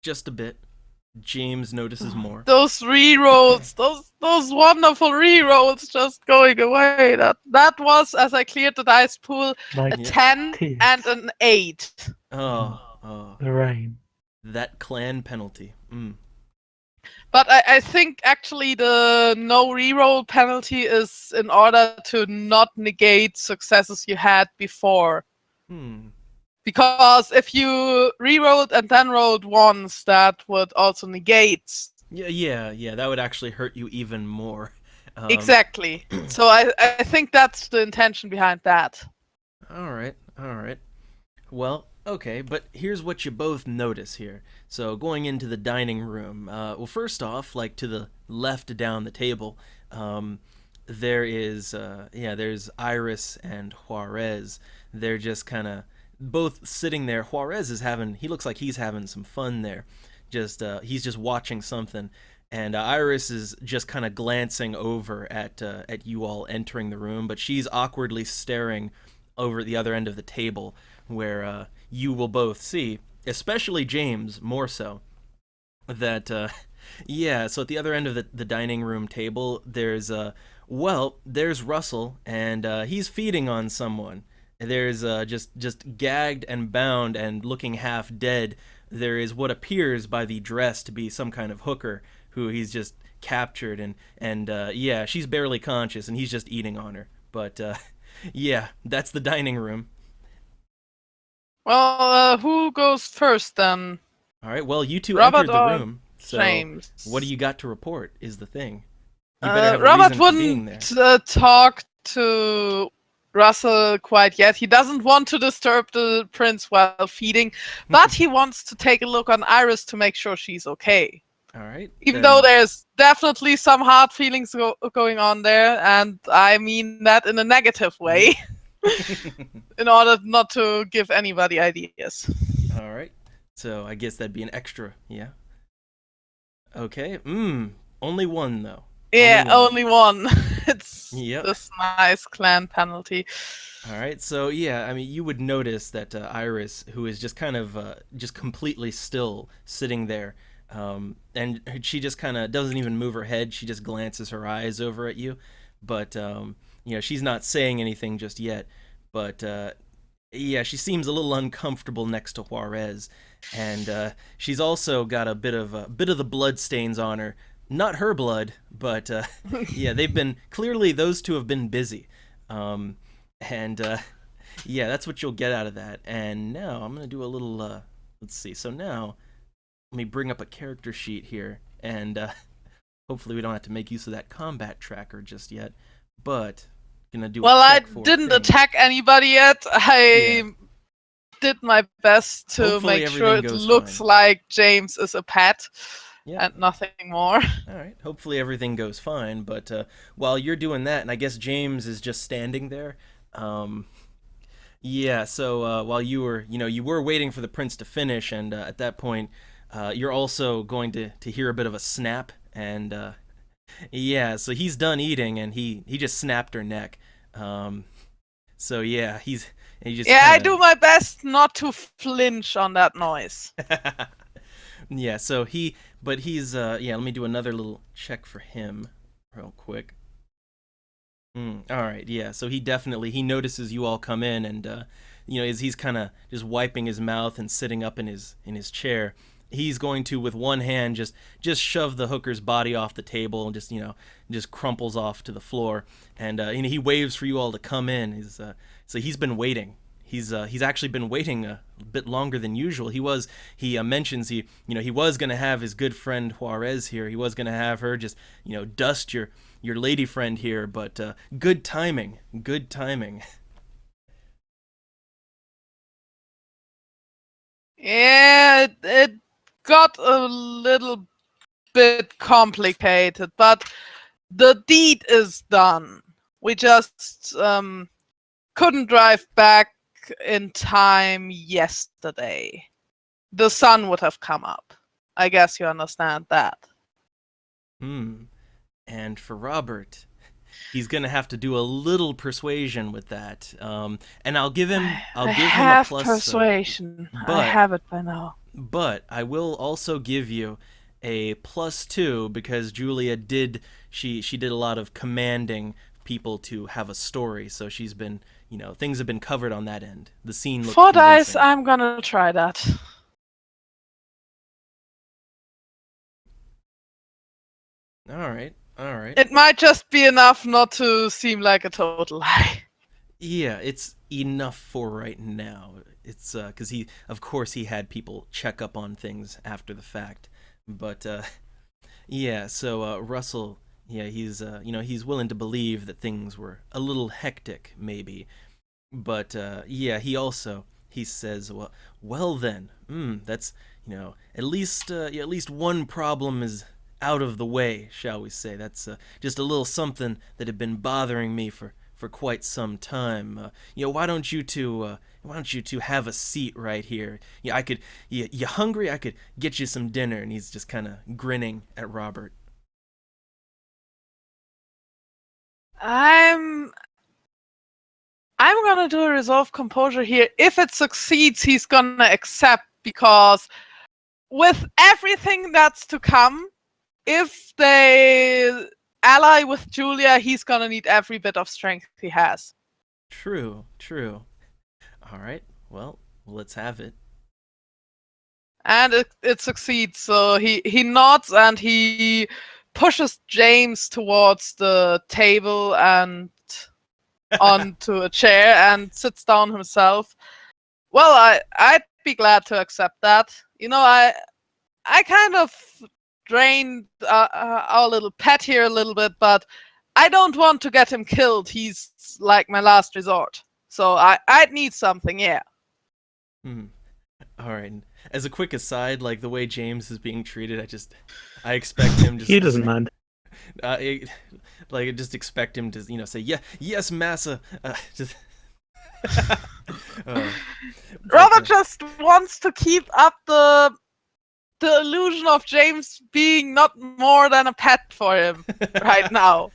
Just a bit. James notices more. Those rerolls, those wonderful rerolls just going away. That was, as I cleared the dice pool, a Like 10 tears. and an 8. Oh, the rain. that clan penalty. But I think actually the no reroll penalty is in order to not negate successes you had before. Because if you rerolled and then rolled once, that would also negate. Yeah, that would actually hurt you even more. Exactly. So I think that's the intention behind that. All right. Well, okay, but here's what you both notice here. So going into the dining room, well, first off, like to the left down the table, there's Iris and Juarez. They're just kind of both sitting there. Juarez he looks like he's having some fun there. He's just watching something, and Iris is just kind of glancing over at you all entering the room, but she's awkwardly staring over at the other end of the table, where you will both see, especially James more so, that so at the other end of the dining room table, there's Russell, and he's feeding on someone. There's just gagged and bound and looking half dead. There is what appears by the dress to be some kind of hooker who he's just captured, and she's barely conscious, and he's just eating on her. But that's the dining room. Well, who goes first then? All right. Well, you two Robert entered the or room. So James. what do you got to report? Is the thing. You better have a Robert reason for being there. wouldn't talk to Russell quite yet. He doesn't want to disturb the prince while feeding, but he wants to take a look on Iris to make sure she's okay. All right. Even then- though there's definitely some hard feelings going on there, and I mean that in a negative way, in order not to give anybody ideas. All right. So I guess that'd be an extra, yeah. Okay. Only one though. Yeah, Only only one. It's Yep. this nice clan penalty. All right. So yeah, I mean, you would notice that Iris, who is just kind of just completely still sitting there, and she just kind of doesn't even move her head. She just glances her eyes over at you, but she's not saying anything just yet. But she seems a little uncomfortable next to Juarez, and she's also got a bit of the blood stains on her. Not her blood, but they've been clearly those two have been busy, that's what you'll get out of that. And now I'm gonna do a little. Let's see. So now, let me bring up a character sheet here, and hopefully we don't have to make use of that combat tracker just yet. But gonna do. Well, a I check for didn't things. attack anybody yet. I did my best to Hopefully make sure it everything goes looks fine. like James is a pet Yeah. and nothing more. All right. Hopefully everything goes fine. But while you're doing that, and I guess James is just standing there. So while you were waiting for the prince to finish, and at that point, you're also going to hear a bit of a snap, and so he's done eating, and he just snapped her neck. He just Yeah, I kinda- do my best not to flinch on that noise. Yeah, so he's yeah, let me do another little check for him real quick. All right, yeah. So he notices you all come in, and as he's kind of just wiping his mouth and sitting up in his chair, he's going to, with one hand, just shove the hooker's body off the table and just crumples off to the floor, and he waves for you all to come in. So he's been waiting. He's actually been waiting a bit longer than usual. He mentions he was gonna have his good friend Juarez here. He was gonna have her just dust your lady friend here, but good timing, good timing. Yeah, it got a little bit complicated, but the deed is done. We just couldn't drive back in time yesterday. The sun would have come up. I guess you understand that. And for Robert, he's gonna have to do a little persuasion with that. And I'll give him a plus. Persuasion. But I have it by now. But I will also give you a +2 because Julia did a lot of commanding people to have a story, so she's been things have been covered on that end. The scene looked 4 dice. convincing. I'm gonna try that. All right. It might just be enough not to seem like a total lie. Yeah, it's enough for right now. It's because he had people check up on things after the fact, but yeah. So Russell, yeah, he's willing to believe that things were a little hectic, maybe, but yeah, he says, well then, that's at least one problem is out of the way, shall we say. That's just a little something that had been bothering me for quite some time. Why don't you two have a seat right here? Yeah, you hungry? I could get you some dinner. And he's just kind of grinning at Robert. I'm gonna do a resolve composure here. If it succeeds, he's gonna accept, because with everything that's to come, if they ally with Julia, he's gonna need every bit of strength he has. True. All right, well, let's have it. And it succeeds, so he nods and he pushes James towards the table and onto a chair and sits down himself. Well, I'd be glad to accept that. I kind of drained our little pet here a little bit, but I don't want to get him killed. He's like my last resort. So I'd need something, yeah. All right. As a quick aside, like the way James is being treated, I expect him just. He doesn't mind. I just expect him to, say, yeah, yes, massa. Just. Robert just wants to keep up the illusion of James being not more than a pet for him right now.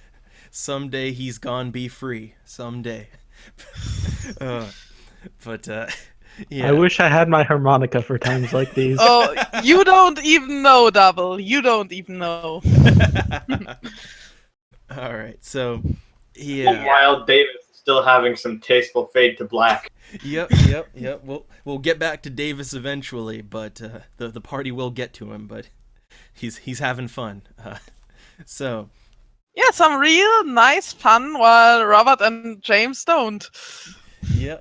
Someday he's gone be free. Someday. But yeah. I wish I had my harmonica for times like these. Oh, you don't even know, Double. You don't even know. All right, so yeah. While Davis is still having some tasteful fade to black. Yep. We'll get back to Davis eventually, but the party will get to him. But he's having fun. So. Yeah, some real nice fun while Robert and James don't. Yeah.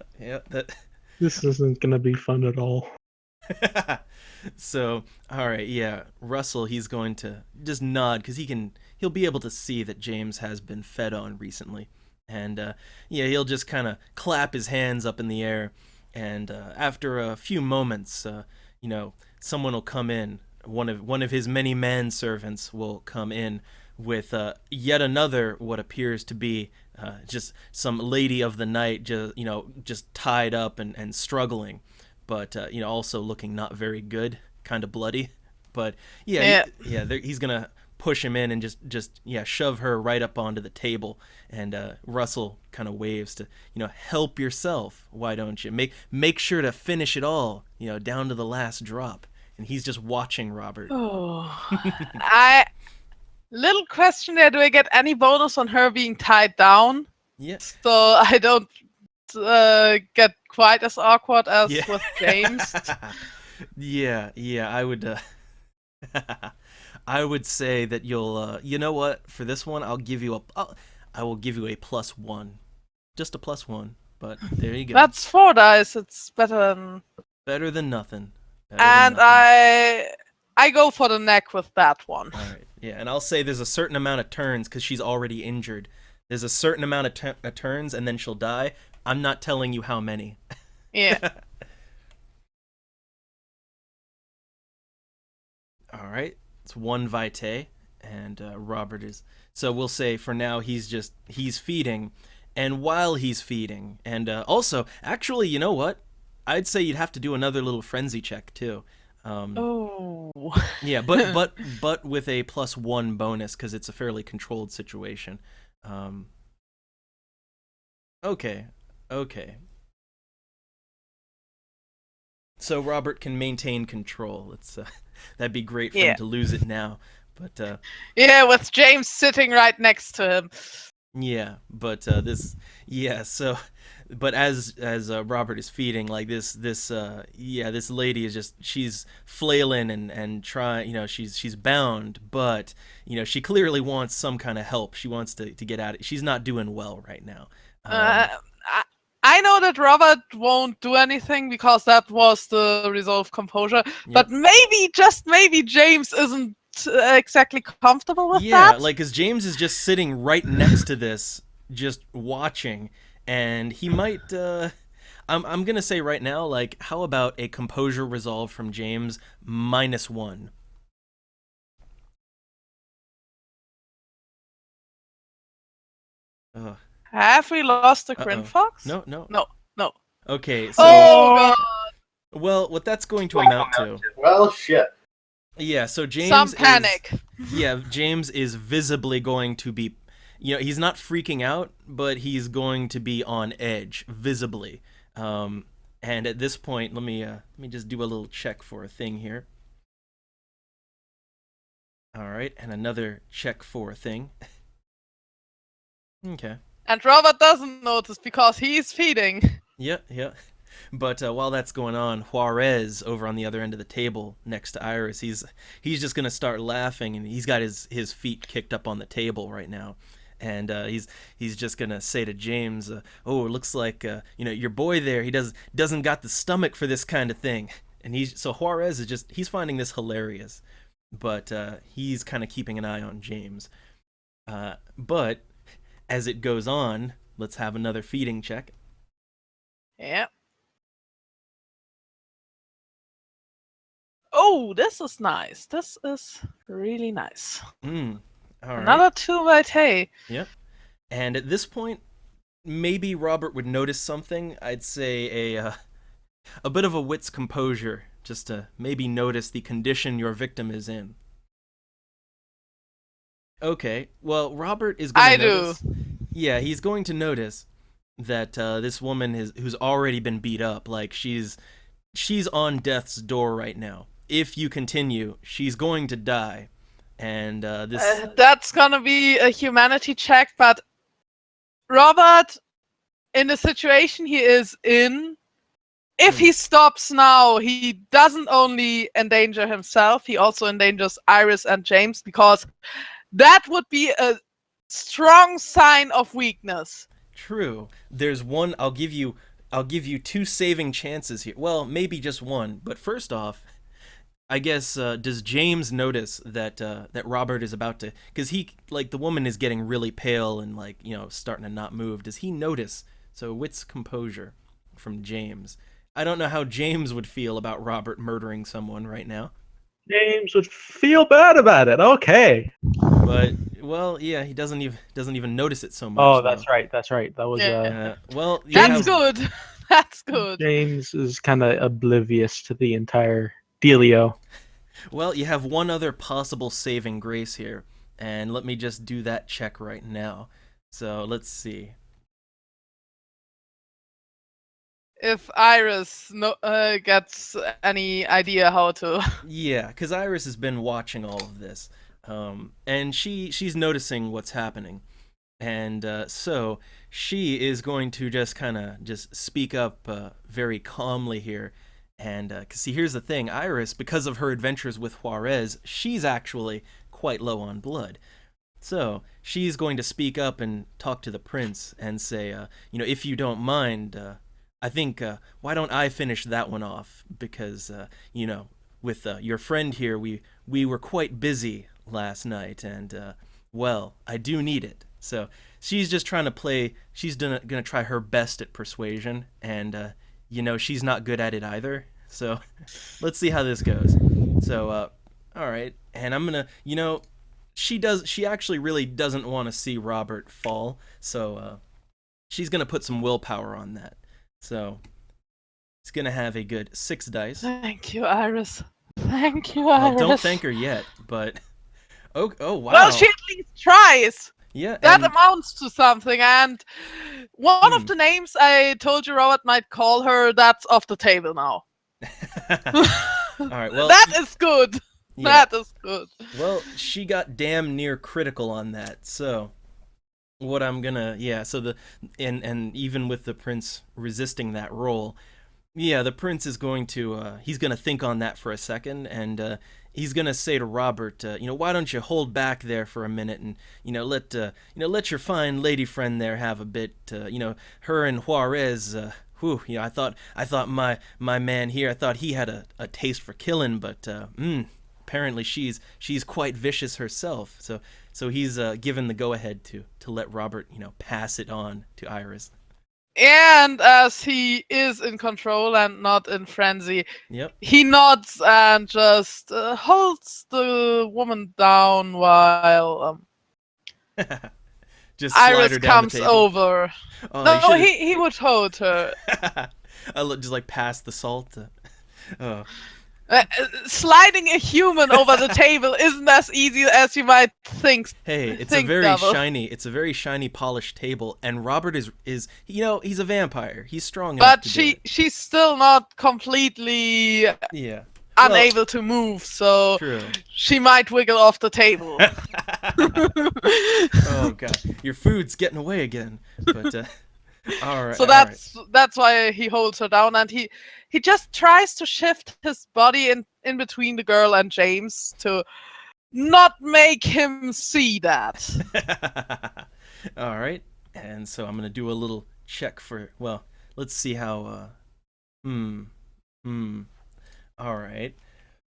This isn't gonna be fun at all. So, all right, yeah. Russell, he's going to just nod because he'll be able to see that James has been fed on recently, and yeah, he'll just kind of clap his hands up in the air, and after a few moments, someone will come in. One of his many manservants will come in with yet another what appears to be just some lady of the night, just tied up and struggling, but also looking not very good, kind of bloody. But he's gonna push him in and just shove her right up onto the table, and Russell kind of waves to help yourself. Why don't you make sure to finish it all, down to the last drop. and he's just watching Robert. Oh, little question there. Do I get any bonus on her being tied down? Yeah. So I don't get quite as awkward as Yeah. with James. yeah. I would. I would say that you'll. You know what? For this one, I'll give you I will give you a +1, just a +1. But there you go. That's 4 dice. It's better than. Better than nothing. And I go for the neck with that one. All right. Yeah, and I'll say there's a certain amount of turns because she's already injured. There's a certain amount of turns, and then she'll die. I'm not telling you how many. Yeah. All right. It's 1 vitae, and Robert is. So we'll say for now he's feeding, and while he's feeding, and also actually, you know what? I'd say you'd have to do another little frenzy check too. Oh. Yeah, but with a +1 bonus because it's a fairly controlled situation. Okay. So Robert can maintain control. It's that'd be great for him to lose it now, but yeah, with James sitting right next to him. Yeah, but so. But as Robert is feeding, like this lady is she's flailing and trying, she's bound, but she clearly wants some kind of help. She wants to get out. She's not doing well right now. I know that Robert won't do anything because that was the resolve composure, but maybe, just maybe, James isn't exactly comfortable with that. Yeah, like, because James is just sitting right next to this, just watching. And he might, I'm going to say right now, like, how about a composure resolve from James -1? Have we lost the Grin Fox? No. Okay, so... Oh, God. Well, what that's going to amount to... Well, shit. Yeah, so James Some panic. James is visibly going to be... he's not freaking out, but he's going to be on edge, visibly. And at this point, let me just do a little check for a thing here. All right, and another check for a thing. Okay. And Robert doesn't notice because he's feeding. Yeah. But while that's going on, Juarez over on the other end of the table next to Iris, he's just gonna start laughing, and he's got his feet kicked up on the table right now. And he's just gonna say to James, "Oh, it looks like your boy there. He doesn't got the stomach for this kind of thing." And so Juarez is he's finding this hilarious, but he's kind of keeping an eye on James. But as it goes on, let's have another feeding check. Yeah. Oh, this is nice. This is really nice. All right. Another 2 vitae. Yep. And at this point, maybe Robert would notice something. I'd say a bit of a wit's composure, just to maybe notice the condition your victim is in. Okay. Well, Robert is going to notice. Yeah, he's going to notice that this woman who's already been beat up, like she's on death's door right now. If you continue, she's going to die. And that's gonna be a humanity check, but Robert, in the situation he is in, if he stops now, he doesn't only endanger himself, he also endangers Iris and James, because that would be a strong sign of weakness. True. There's one. I'll give you 2 saving chances here. Well, maybe just one. But first off, I guess does James notice that that Robert is about to? Because the woman is getting really pale and starting to not move. Does he notice? So wit's composure from James. I don't know how James would feel about Robert murdering someone right now. James would feel bad about it. Okay. But yeah, he doesn't even notice it so much. Oh, that's right. That was well. That's good. That's good. James is kind of oblivious to the entire dealio. Well, you have one other possible saving grace here, and let me just do that check right now. So let's see. if Iris gets any idea how to. Yeah, because Iris has been watching all of this, and she's noticing what's happening, and so she is going to just kind of just speak up very calmly here, and cause see, here's the thing, Iris, because of her adventures with Juarez, she's actually quite low on blood. So she's going to speak up and talk to the prince and say, if you don't mind, I think why don't I finish that one off? Because with your friend here, we were quite busy last night, and well, I do need it. So she's just trying to play. She's gonna try her best at persuasion, and she's not good at it either. So let's see how this goes. So all right, and I'm gonna she actually really doesn't want to see Robert fall, so she's gonna put some willpower on that. So it's gonna have a good 6 dice. Thank you, Iris. Thank you, Well, Iris. don't thank her yet, but oh wow. Well, she at least tries. Yeah, That and amounts to something, and one of the names I told you Robert might call her, that's off the table now. all right. Well, that is good. yeah. That is good. Well, she got damn near critical on that. So what I'm gonna and even with the prince resisting that roll, yeah, the prince is going to he's gonna think on that for a second, and he's gonna say to Robert, why don't you hold back there for a minute and let your fine lady friend there have a bit, her and Juarez. I thought my man here, I thought he had a taste for killing, but apparently she's quite vicious herself. So he's given the go ahead to let Robert pass it on to Iris. And as he is in control and not in frenzy, Yep. he nods and just holds the woman down while Just slide Iris her down comes the table. over. Oh, No, you should've- he would hold her. just like pass the salt. Oh. Sliding a human over the table isn't as easy as you might think. Hey, it's Think a double. very shiny, polished table, and Robert is he's a vampire. He's strong enough But to do it. she's still not completely Yeah. unable to move, so True. she might wiggle off the table. Oh god, your food's getting away again. But all right. So all right. that's why he holds her down, and he just tries to shift his body in between the girl and James to not make him see that. All right, and so I'm gonna do a little check for. Well, let's see how. All right.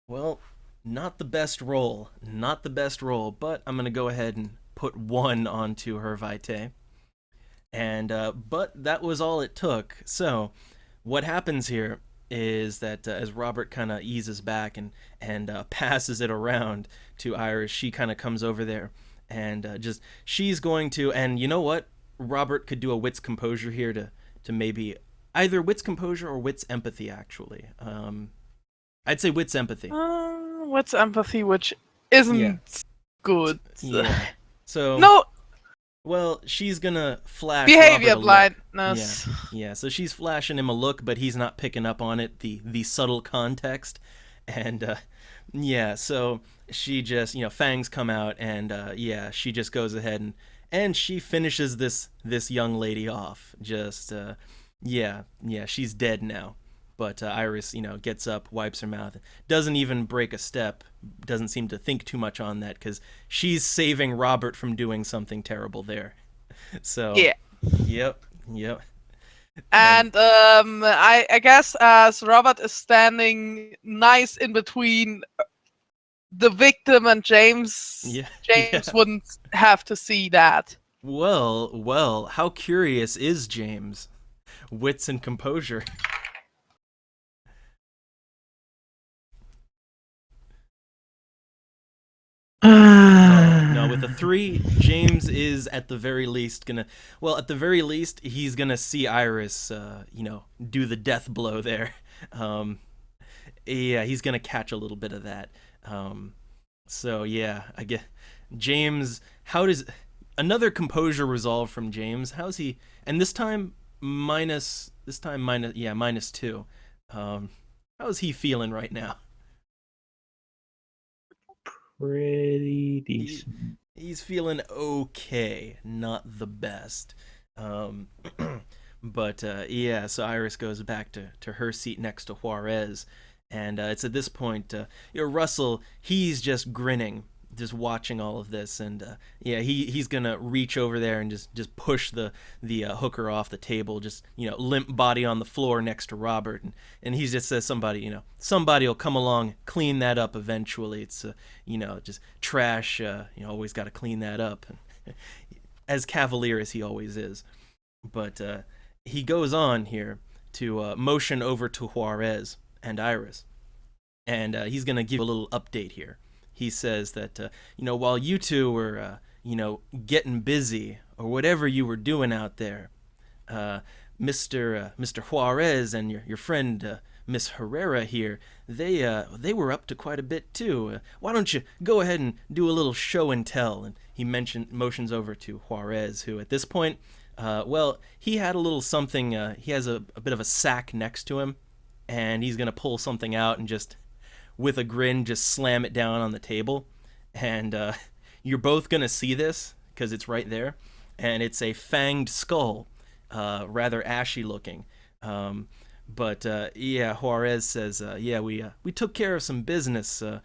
Well, not the best roll, but I'm gonna go ahead and put 1 onto her vitae. And but that was all it took. So what happens here is that as Robert kind of eases back and passes it around to Iris, she kind of comes over there and she's going to, and you know what, Robert could do a wits composure here to maybe either wits composure or wits empathy actually. I'd say wits empathy. What's empathy, which isn't good. Yeah. So No, well, she's gonna flash behavior Robert a look. blindness. Yeah, so she's flashing him a look, but he's not picking up on it, the subtle context. And yeah, so she just, fangs come out, and yeah, she just goes ahead and she finishes this young lady off. Just yeah, she's dead now. But Iris, gets up, wipes her mouth, doesn't even break a step, doesn't seem to think too much on that, because she's saving Robert from doing something terrible there. So Yeah. Yep. And I guess as Robert is standing nice in between the victim and James, Yeah. James yeah. wouldn't have to see that. Well, how curious is James? Wits and composure. No, with a 3, James is at the very least gonna. Well, at the very least, he's gonna see Iris, do the death blow there. Yeah, he's gonna catch a little bit of that. So yeah, I get James. How does another composure resolve from James? How's he? And this time minus This time -2. How's he feeling right now? Pretty decent. He's feeling okay, not the best. Um, but yeah, so Iris goes back to her seat next to Juarez, and it's at this point, Russell, he's just grinning, just watching all of this, and yeah, he's gonna reach over there and just push the hooker off the table, just limp body on the floor next to Robert, and he just says somebody will come along, clean that up eventually. It's just trash. Always got to clean that up, as cavalier as he always is. But he goes on here to motion over to Juarez and Iris, and he's gonna give a little update here. He says that while you two were getting busy or whatever you were doing out there, Mr. Juarez and your friend Miss Herrera here, they were up to quite a bit too. Why don't you go ahead and do a little show and tell? And he motions over to Juarez, who at this point, he had a little something. He has a bit of a sack next to him, and he's gonna pull something out and just, with a grin, just slam it down on the table. And you're both gonna see this because it's right there, and it's a fanged skull, rather ashy looking. But yeah, Juarez says, yeah, we took care of some business. There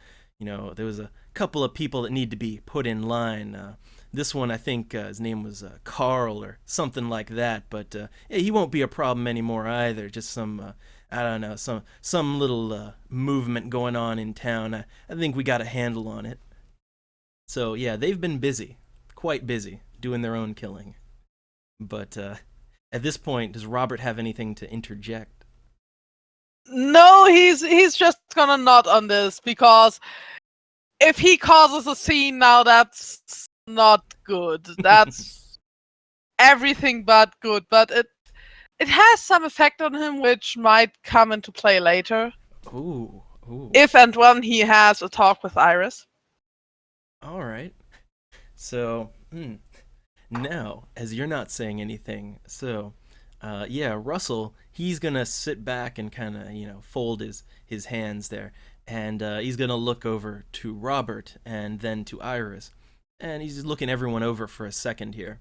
was a couple of people that need to be put in line. This one, I think his name was Carl or something like that. But yeah, he won't be a problem anymore either. Just some, I don't know, some little movement going on in town. I think we got a handle on it. So yeah, they've been busy, quite busy, doing their own killing. But at this point, does Robert have anything to interject? No, he's just gonna nod on this, because if he causes a scene now, that's not good. That's everything but good. But it has some effect on him, which might come into play later. Ooh. If and when he has a talk with Iris. All right. So, now, as you're not saying anything, so, yeah, Russell, he's gonna sit back and kind of, fold his hands there, and he's gonna look over to Robert and then to Iris, and he's looking everyone over for a second here,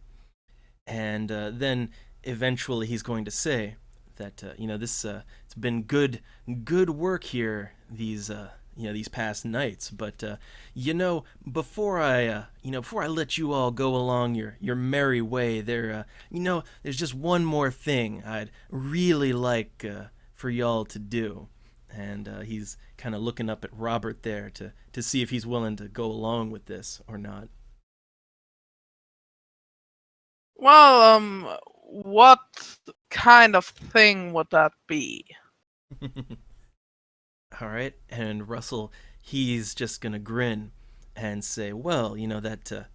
and then eventually he's going to say that this it's been good work here these past nights, but before I let you all go along your merry way, there's just one more thing I'd really like for y'all to do. And he's kind of looking up at Robert there to see if he's willing to go along with this or not. Well, what kind of thing would that be? All right, and Russell, he's just gonna grin and say, well, that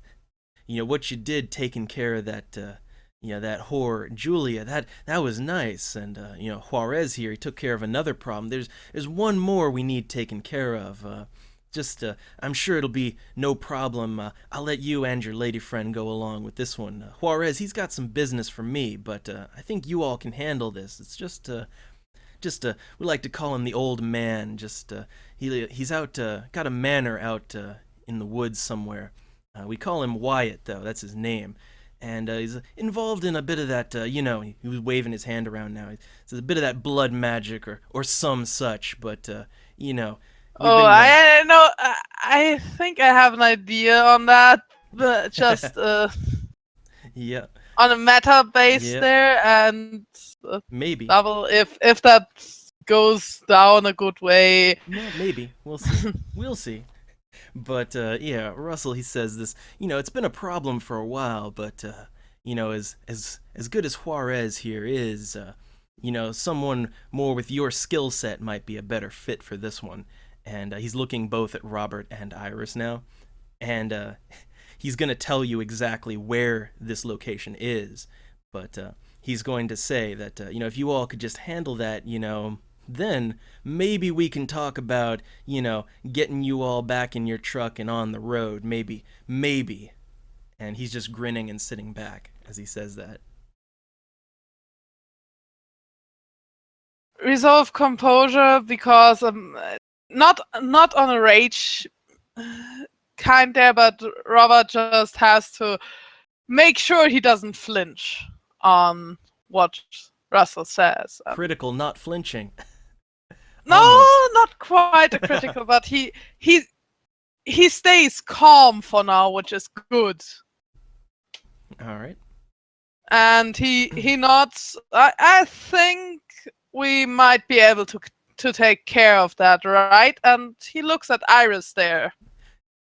what you did, taking care of that that whore Julia, that was nice. And Juarez here, he took care of another problem. There's one more we need taken care of. I'm sure it'll be no problem. I'll let you and your lady friend go along with this one. Juarez, he's got some business for me, but I think you all can handle this. It's just we like to call him the old man. He's out, got a manor out in the woods somewhere. We call him Wyatt, though. That's his name. And he's involved in a bit of that, he was waving his hand around now. It's a bit of that blood magic or some such, but, I know. I think I have an idea on that, but just yeah, on a meta base Yeah. there, and maybe. double if that goes down a good way. No, maybe. We'll see. We'll see. But yeah, Russell, he says this. It's been a problem for a while, but as good as Juarez here is, someone more with your skill set might be a better fit for this one. And he's looking both at Robert and Iris now, and he's gonna tell you exactly where this location is. But he's going to say that if you all could just handle that, then maybe we can talk about, getting you all back in your truck and on the road. Maybe. And he's just grinning and sitting back as he says that. resolve composure because not on a rage kind there, but Robert just has to make sure he doesn't flinch on what Russell says. Critical, not flinching. No, Almost. not quite a critical, but he stays calm for now, which is good. All right. And he nods. I think we might be able to take care of that, right? And he looks at Iris there.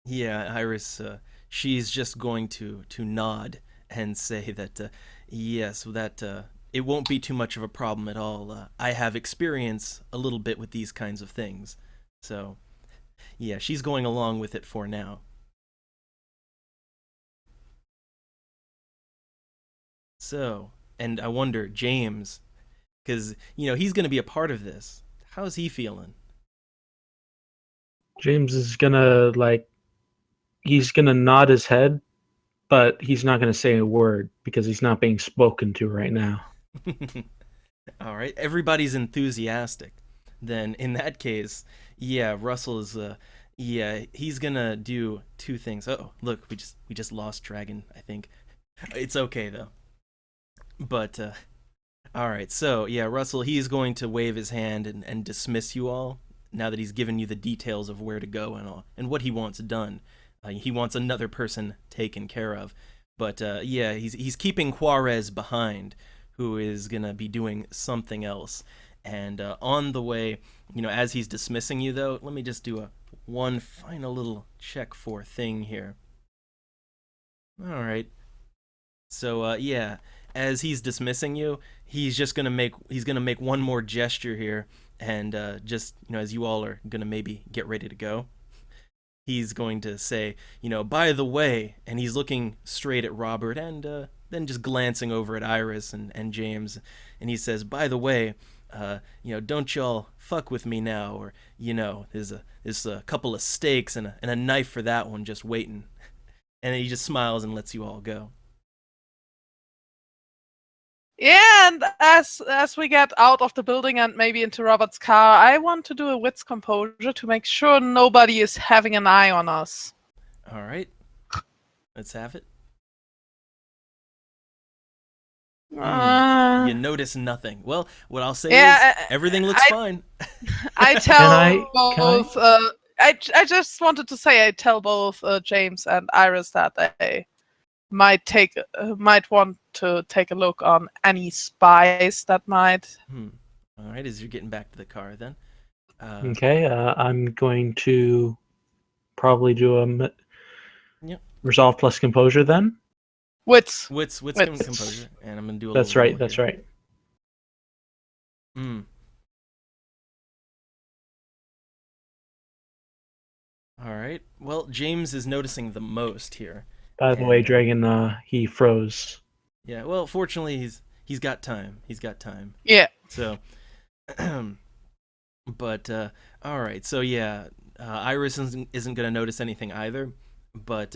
Yeah, Iris, she's just going to nod and say that yes, that it won't be too much of a problem at all. I have experience a little bit with these kinds of things. So, yeah, she's going along with it for now. So, and I wonder, James, because, he's going to be a part of this. How's he feeling? James is gonna he's gonna nod his head, but he's not gonna say a word because he's not being spoken to right now. All right, everybody's enthusiastic. Then in that case, yeah, Russell is he's gonna do two things. Oh, look, we just lost Dragon, I think. It's okay though. But all right, so yeah, Russell, he's going to wave his hand and dismiss you all now that he's given you the details of where to go and all and what he wants done. He wants another person taken care of. But yeah, he's keeping Juarez behind, who is gonna be doing something else. And on the way, as he's dismissing you, though, let me just do one final little check for thing here. All right. So yeah, as he's dismissing you, he's gonna make one more gesture here, and just as you all are gonna maybe get ready to go, he's going to say, by the way, and he's looking straight at Robert and then just glancing over at Iris and James, and he says, by the way, don't y'all fuck with me now, or there's a couple of steaks and a knife for that one just waiting, and then he just smiles and lets you all go. Yeah, and as we get out of the building and maybe into Robert's car, I want to do a wits composure to make sure nobody is having an eye on us. All right, let's have it. You notice nothing. Well, what I'll say is everything looks fine. I tell both. I just wanted to say I tell both James and Iris that they might want to take a look on any spies that might. All right, as you're getting back to the car, then. Okay, I'm going to probably do a resolve plus composure then. Wits composure, and I'm gonna do a. That's right. That's right. All right. Well, James is noticing the most here. By the way, Dragon, he froze. Yeah. Well, fortunately, he's got time. He's got time. Yeah. So, but all right. So yeah, Iris isn't gonna notice anything either. But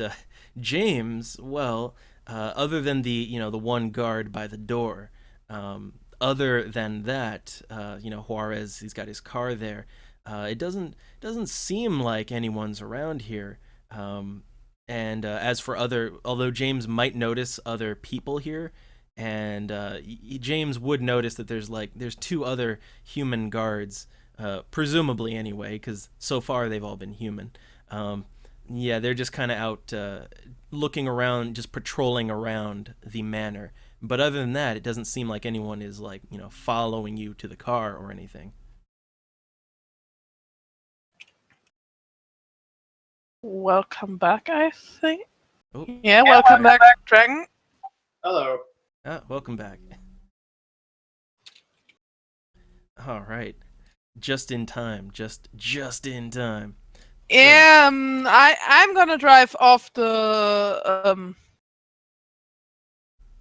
James, well. Other than the one guard by the door, other than that, Juarez, he's got his car there. It doesn't seem like anyone's around here. And as for although James might notice other people here, and James would notice that there's two other human guards, presumably anyway, because so far they've all been human. Yeah, they're just kind of out looking around, just patrolling around the manor. But other than that, it doesn't seem like anyone is following you to the car or anything. Welcome back, I think. Oh. Yeah, welcome back, Dragon. Hello. Welcome back. All right, just in time. Just in time. Yeah, I'm gonna drive off the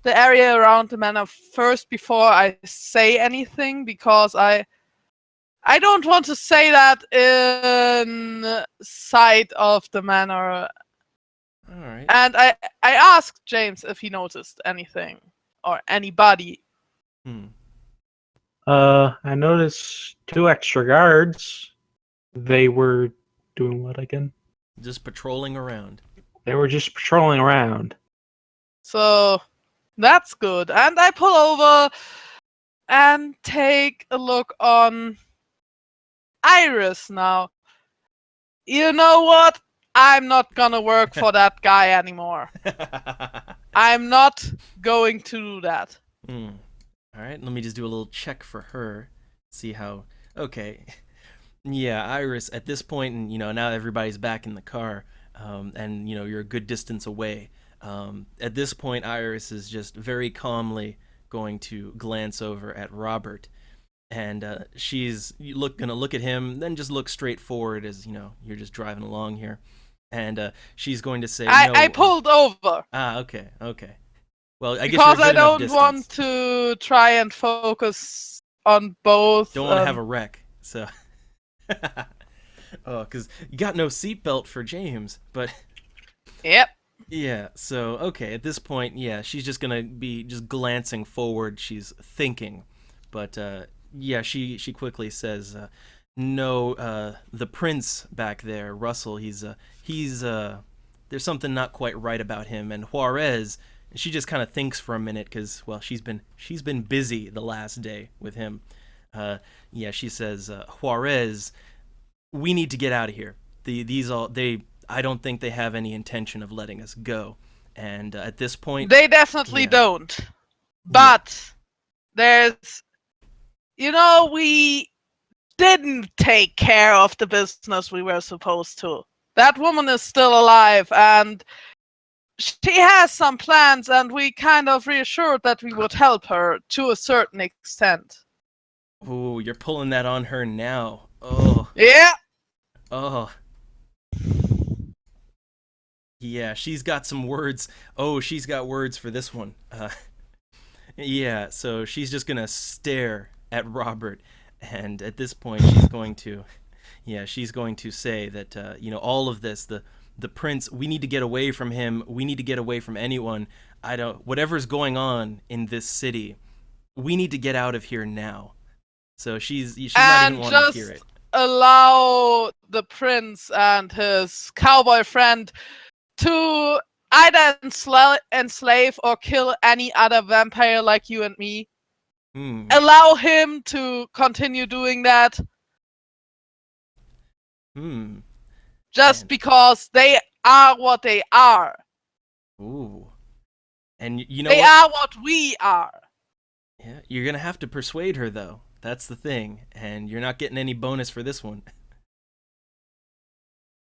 area around the manor first before I say anything, because I don't want to say that in sight of the manor. All right. And I asked James if he noticed anything or anybody. I noticed 2 extra guards. They were doing what again? Just patrolling around. They were just patrolling around. So that's good. And I pull over and take a look on Iris now. You know what? I'm not gonna work for that guy anymore. I'm not going to do that. All right, let me just do a little check for her. See how. Okay. Yeah, Iris. At this point, and now everybody's back in the car, and you're a good distance away. At this point, Iris is just very calmly going to glance over at Robert, and she's gonna look at him, then just look straight forward as you're just driving along here, and she's going to say, I pulled over. Okay. Well, I guess because you're a I good enough don't distance. want to try and focus on both. Don't want to have a wreck, so. Oh, because you got no seatbelt for James, but. Yep. Yeah, so, okay, at this point, yeah, she's just gonna be just glancing forward, she's thinking, but, yeah, she quickly says, no, the prince back there, Russell, he's, there's something not quite right about him, and Juarez, she just kind of thinks for a minute, because, well, she's been busy the last day with him. Yeah, she says, Juarez, we need to get out of here. I don't think they have any intention of letting us go. And at this point... They definitely don't. But there's... we didn't take care of the business we were supposed to. That woman is still alive, and she has some plans, and we kind of reassured that we would help her to a certain extent. Ooh, you're pulling that on her now. Oh. Yeah. Oh. Yeah, she's got some words. Oh, she's got words for this one. Yeah, so she's just gonna stare at Robert, and at this point she's going to say that, all of this, the prince, we need to get away from him, we need to get away from anyone, whatever's going on in this city, we need to get out of here now. So she's not even wanting to hear it. Allow the prince and his cowboy friend to either enslave or kill any other vampire like you and me. Allow him to continue doing that. Just because they are what they are. Ooh. And they are what we are. Yeah, you're gonna have to persuade her though. That's the thing, and you're not getting any bonus for this one.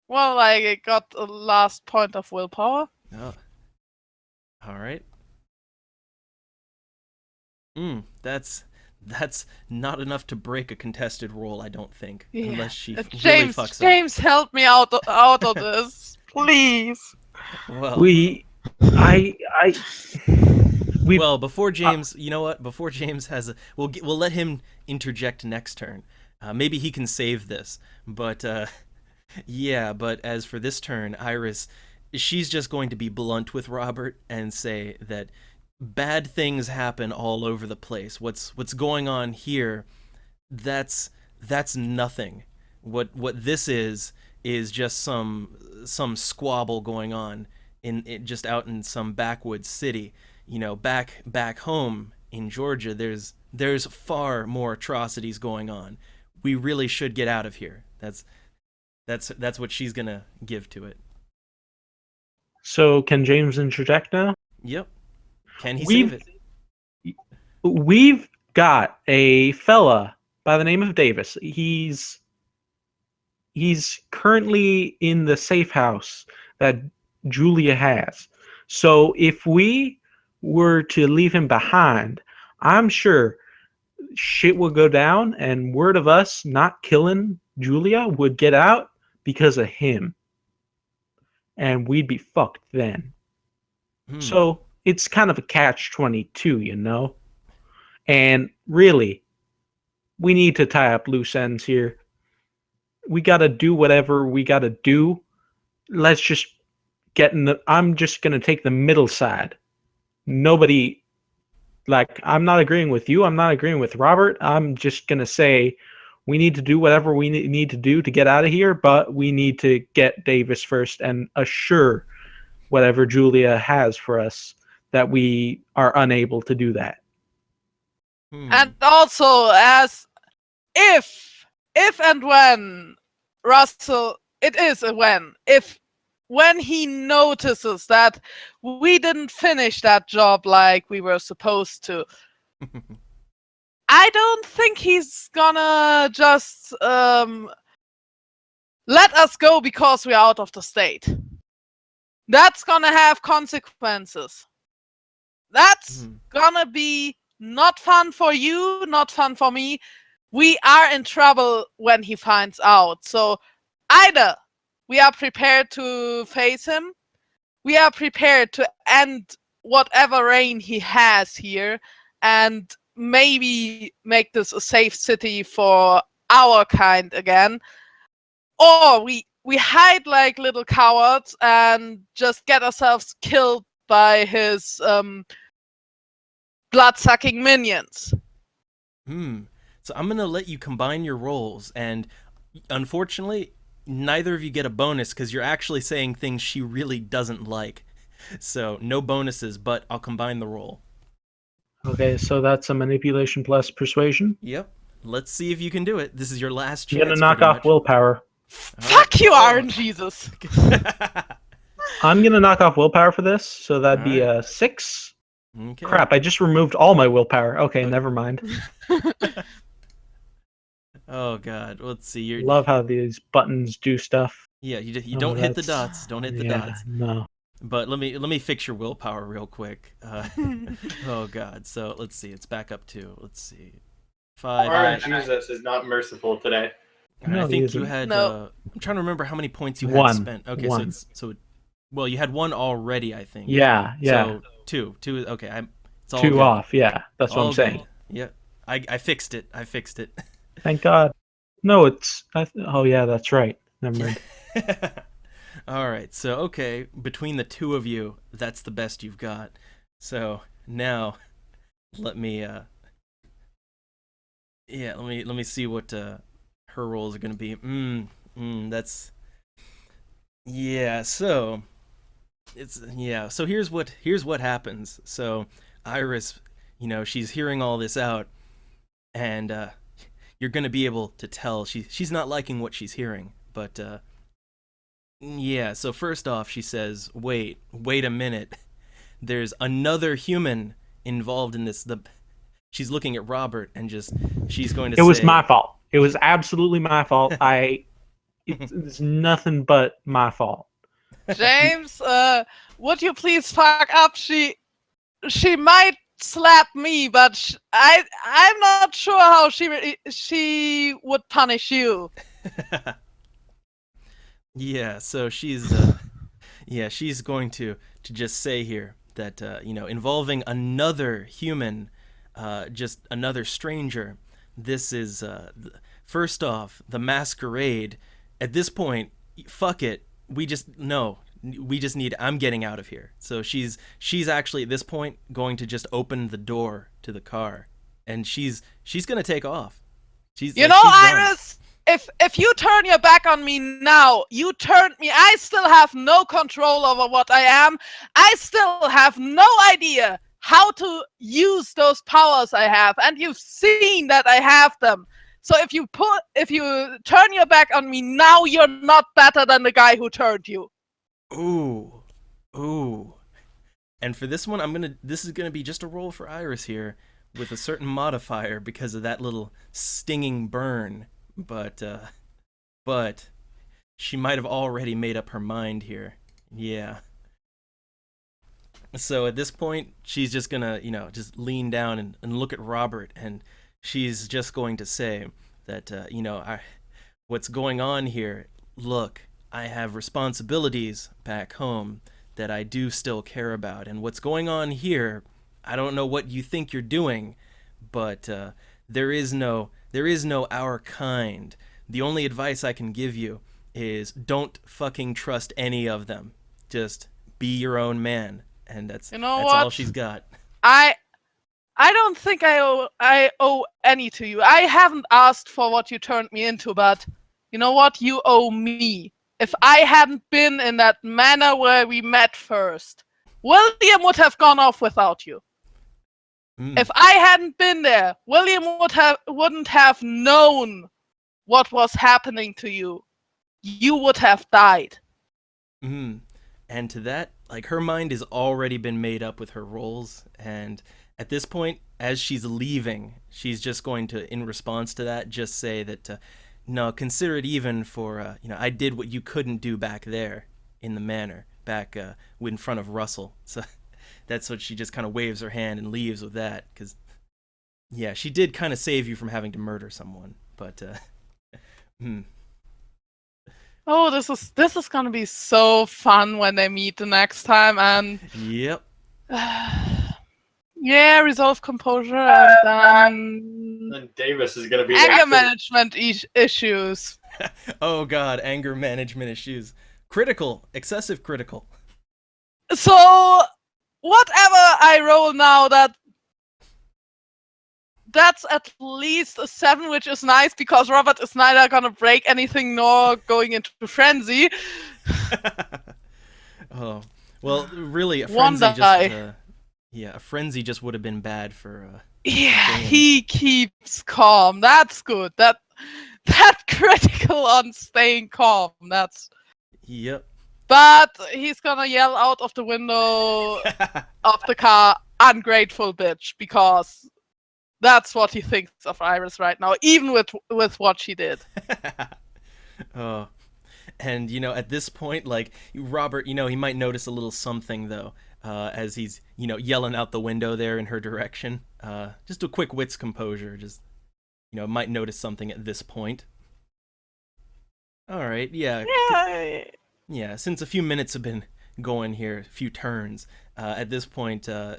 Well, I got a last point of willpower. Oh. All right. That's not enough to break a contested roll, I don't think. Yeah. Unless she really fucks up. James, help me out of this, please. Well, well, before James, you know what? Before James has we'll let him interject next turn. Maybe he can save this. But yeah, but as for this turn, Iris, she's just going to be blunt with Robert and say that bad things happen all over the place. What's going on here, that's nothing. What this is just some squabble going on in just out in some backwoods city. Back home in Georgia, there's far more atrocities going on. We really should get out of here. That's what she's gonna give to it. So can James interject now? Yep. Can he save it? We've got a fella by the name of Davis. He's currently in the safe house that Julia has. So if we were to leave him behind, I'm sure shit would go down, and word of us not killing Julia would get out because of him. And we'd be fucked then. So it's kind of a catch-22, And really, we need to tie up loose ends here. We got to do whatever we got to do. Let's just get in the... I'm just going to take the middle side. Nobody Like, I'm not agreeing with you. I'm not agreeing with Robert. I'm just gonna say we need to do whatever we need to do to get out of here, but we need to get Davis first and assure whatever Julia has for us that we are unable to do that. And also, as if and when Russell, it is a when he notices that we didn't finish that job like we were supposed to, I don't think he's gonna just let us go because we're out of the state. That's gonna have consequences. That's gonna be not fun for you, not fun for me. We are in trouble when he finds out. So either we are prepared to face him, we are prepared to end whatever reign he has here, and maybe make this a safe city for our kind again, or we hide like little cowards and just get ourselves killed by his blood-sucking minions. So I'm gonna let you combine your roles, and unfortunately, neither of you get a bonus because you're actually saying things she really doesn't like. So no bonuses, but I'll combine the roll. Okay, so that's a manipulation plus persuasion. Yep. Let's see if you can do it. This is your last chance. You're gonna knock pretty off much. willpower. Fuck you, Iron Jesus. I'm gonna knock off willpower for this, so that'd be Alright. a 6. Okay. Crap, I just removed all my willpower. Okay, never mind. Oh god. Let's see. You're Love how these buttons do stuff. yeah. You Oh, don't hit the that's- dots. Don't hit the yeah, dots. No. But let me fix your willpower real quick. Oh god. So let's see. It's back up to let's see. 5. Iron Jesus is not merciful today. I No, he think you isn't. had. No. I'm trying to remember how many points you had One. spent. Okay, One. well, you had one already, I think. Yeah, yeah. So two. Okay, it's all 2 good. off, yeah. That's what All I'm saying. good. Yeah, I fixed it. Thank God. No, it's... oh, yeah, that's right. Never mind. All right. So okay, between the two of you, that's the best you've got. So now, let me let me see what her roles are gonna be. That's yeah. So it's yeah. So here's what happens. So Iris, she's hearing all this out, and you're gonna be able to tell she's not liking what she's hearing. But yeah. So first off, she says, "Wait a minute. There's another human involved in this." She's looking at Robert and she's going to say, It was my fault. It was absolutely my fault. It's nothing but my fault. James, would you please fuck up? She might slap me, but I'm not sure how she would punish you. Yeah, so she's going to just say here that involving another human, just another stranger. This is first off, the masquerade. At this point, fuck it. We just need. I'm getting out of here. So she's actually at this point going to just open the door to the car, and she's gonna take off. She's done. Iris, if you turn your back on me now, you turned me. I still have no control over what I am. I still have no idea how to use those powers I have, and you've seen that I have them. So if you turn your back on me now, you're not better than the guy who turned you. Ooh. And for this one, this is gonna be just a roll for Iris here, with a certain modifier because of that little stinging burn. But she might have already made up her mind here. Yeah. So at this point, she's just gonna, just lean down and look at Robert, and she's just going to say that, what's going on here, look, I have responsibilities back home that I do still care about, and what's going on here, I don't know what you think you're doing, but there is no our kind. The only advice I can give you is don't fucking trust any of them. Just be your own man. And that's all she's got. I don't think I owe any to you. I haven't asked for what you turned me into, but you know what? You owe me. If I hadn't been in that manor where we met first, William would have gone off without you. Mm. If I hadn't been there, William wouldn't have known what was happening to you. You would have died. Mm. And to that, like, her mind has already been made up with her roles, and at this point, as she's leaving, she's just going to, in response to that, just say that, no, consider it even for, I did what you couldn't do back there in the manor, back in front of Russell. So that's what she just kind of waves her hand and leaves with that, because, yeah, she did kind of save you from having to murder someone, but, Oh, this is gonna be so fun when they meet the next time, and Yep. yeah, resolve composure and then And Davis is gonna be anger there. management issues. Oh god, anger management issues. Critical, excessive critical. So whatever I roll now, that's at least a 7, which is nice because Robert is neither gonna break anything nor going into frenzy. Oh, well, really, a One frenzy die. just, a frenzy just would have been bad for, Yeah, James. he keeps calm. That's good. That critical on staying calm. That's. Yep. But he's gonna yell out of the window of the car, "Ungrateful bitch," because that's what he thinks of Iris right now, even with what she did. Oh, and at this point, like, Robert, he might notice a little something though, as he's yelling out the window there in her direction. Just a quick wits composure, just might notice something at this point. All right, yeah. Yeah. Yeah, since a few minutes have been going here, a few turns, at this point, I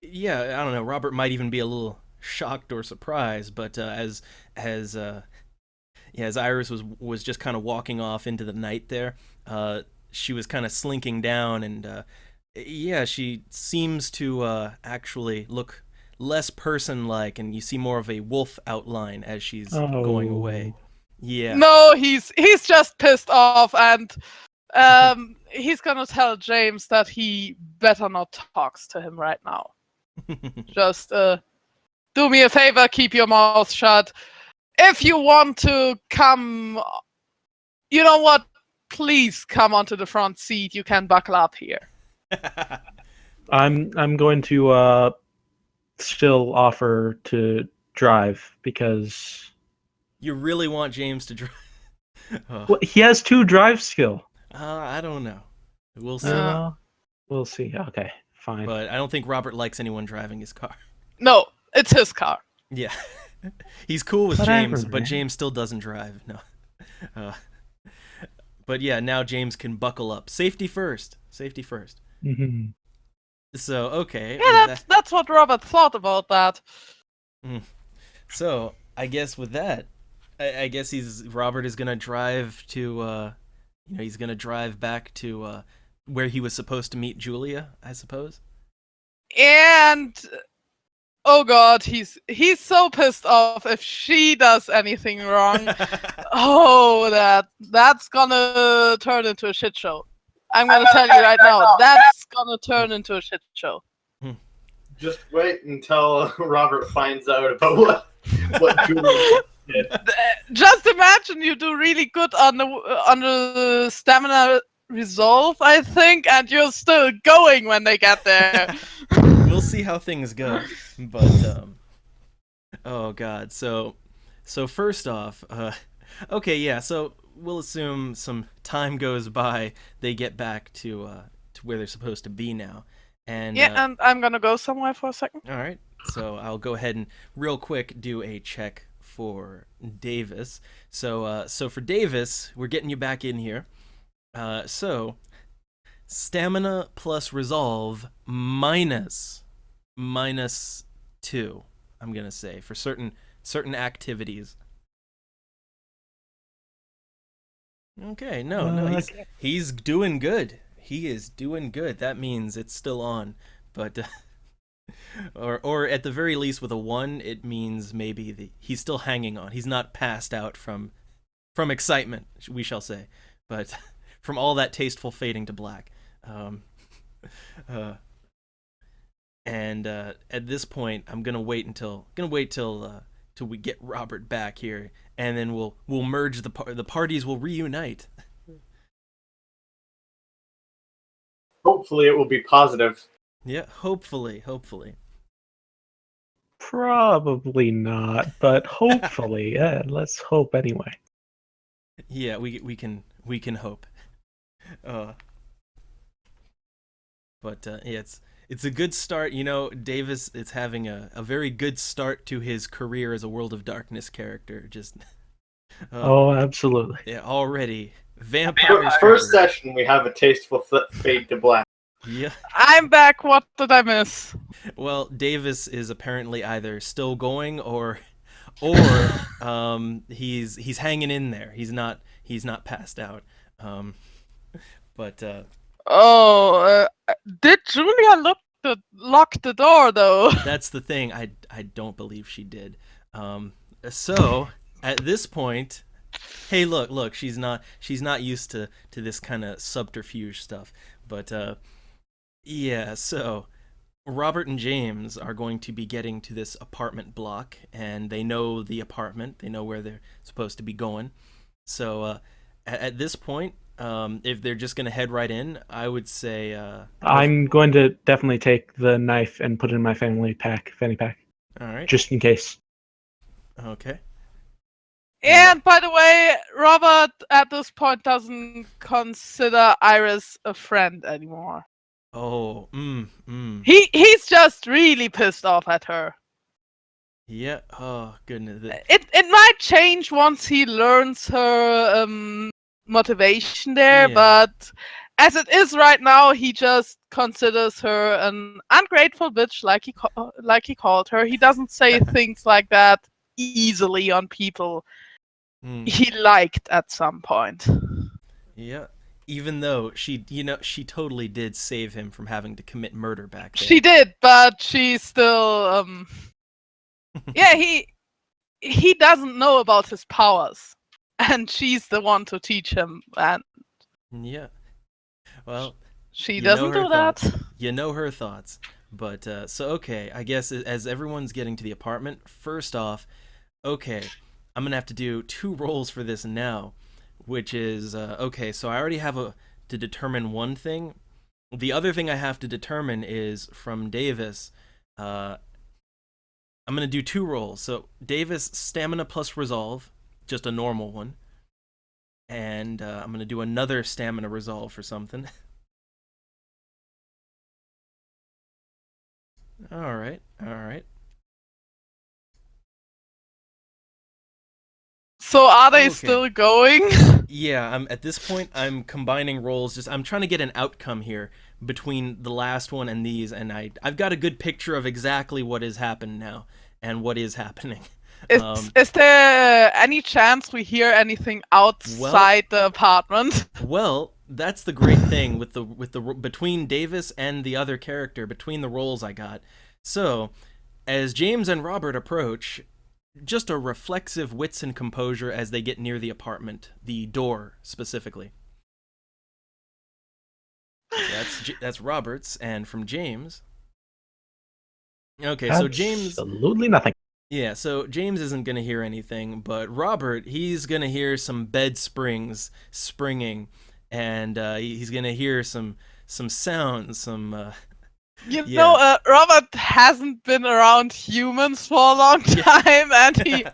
don't know, Robert might even be a little shocked or surprised, but as Iris was just kind of walking off into the night there, she was kind of slinking down, and she seems to actually look less person-like, and you see more of a wolf outline as she's going away. Yeah. No, he's just pissed off, and he's gonna tell James that he better not talks to him right now. Just do me a favor, keep your mouth shut. If you want to come, you know what? Please come onto the front seat. You can buckle up here. I'm going to still offer to drive because You really want James to drive? well, he has 2 drive skill. I don't know. We'll see. We'll see. Okay, fine. But I don't think Robert likes anyone driving his car. No, it's his car. Yeah. He's cool with Whatever, James, but man. James still doesn't drive. No. But yeah, now James can buckle up. Safety first. Safety first. Mhm. So, okay. Yeah, that's what Robert thought about that. So, I guess with that, I guess Robert is gonna drive to, he's gonna drive back to where he was supposed to meet Julia, I suppose. And oh god, he's so pissed off if she does anything wrong. Oh, that's gonna turn into a shit show. I'm gonna tell you right now, that's gonna turn into a shit show. Just wait until Robert finds out about what Julia did. Just imagine you do really good on the stamina resolve, I think, and you're still going when they get there. We'll see how things go. But oh god. So first off, okay, yeah. So we'll assume some time goes by. They get back to where they're supposed to be now. And Yeah, and I'm gonna go somewhere for a second. all right. So I'll go ahead and real quick do a check for Davis. So for Davis, we're getting you back in here. So stamina plus resolve minus 2. I'm gonna say for certain activities. Okay, no, he's doing good. He is doing good. That means it's still on, but or at the very least with a 1, it means maybe he's still hanging on. He's not passed out from excitement, we shall say, but from all that tasteful fading to black. And at this point, I'm gonna wait till we get Robert back here, and then we'll merge the parties will reunite. Hopefully, it will be positive. Yeah, hopefully. Probably not, but hopefully. Yeah, let's hope anyway. Yeah, we can hope. But yeah, it's a good start. You know, Davis is having a very good start to his career as a World of Darkness character. Just Oh, absolutely. yeah, already vampires. First session, we have a tasteful fade to black. Yeah. I'm back. What did I miss? Well, Davis is apparently either still going or he's hanging in there. He's not passed out. But did Julia lock the door though? that's the thing. I don't believe she did. So at this point, hey, look, she's not used to this kind of subterfuge stuff. But yeah, so Robert and James are going to be getting to this apartment block, and they know the apartment. They know where they're supposed to be going. So at this point, if they're just going to head right in, I would say... I'm going to definitely take the knife and put it in my fanny pack, all right. just in case. Okay. And by the way, Robert at this point doesn't consider Iris a friend anymore. Oh, He's just really pissed off at her. Yeah. Oh, goodness. It might change once he learns her motivation there, Yeah. but as it is right now, he just considers her an ungrateful bitch, like he called her. He doesn't say things like that easily on people he liked at some point. Yeah. Even though she totally did save him from having to commit murder back there. She did, but she still yeah, he doesn't know about his powers, and she's the one to teach him, and Yeah. Well, she you doesn't know her do that. thoughts. You know her thoughts. But so okay, I guess as everyone's getting to the apartment, first off, okay, I'm gonna have to do 2 rolls for this now, which is okay. So I already have to determine one thing. The other thing I have to determine is from Davis. I'm gonna do 2 rolls. So Davis, stamina plus resolve, just a normal one, and I'm gonna do another stamina resolve for something. All right. So are they Okay. still going? Yeah, at this point I'm combining rolls. I'm trying to get an outcome here between the last one and these, and I've got a good picture of exactly what has happened now and what is happening. Is there any chance we hear anything outside the apartment? Well, that's the great thing with the between Davis and the other character, between the rolls I got. So, as James and Robert approach, just a reflexive wits and composure as they get near the apartment, the door specifically. That's Robert's, and from James. Okay, so James. Absolutely nothing. Yeah, so James isn't gonna hear anything, but Robert, he's gonna hear some bed springs springing, and he's gonna hear some sounds, some. You know, Robert hasn't been around humans for a long time, and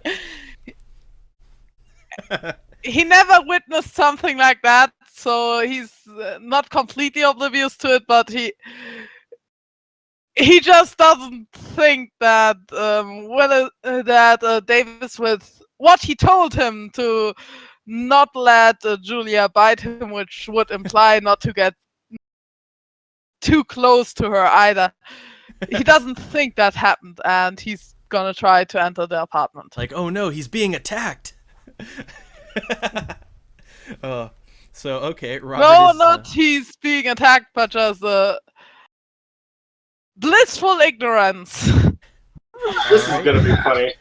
he never witnessed something like that, so he's not completely oblivious to it, but he just doesn't think that Davis, with what he told him to not let Julia bite him, which would imply not to get too close to her either. He doesn't think that happened, and he's gonna try to enter the apartment. Like, oh no, he's being attacked. So okay, Robert. No, not he's being attacked, but just blissful ignorance. This is Alright. gonna be funny.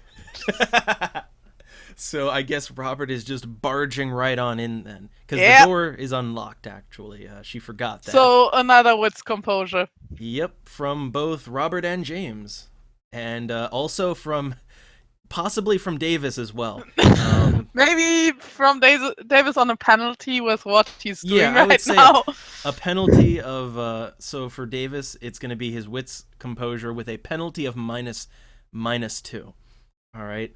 So I guess Robert is just barging right on in then, because Yep. the door is unlocked. Actually, she forgot that. So another wit's composure. Yep, from both Robert and James, and also from possibly from Davis as well. Maybe from Davis on a penalty with what he's doing Yeah, I would right say now. a penalty of so for Davis, it's going to be his wits composure with a penalty of -2. All right,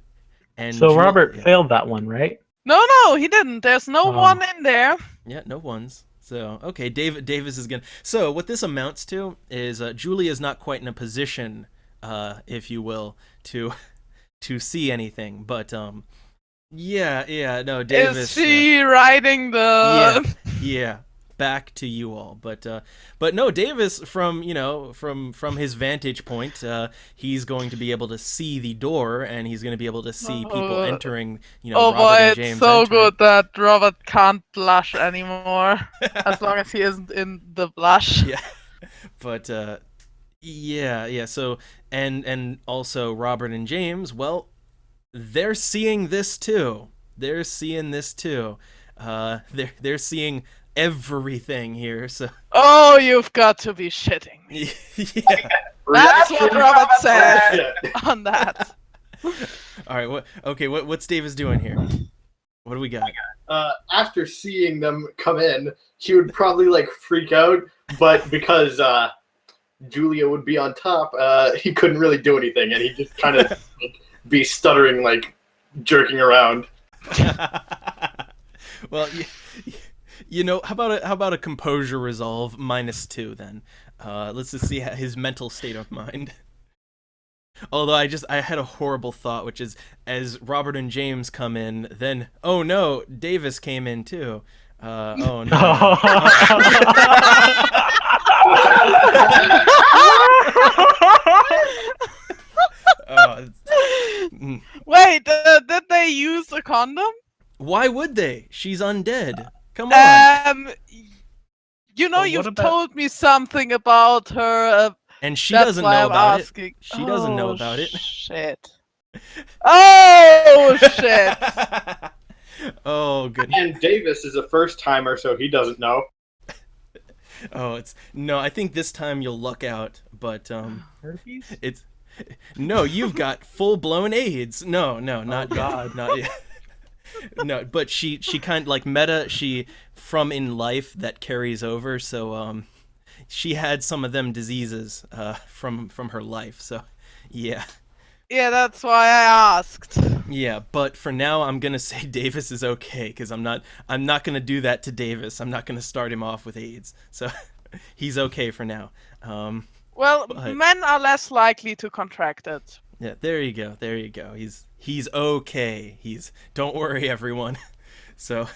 and So Robert yeah. failed that one, right? No, he didn't. There's no Oh. one in there. Yeah, no ones. So, okay, Davis is gonna. So, what this amounts to is Julia's not quite in a position, if you will, to see anything. But yeah, no, Davis. Is she riding the? Yeah, back to you all. But no, Davis from from his vantage point, he's going to be able to see the door, and he's going to be able to see people entering. Oh Robert boy, and it's James so entering. good that Robert can't blush anymore, as long as he isn't in the blush. Yeah, but yeah. So and also Robert and James, well, they're seeing this too. They're seeing this too. They're seeing everything here. So Oh, you've got to be shitting me. yeah. That's what Robert said Yeah. on that. All right. What's Davis doing here? What do we got? After seeing them come in, he would probably like freak out, but because Julia would be on top, he couldn't really do anything, and he'd just kind of like, be stuttering, like jerking around. Well, how about a composure resolve -2 then? Let's just see his mental state of mind. Although I had a horrible thought, which is as Robert and James come in, then oh no, Davis came in too. Oh no. Wait, did they use a condom? Why would they? She's undead. Come on. You know, But what you've about- told me something about her. And she That's doesn't why know I'm about asking. it. She doesn't know about it. Shit. Oh shit. Oh goodness. And Davis is a first timer, so he doesn't know. Oh, no. I think this time you'll luck out, but Herpes? it's no. You've got full blown AIDS. No, not God. not yet. No, but she kind of like meta. She from in life that carries over. So she had some of them diseases from her life. So yeah. Yeah, that's why I asked. Yeah, but for now, I'm gonna say Davis is okay because I'm not gonna do that to Davis. I'm not gonna start him off with AIDS, so he's okay for now. Well, But- men are less likely to contract it. Yeah, there you go. He's okay. Don't worry, everyone. So,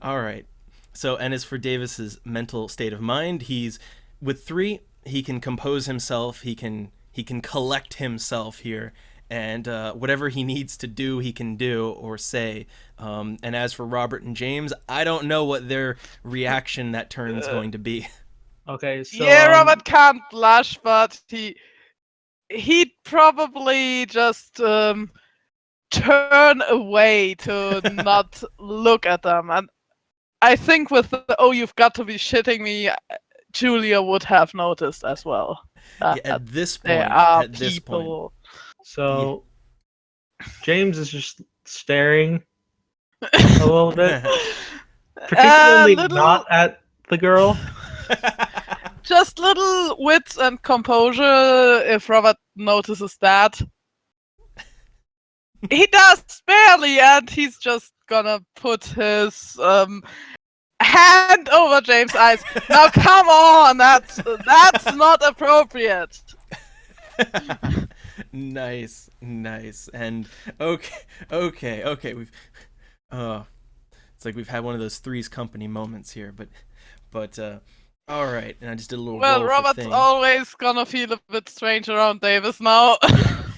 all right. So, and as for Davis's mental state of mind, he's with 3. He can compose himself. He can collect himself here. And whatever he needs to do, he can do or say. And as for Robert and James, I don't know what their reaction that turn is going to be. Okay, so yeah, Robert can't blush, but he'd probably just turn away to not look at them. And I think with the, oh, you've got to be shitting me, Julia would have noticed as well. Yeah, at this point, There are at this point, people. So James is just staring a little bit, particularly little- not at the girl. Just little wits and composure if Robert notices that. He does barely, and he's just gonna put his hand over James' eyes. Now come on, that's not appropriate. Nice. And okay. We've it's like we've had one of those Three's Company moments here, but all right. And I just did a little Well, roll for Robert's thing. always gonna feel a bit strange around Davis now.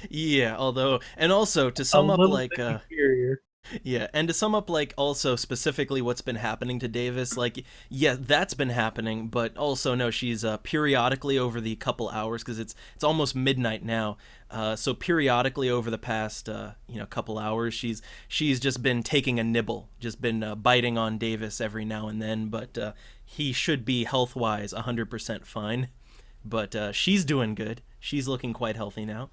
Yeah, although and also to sum A up little like bit inferior. Yeah, and to sum up, like, also specifically what's been happening to Davis, like, yeah, that's been happening, but also no, she's periodically over the couple hours, because it's almost midnight now. So periodically over the past couple hours, she's just been taking a nibble, just been biting on Davis every now and then, but he should be health wise 100% fine. But she's doing good. She's looking quite healthy now.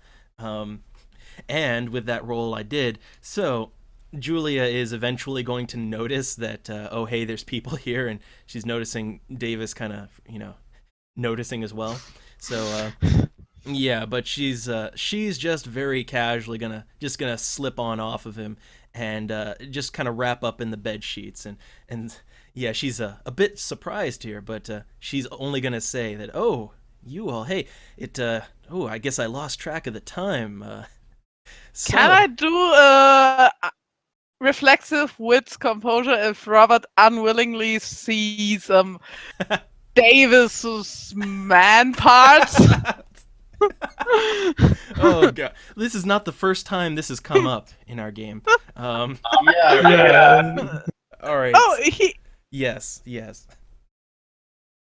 And with that roll I did, so Julia is eventually going to notice that, oh, hey, there's people here, and she's noticing Davis kind of, noticing as well. So, yeah, but she's just very casually gonna slip on off of him and just kind of wrap up in the bed sheets, and yeah, she's a bit surprised here, but she's only gonna say that, oh, you all, hey, oh, I guess I lost track of the time. So, Can I do reflexive wits composure if Robert unwillingly sees Davis's man parts? Oh god, this is not the first time this has come up in our game. Yeah. Yeah. All right. Oh, Yes.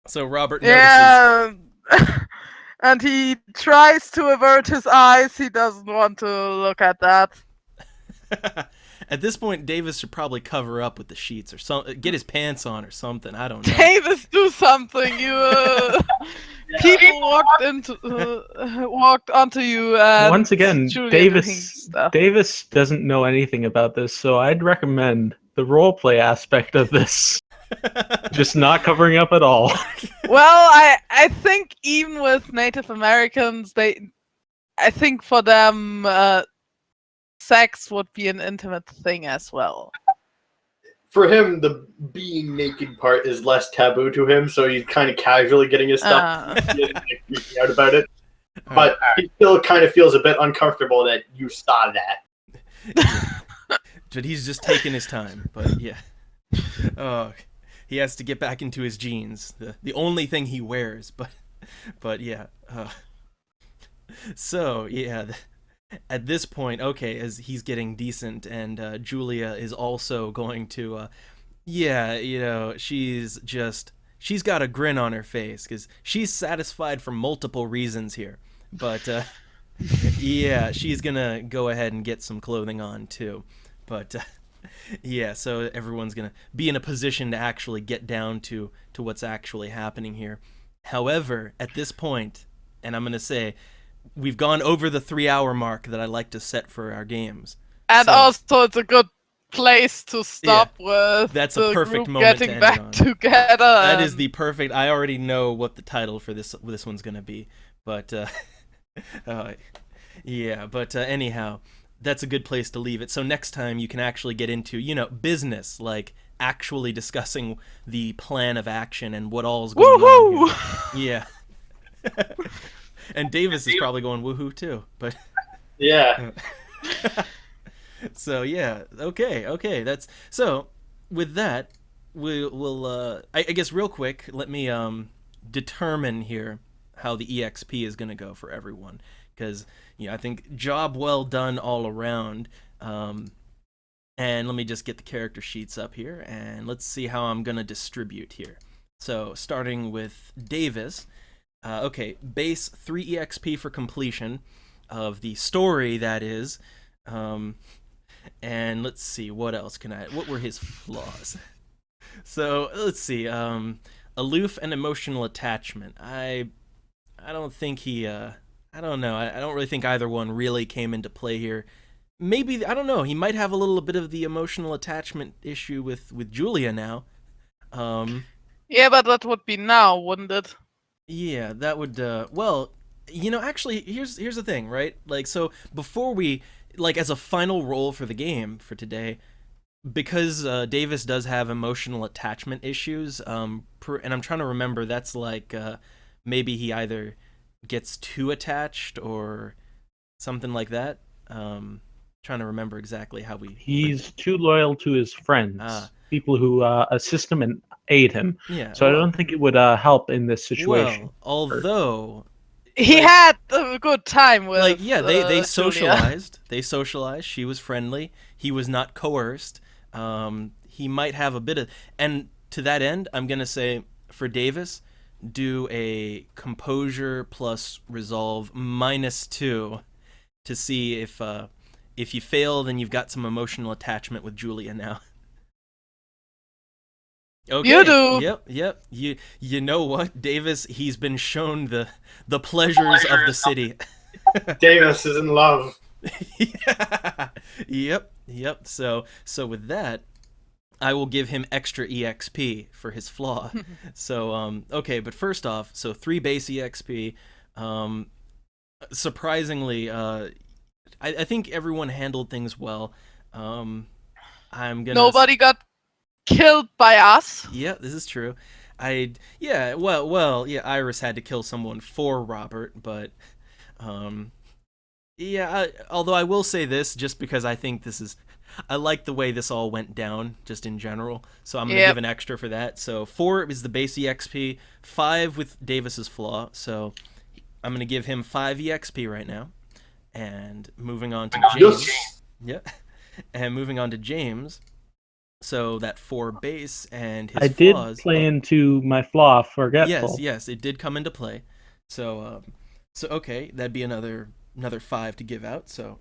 So Robert notices. yeah. And he tries to avert his eyes. He doesn't want to look at that. At this point, Davis should probably cover up with the sheets or get his pants on or something. I don't know. Davis, do something! People walked onto you. And Once again, Julia doing Davis stuff. Davis doesn't know anything about this, so I'd recommend the roleplay aspect of this. Just not covering up at all. Well, I think even with Native Americans, I think for them, sex would be an intimate thing as well. For him, the being naked part is less taboo to him, so he's kind of casually getting his stuff freaking out about it. But he still kind of feels a bit uncomfortable that you saw that. But he's just taking his time. But yeah. Oh, he has to get back into his jeans. The only thing he wears. But yeah. So yeah. At this point, okay, as he's getting decent, and Julia is also going to, she's got a grin on her face because she's satisfied for multiple reasons here. But yeah, she's gonna go ahead and get some clothing on too. But yeah, so everyone's gonna be in a position to actually get down to what's actually happening here. However, at this point, and I'm gonna say, we've gone over the 3-hour mark that I like to set for our games. And So- also, it's a good place to stop with. That's a the perfect group moment to getting end back on. together. That is the perfect. I already know what the title for this one's gonna be, but yeah. But anyhow, that's a good place to leave it. So next time you can actually get into business, like actually discussing the plan of action and what all's going on Woohoo! here. Yeah. And Davis is probably going woohoo too, but Yeah. so yeah, okay. That's so. With that, we'll. I guess real quick, let me determine here how the EXP is gonna go for everyone, because I think job well done all around. And let me just get the character sheets up here, and let's see how I'm gonna distribute here. So starting with Davis. Okay, base 3 EXP for completion of the story, that is. And let's see, what else what were his flaws? So, let's see, aloof and emotional attachment. I don't think he, I don't know, I don't really think either one really came into play here. Maybe, I don't know, he might have a little bit of the emotional attachment issue with Julia now. Yeah, but that would be now, wouldn't it? Yeah, that would, well, actually, here's the thing, right? Like, so, before we, like, as a final roll for the game for today, because Davis does have emotional attachment issues, and I'm trying to remember, that's like, maybe he either gets too attached or something like that. Trying to remember exactly how we... He's too loyal to his friends, Ah. people who assist him and aid him. Yeah. So I don't think it would help in this situation. Well, although... He had a good time with like yeah, they Julia. socialized. They socialized. She was friendly. He was not coerced. He might have a bit of, and to that end, I'm gonna say for Davis, do a composure plus resolve -2 to see if you fail, then you've got some emotional attachment with Julia now. Okay. You do. Yep. You know what, Davis? He's been shown the pleasures of the city. Davis is in love. Yep. So with that, I will give him extra EXP for his flaw. So okay, but first off, so 3 base EXP. Surprisingly, I think everyone handled things well. I'm gonna. Nobody got killed by us. Yeah, this is true. Yeah, Iris had to kill someone for Robert, but yeah, although I will say this just because I think I like the way this all went down just in general. So I'm going to give an extra for that. So 4 is the base EXP, 5 with Davis's flaw. So I'm going to give him 5 EXP right now. And moving on to James. Yeah. And moving on to James. So that 4 base and his I did flaws. play into my flaw, forgetful. Yes, it did come into play. So okay, that'd be another 5 to give out. So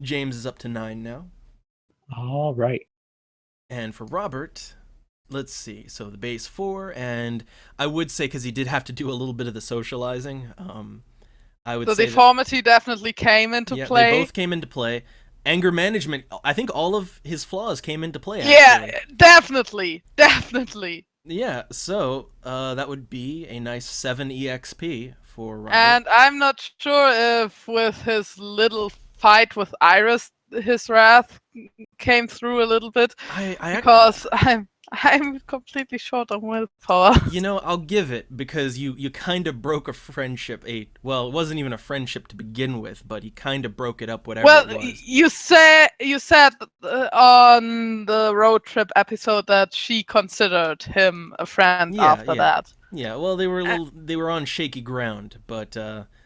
James is up to 9 now. All right. And for Robert, let's see. So the base 4, and I would say because he did have to do a little bit of the socializing. I would The say deformity definitely came into play. they both came into play. Anger management, I think all of his flaws came into play. Yeah, definitely. Yeah, so that would be a nice 7 EXP for Robert. And I'm not sure if with his little fight with Iris, his wrath came through a little bit, because I'm completely short on willpower. You know, I'll give it because you kind of broke a friendship. Well, it wasn't even a friendship to begin with, but he kind of broke it up. Whatever. Well, it was. you said on the road trip episode that she considered him a friend after that. Yeah. Well, they were on shaky ground, but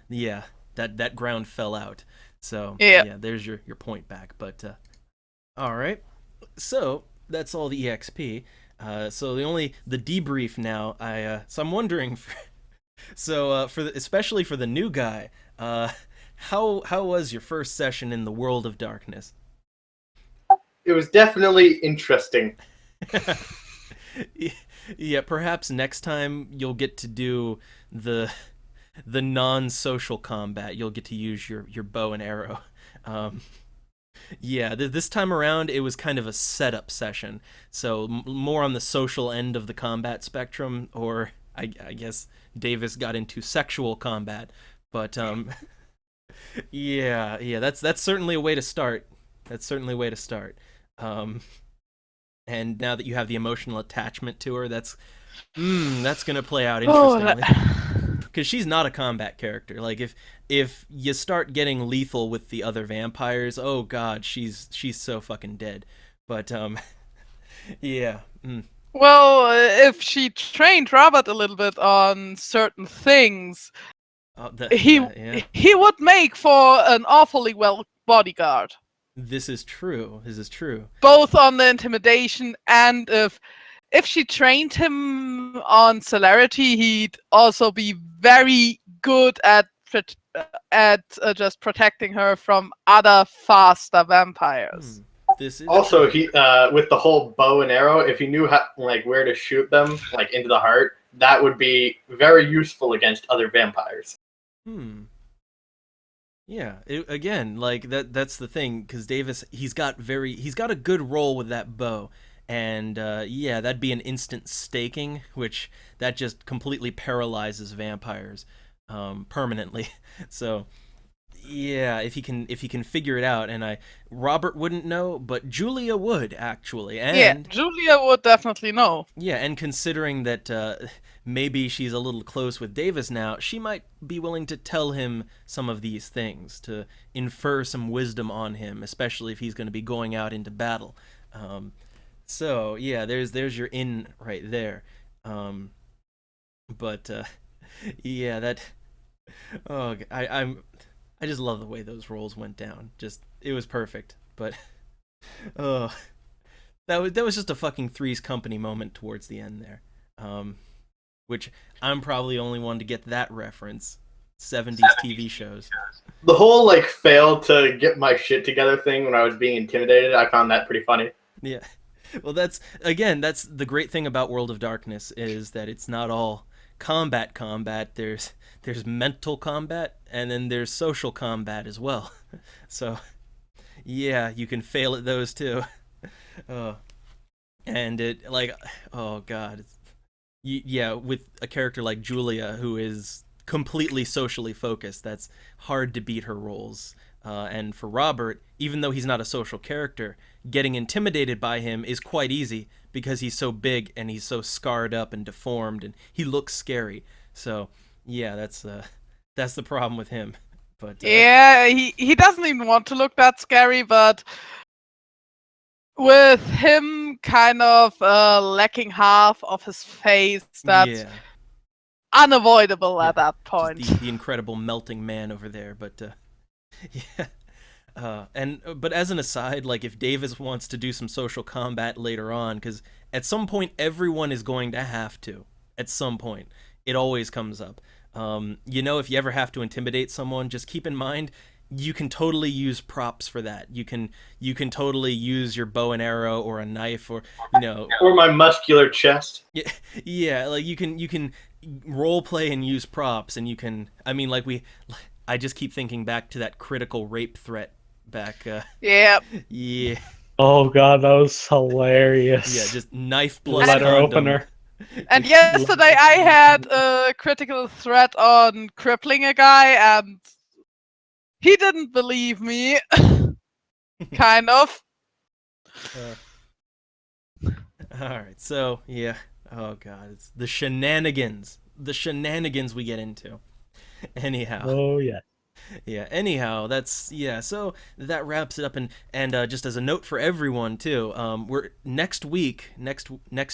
yeah, that ground fell out. So yeah, there's your point back. But all right, so that's all the EXP. So the debrief now. So I'm wondering, especially for the new guy, how was your first session in the World of Darkness? It was definitely interesting. Yeah, perhaps next time you'll get to do the non-social combat. You'll get to use your bow and arrow. Yeah, this time around it was kind of a setup session, so more on the social end of the combat spectrum, or I guess Davis got into sexual combat, but yeah, that's certainly a way to start. And now that you have the emotional attachment to her, that's gonna play out interestingly. Because she's not a combat character. Like if you start getting lethal with the other vampires, oh god, she's so fucking dead. But yeah. Well, if she trained Robert a little bit on certain things, he would make for an awfully well bodyguard. This is true. Both on the intimidation, and if she trained him on celerity, he'd also be very good at just protecting her from other faster vampires. This is also true. He with the whole bow and arrow, if he knew how, where to shoot them, into the heart, that would be very useful against other vampires. Yeah, again, that's the thing, because Davis, he's got a good roll with that bow. And yeah, that'd be an instant staking, which that just completely paralyzes vampires permanently. So yeah, if he can figure it out, and Robert wouldn't know, but Julia would actually. And yeah, Julia would definitely know. Yeah, and considering that maybe she's a little close with Davis now, she might be willing to tell him some of these things, to infer some wisdom on him, especially if he's going to be going out into battle. So yeah, there's your in right there. But yeah, I just love the way those rolls went down. Just it was perfect. But oh, that was just a fucking Three's Company moment towards the end there. Which I'm probably the only one to get that reference. 70s TV shows. The whole like fail to get my shit together thing when I was being intimidated, I found that pretty funny. Yeah. Well, that's the great thing about World of Darkness is that it's not all combat. There's mental combat and then there's social combat as well. So, yeah, you can fail at those too. And it like, oh god, yeah, with a character like Julia who is completely socially focused, that's hard to beat her roles. And for Robert, even though he's not a social character, getting intimidated by him is quite easy because he's so big and he's so scarred up and deformed and he looks scary. So yeah, that's the problem with him. But Yeah, he doesn't even want to look that scary, but with him kind of lacking half of his face, that's yeah, unavoidable Yeah, at that just point. the incredible melting man over there. But yeah. But as an aside, like if Davis wants to do some social combat later on, because at some point everyone is going to have to. At some point, it always comes up. If you ever have to intimidate someone, just keep in mind you can totally use props for that. You can totally use your bow and arrow or a knife or Or my muscular chest. yeah, like you can role play and use props, and you can. I mean, I just keep thinking back to that critical rape threat back. Yeah. Yeah, Oh god, that was hilarious. yeah, just knife plus letter condom. opener. And yesterday I had a critical threat on crippling a guy, and he didn't believe me. Kind of. All right, so yeah. Oh god, it's the shenanigans we get into. Anyhow. Oh yeah. Yeah, anyhow, so that wraps it up, and just as a note for everyone too, we're next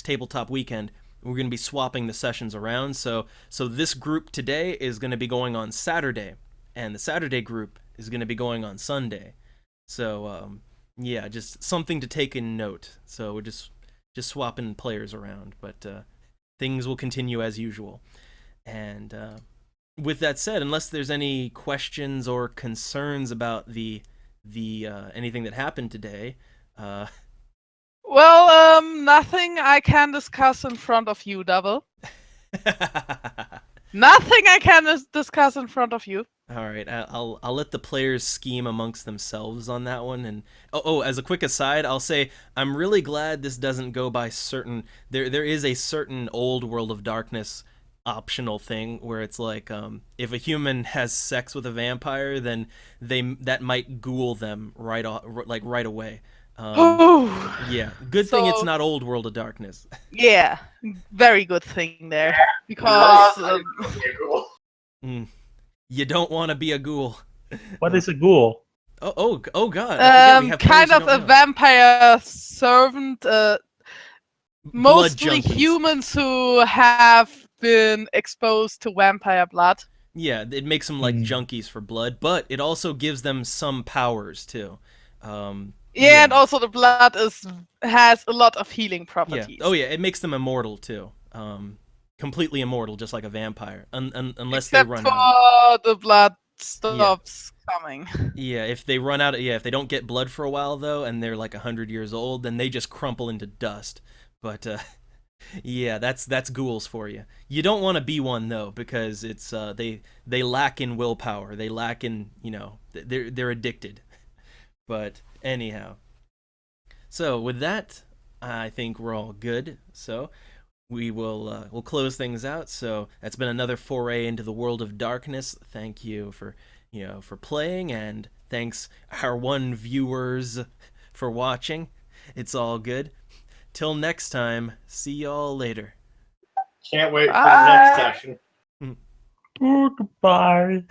tabletop weekend, we're going to be swapping the sessions around, so this group today is going to be going on Saturday, and the Saturday group is going to be going on Sunday. So yeah, just something to take in note. So we're just swapping players around, but things will continue as usual. And with that said, unless there's any questions or concerns about the anything that happened today, Well, nothing I can discuss in front of you, Double. Nothing I can discuss in front of you. all right, I'll let the players scheme amongst themselves on that one. And as a quick aside, I'll say I'm really glad this doesn't go by certain. There is a certain old World of Darkness optional thing where it's like if a human has sex with a vampire, then that might ghoul them right away. Yeah, good thing it's So- not old World of Darkness. Yeah, very good thing there. Because You don't want to be a ghoul. What is a ghoul? Oh god. I forget we have players kind who of don't a know. vampire servant. Blood Mostly junkies. humans who have been exposed to vampire blood. Yeah, it makes them like Hmm. junkies for blood, but it also gives them some powers too. Yeah, and also the blood has a lot of healing yeah. properties. Oh yeah, it makes them immortal too. Completely immortal, just like a vampire, unless Except they run for out. the blood stops coming. Yeah, if they run out, if they don't get blood for a while though, and they're like 100 years old, then they just crumple into dust. But yeah, that's ghouls for you. You don't want to be one though, because it's they lack in willpower. They lack in they're addicted. But anyhow, so with that, I think we're all good. So we'll close things out. So that's been another foray into the World of Darkness. Thank you for playing, and thanks our one viewers for watching. It's all good. Till next time, see y'all later. Can't wait for the next session. Goodbye.